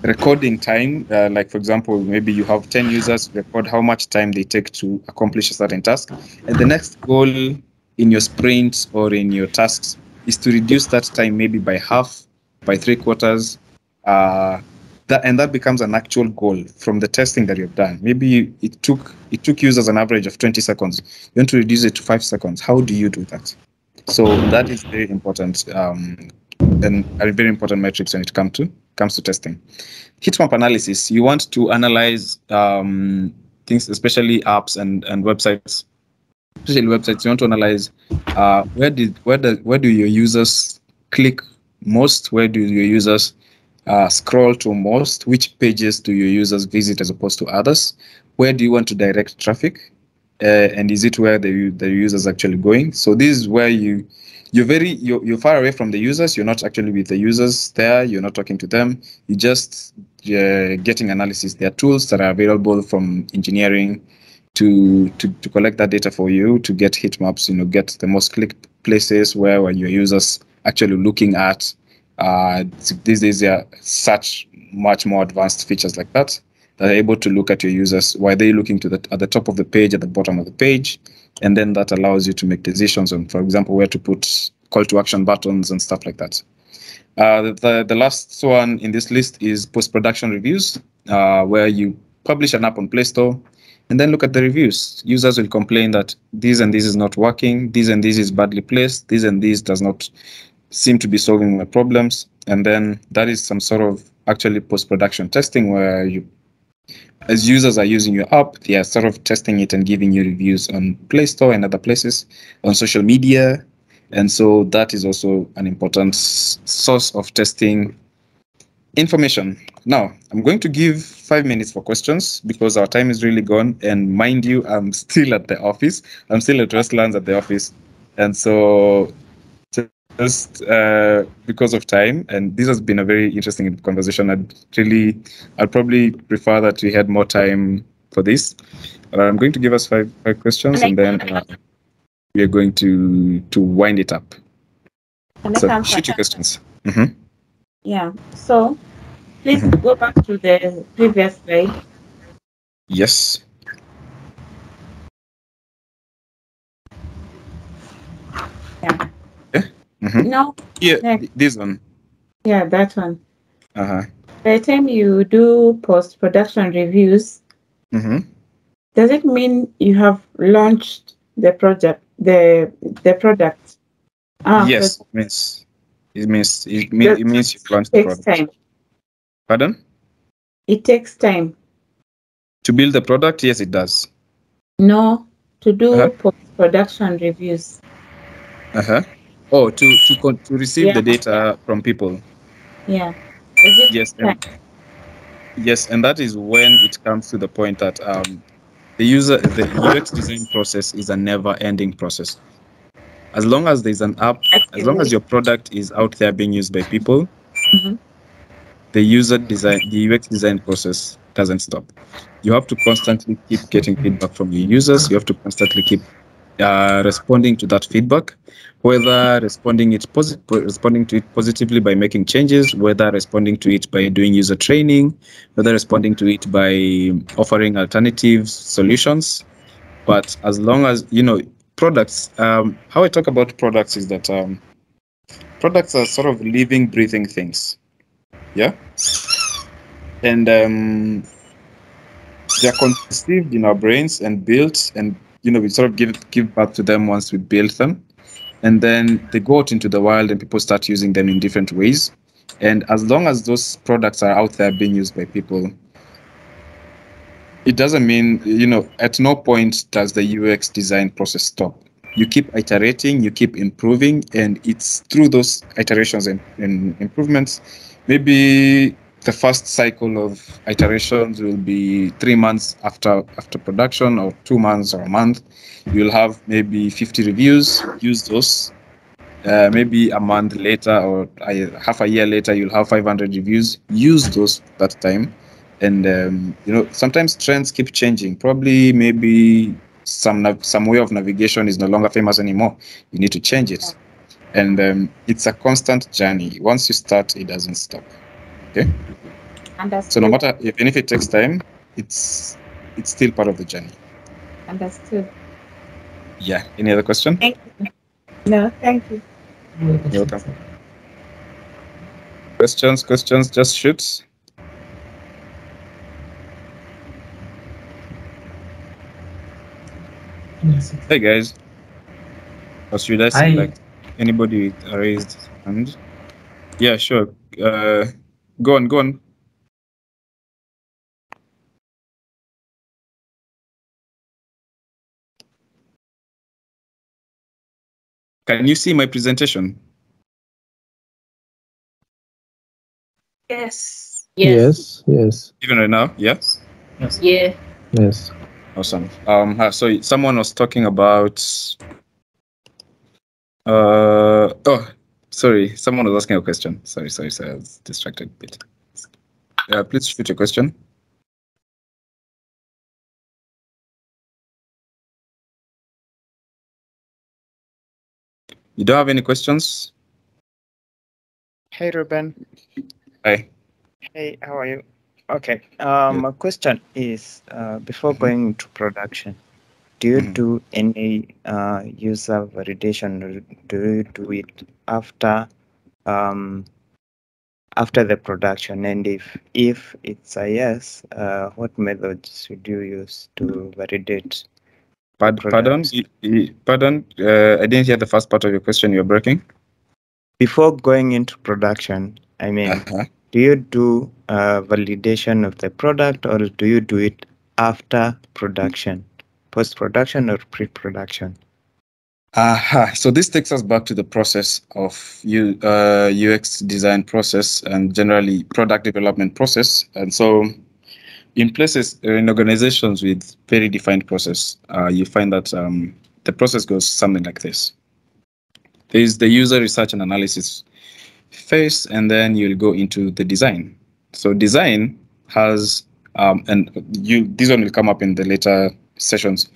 recording time, like for example, maybe you have 10 users, record how much time they take to accomplish a certain task. And the next goal in your sprints or in your tasks is to reduce that time maybe by half, by 3/4. That becomes an actual goal from the testing that you've done. Maybe it took users an average of 20 seconds. You want to reduce it to 5 seconds. How do you do that? So that is very important, and a very important metrics when it comes to testing. Heat map analysis. You want to analyze things, especially apps and websites. Especially websites, you want to analyze where do your users click most? Where do your users scroll to most? Which pages do your users visit as opposed to others? Where do you want to direct traffic? And is it where the users actually going? So this is where you're far away from the users. You're not actually with the users there. You're not talking to them. You're just getting analysis. There are tools that are available from engineering to collect that data for you, to get heat maps, get the most clicked places where your users actually looking at. These days there are such much more advanced features like that are able to look at your users. Why they're looking at the top of the page, at the bottom of the page, and then that allows you to make decisions on, for example, where to put call to action buttons and stuff like that. The last one in this list is post-production reviews, where you publish an app on Play Store and then look at the reviews. Users will complain that this and this is not working, this and this is badly placed, this and this does not seem to be solving my problems. And then that is some sort of actually post-production testing, where as users are using your app, they are sort of testing it and giving you reviews on Play Store and other places, on social media. And so that is also an important source of testing information. Now, I'm going to give 5 minutes for questions because our time is really gone. And mind you, I'm still at the office. I'm still at Westlands at the office. And so just because of time, and this has been a very interesting conversation. I'd probably prefer that we had more time for this. I'm going to give us five questions, and then we are going to wind it up. So shoot your questions. Mm-hmm. Yeah. So please go back to the previous slide. Yes. Yeah. Mm-hmm. No. Yeah, this one. Yeah, that one. Uh-huh. By the time you do post-production reviews, does it mean you have launched the project, the product? Yes, it means you've launched the product. Time. Pardon? It takes time. To build the product? Yes, it does. No, to do post-production reviews. Oh, to receive the data from people. Yeah. Yes, and that is when it comes to the point that the UX design process is a never-ending process. As long as there's an app, as long as your product is out there being used by people, the UX design process doesn't stop. You have to constantly keep getting feedback from your users. You have to constantly keep responding to that feedback, whether responding to it positively by making changes, whether responding to it by doing user training, whether responding to it by offering alternative solutions. But as long as, products, how I talk about products is that products are sort of living, breathing things. Yeah. And they're conceived in our brains and built, and we sort of give back to them once we build them, and then they go out into the world and people start using them in different ways. And as long as those products are out there being used by people, it doesn't mean, at no point does the UX design process stop. You keep iterating, you keep improving, and it's through those iterations and improvements. Maybe the first cycle of iterations will be 3 months after production, or 2 months or a month. You'll have maybe 50 reviews. Use those. Maybe a month later or half a year later, you'll have 500 reviews. Use those that time. And sometimes trends keep changing. Probably maybe some way of navigation is no longer famous anymore. You need to change it. And it's a constant journey. Once you start, it doesn't stop. Okay. Understood. So no matter even if it takes time, it's still part of the journey. Understood. Yeah. Any other question? Thank you. No, thank you. You're welcome. Questions, just shoot. Hey guys. Or should I select anybody with a raised hand? Yeah, sure. Go on. Can you see my presentation? Yes. Yes. Even right now? Yeah? Yeah. Yes. Awesome. So someone was talking about sorry, someone was asking a question. Sorry, I was distracted a bit. Please shoot your question. You don't have any questions? Hey, Ruben. Hi. Hey, how are you? Okay. My question is, before going into production, do you do any user validation, or do you do it after the production? And if it's a yes, what methods should you use to validate? Pardon? Pardon? I didn't hear the first part of your question. You're breaking. Before going into production, I mean, do you do validation of the product, or do you do it after production, post-production or pre-production? So this takes us back to the process of UX design process and generally product development process. And so in organizations with very defined process, you find that the process goes something like this. There is the user research and analysis phase, and then you'll go into the design. So design has, this one will come up in the later sessions.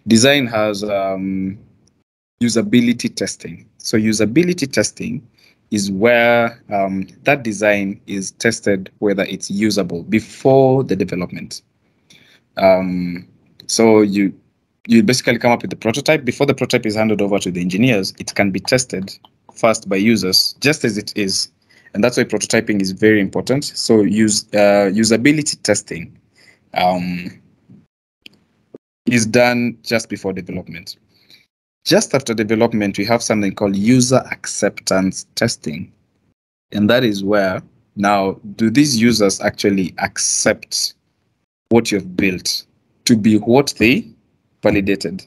Design has usability testing. So usability testing is where that design is tested whether it's usable before the development. So you basically come up with the prototype. Before the prototype is handed over to the engineers, it can be tested first by users, just as it is. And that's why prototyping is very important. So usability testing is done just before development. Just after development, we have something called user acceptance testing. And that is where, now, do these users actually accept what you've built to be what they validated?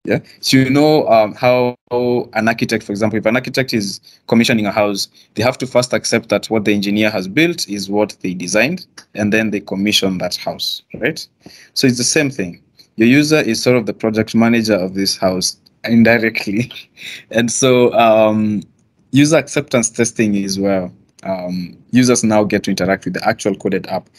Yeah. So how an architect, for example, if an architect is commissioning a house, they have to first accept that what the engineer has built is what they designed, and then they commission that house, right? So it's the same thing. Your user is sort of the project manager of this house indirectly. And so user acceptance testing is where users now get to interact with the actual coded app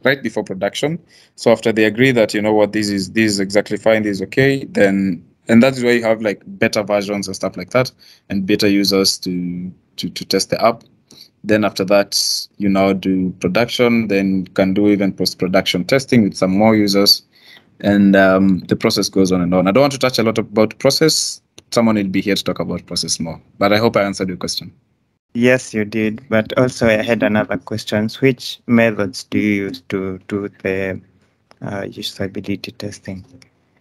right before production. So after they agree that, you know what, this is exactly fine, this is okay, then, and that is why you have like beta versions and stuff like that, and beta users to test the app. Then after that, you now do production, then you can do even post-production testing with some more users, and the process goes on and on. I don't want to touch a lot about process. Someone will be here to talk about process more, but I hope I answered your question. Yes, you did. But also, I had another question. Which methods do you use to do the usability testing?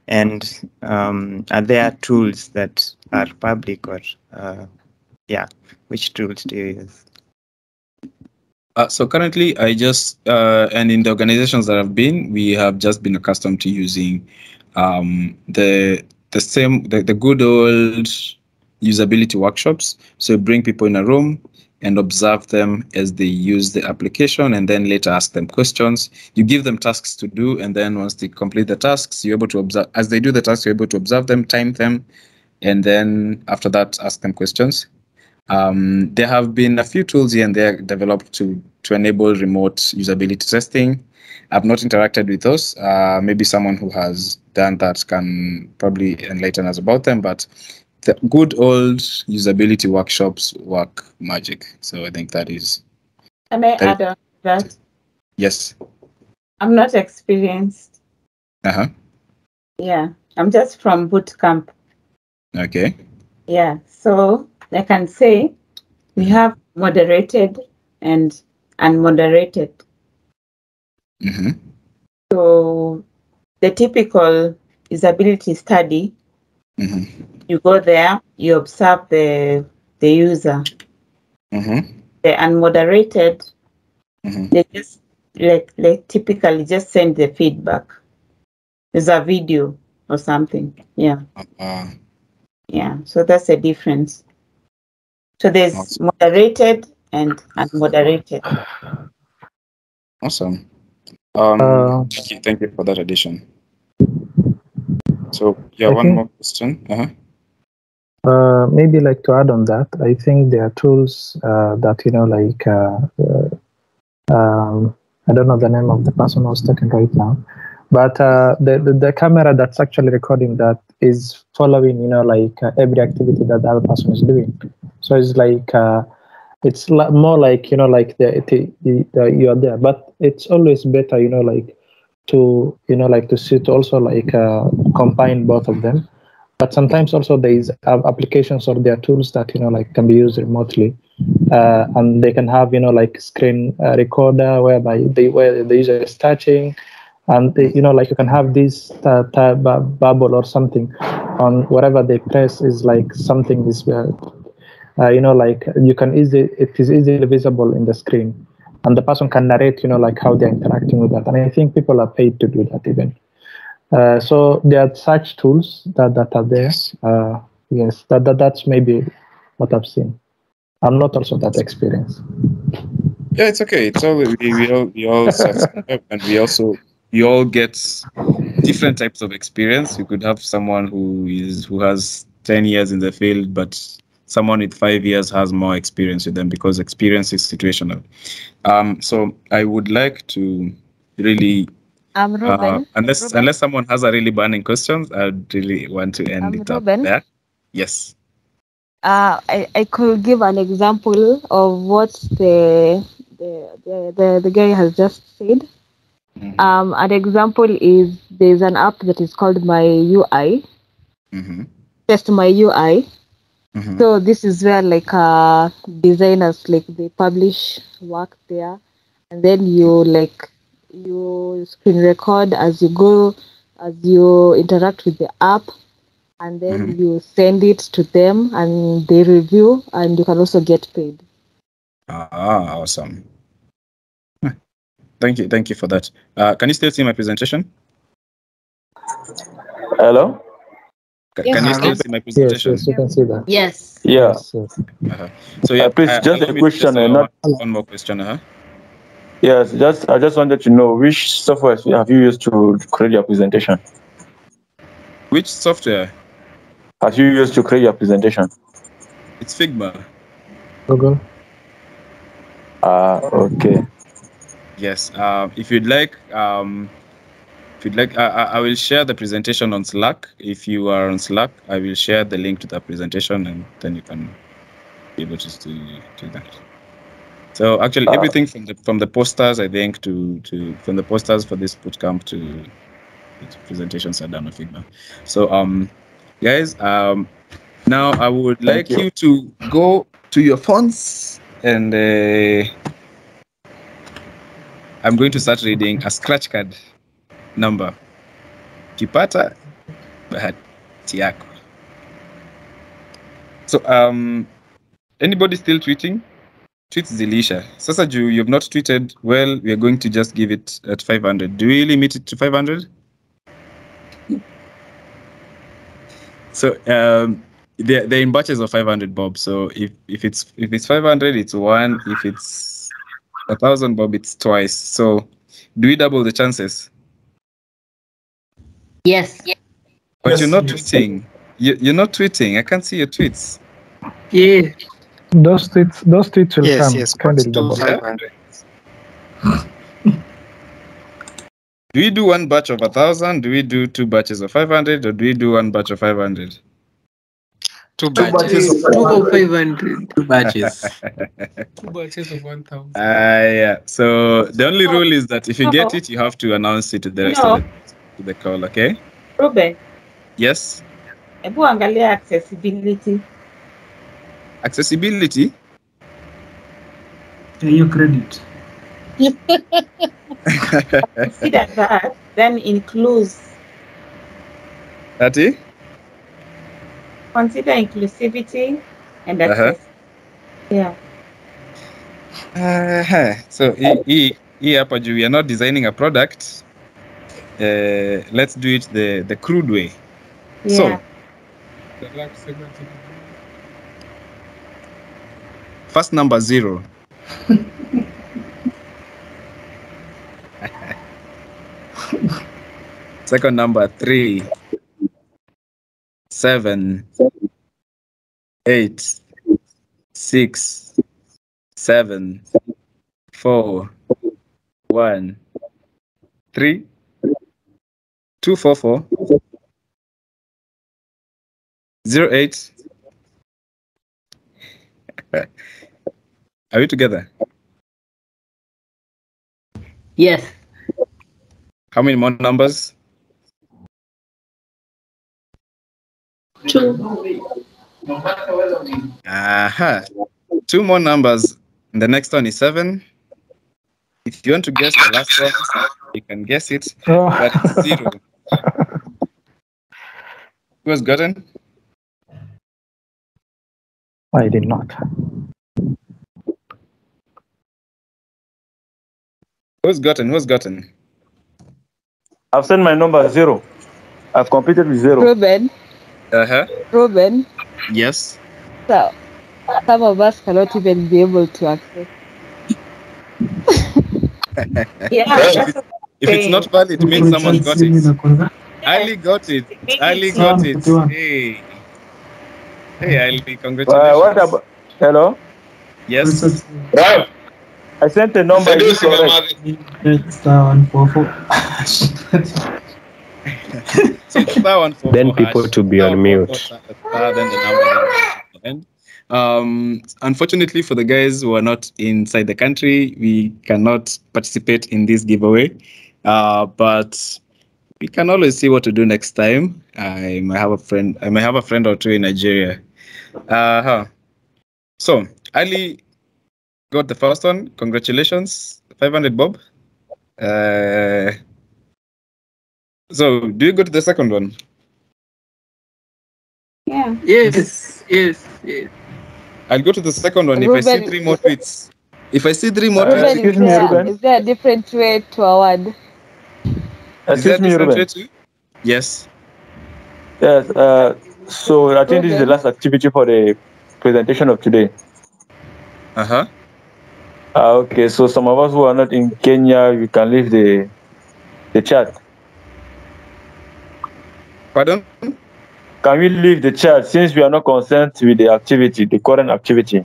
And are there tools that are public, or which tools do you use? So currently, I just and in the organizations that I've been, we have just been accustomed to using the good old usability workshops. So bring people in a room and observe them as they use the application, and then later ask them questions. You give them tasks to do, and then once they complete the tasks, you're able to observe as they do the tasks. You're able to observe them, time them, and then after that, ask them questions. There have been a few tools here and there developed to enable remote usability testing. I've not interacted with those. Maybe someone who has done that can probably enlighten us about them, but the good old usability workshops work magic. So I think that is... Can I add on that? Yes. I'm not experienced. Uh-huh. Yeah, I'm just from boot camp. Okay. Yeah, so I can say we have moderated and unmoderated. Mm-hmm. So the typical usability study, you go there, you observe the user. Mm-hmm. The unmoderated, they just like typically just send the feedback. There's a video or something. Yeah. Yeah. So that's the difference. So there's moderated and unmoderated. Awesome. Thank you for that addition. So yeah, one more question. Maybe like to add on that, I think there are tools that, you know, like I don't know the name of the person who's talking right now, but the camera that's actually recording that is following, you know, like every activity that the other person is doing. So it's like it's more like, you know, like you are there, but it's always better, you know, like to, you know, like to sit also like combine both of them. But sometimes also there is applications or there are tools that, you know, like can be used remotely, and they can have, you know, like screen recorder whereby where the user is touching, and they, you know, like you can have this bubble or something on whatever they press is like something is you know, like you can it is easily visible in the screen, and the person can narrate, you know, like how they're interacting with that. And I think people are paid to do that even. So there are such tools that are there. Yes, that's maybe what I've seen. I'm not also that experienced. Yeah, it's okay. It's all we all subscribe, and we all get different types of experience. You could have someone who has 10 years in the field, but someone with 5 years has more experience with them because experience is situational. So I would like to really Ruben. unless someone has a really burning question, I'd really want to end it up Ruben. there. Yes. I could give an example of what the guy has just said. An example is there's an app that is called My UI. Test My UI. So this is where like designers, like they publish work there, and then you screen record as you go, as you interact with the app, and then you send it to them and they review, and you can also get paid. Awesome. Thank you for that. Can you still see my presentation? Hello? Can you still see my presentation? Yes, you can see that. Yes. Yeah. So yeah, please, just a question, not one more question. Yes, I just wanted to know which software have you used to create your presentation? Which software have you used to create your presentation? It's Figma. Google. Okay. Yes. If you'd like, I will share the presentation on Slack. If you are on Slack, I will share the link to the presentation, and then you can be able to do that. So actually, everything from the posters, I think, from the posters for this bootcamp to the presentations are done on Figma. So guys, now I would like you to go to your phones, and I'm going to start reading a scratch card number. Kipata bahati yako. So anybody still tweeting? Tweets Zilisha. Sasa Ju, you've not tweeted. Well, we are going to just give it at 500. Do we limit it to 500? So they're in batches of 500, Bob. So if it's 500, it's one. If it's 1,000, Bob, it's twice. So do we double the chances? Yes. But Yes. you're not tweeting. You're not tweeting. I can't see your tweets. Yeah. Those tweets will come. Yes, Can but be to double. 500. Do we do one batch of 1,000? Do we do two batches of 500? Or do we do one batch of 500? Two batches of 500. Two batches. Two batches of 1,000. Yeah. So the only rule is that if you get it, you have to announce it to the rest of the call, okay? Ruben, Yes. hebu angalia accessibility. Accessibility? Your credit. Consider that, then includes. Ati? Consider inclusivity and access. Yeah. So hii hapa juu, we are not designing a product. Let's do it the crude way. Yeah. So first number 0. Second number 3, 7, 8, 6, 7, 4, 1, 3, 2, 4, 4, 0, 8. Are we together? Yes. How many more numbers? 2. Aha. 2 more numbers. And the next one is 7. If you want to guess the last one, you can guess it. But it's 0. Who has gotten? I did not. Who's gotten? Who's gotten? I've sent my number 0. I've completed with 0. Ruben. Ruben. Yes. So some of us cannot even be able to access. If it's not valid, it means someone got it. Ali got it. Ali got it. Hey. Hey, Ali, congratulations. What about? Hello? Yes. Right. I sent the number. It's correct. So it's star 144. Then people to be on mute. Then the number. Unfortunately for the guys who are not inside the country, we cannot participate in this giveaway. But we can always see what to do next time. I might have a friend or two in Nigeria. So Ali got the first one. Congratulations, 500 Bob. So do you go to the second one? Yeah. Yes. I'll go to the second one Ruben, if I see 3 more tweets. If I see 3 more Ruben, tweets, is there a different way to award? Excuse me, Ruben. Yes. Yes. So I think this is the last activity for the presentation of today. Okay. So some of us who are not in Kenya, we can leave the chat. Pardon? Can we leave the chat since we are not concerned with the activity, the current activity?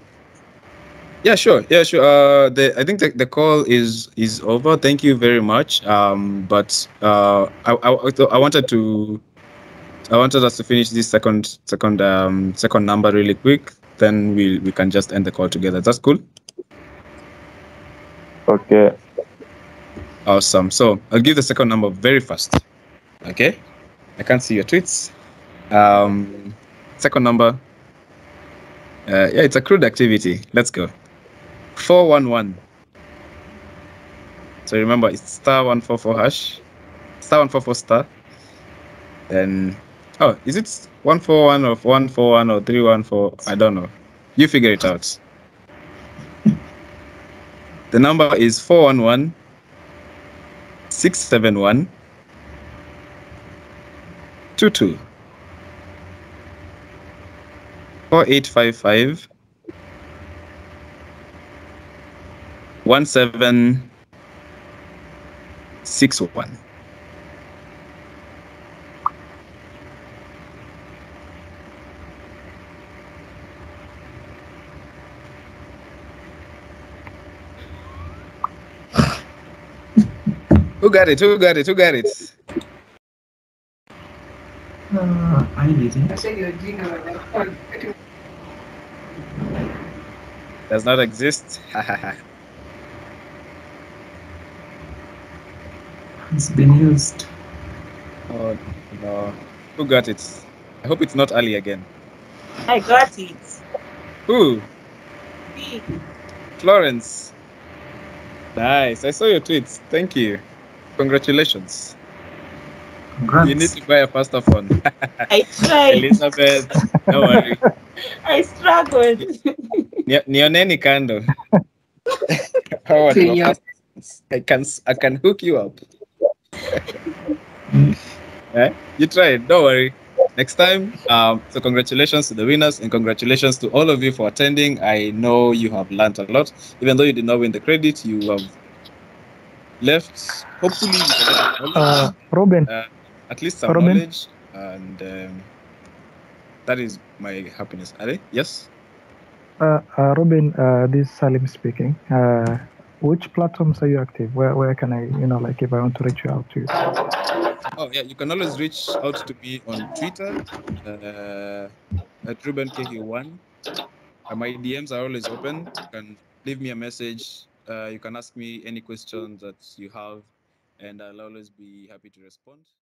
Yeah, sure. Yeah, sure. I think the call is over. Thank you very much. But I wanted us to finish this second number really quick. Then we can just end the call together. That's cool. Okay. Awesome. So I'll give the second number very fast. Okay. I can't see your tweets. Second number. Yeah, it's a crude activity. Let's go. 411. So remember, it's star 144 hash, star 144 star. Then, oh, is it 141 or 141 or 314? I don't know. You figure it out. The number is 411 671 22 4855 1761. Who got it? Who got it? Who got it? I didn't. Does not exist. It's been used. Oh no. Who got it? I hope it's not Ali again. I got it. Who? Me. Florence. Nice. I saw your tweets. Thank you. Congratulations. Congrats. You need to buy a faster phone. I tried. Elizabeth, don't worry. I struggled. Nioneni kando. Howard, Yeah. I can hook you up. You tried. Don't worry. Next time. So congratulations to the winners and congratulations to all of you for attending. I know you have learned a lot. Even though you did not win the credit, you have left. Hopefully, with a lot of knowledge. Robin. At least some Robin. knowledge, and that is my happiness. Are they? Yes. Robin, this is Salim speaking. Which platforms are you active? Where can I, like if I want to reach you out to you? Oh yeah, you can always reach out to me on Twitter at RubenKH1. My DMs are always open. You can leave me a message. You can ask me any questions that you have, and I'll always be happy to respond.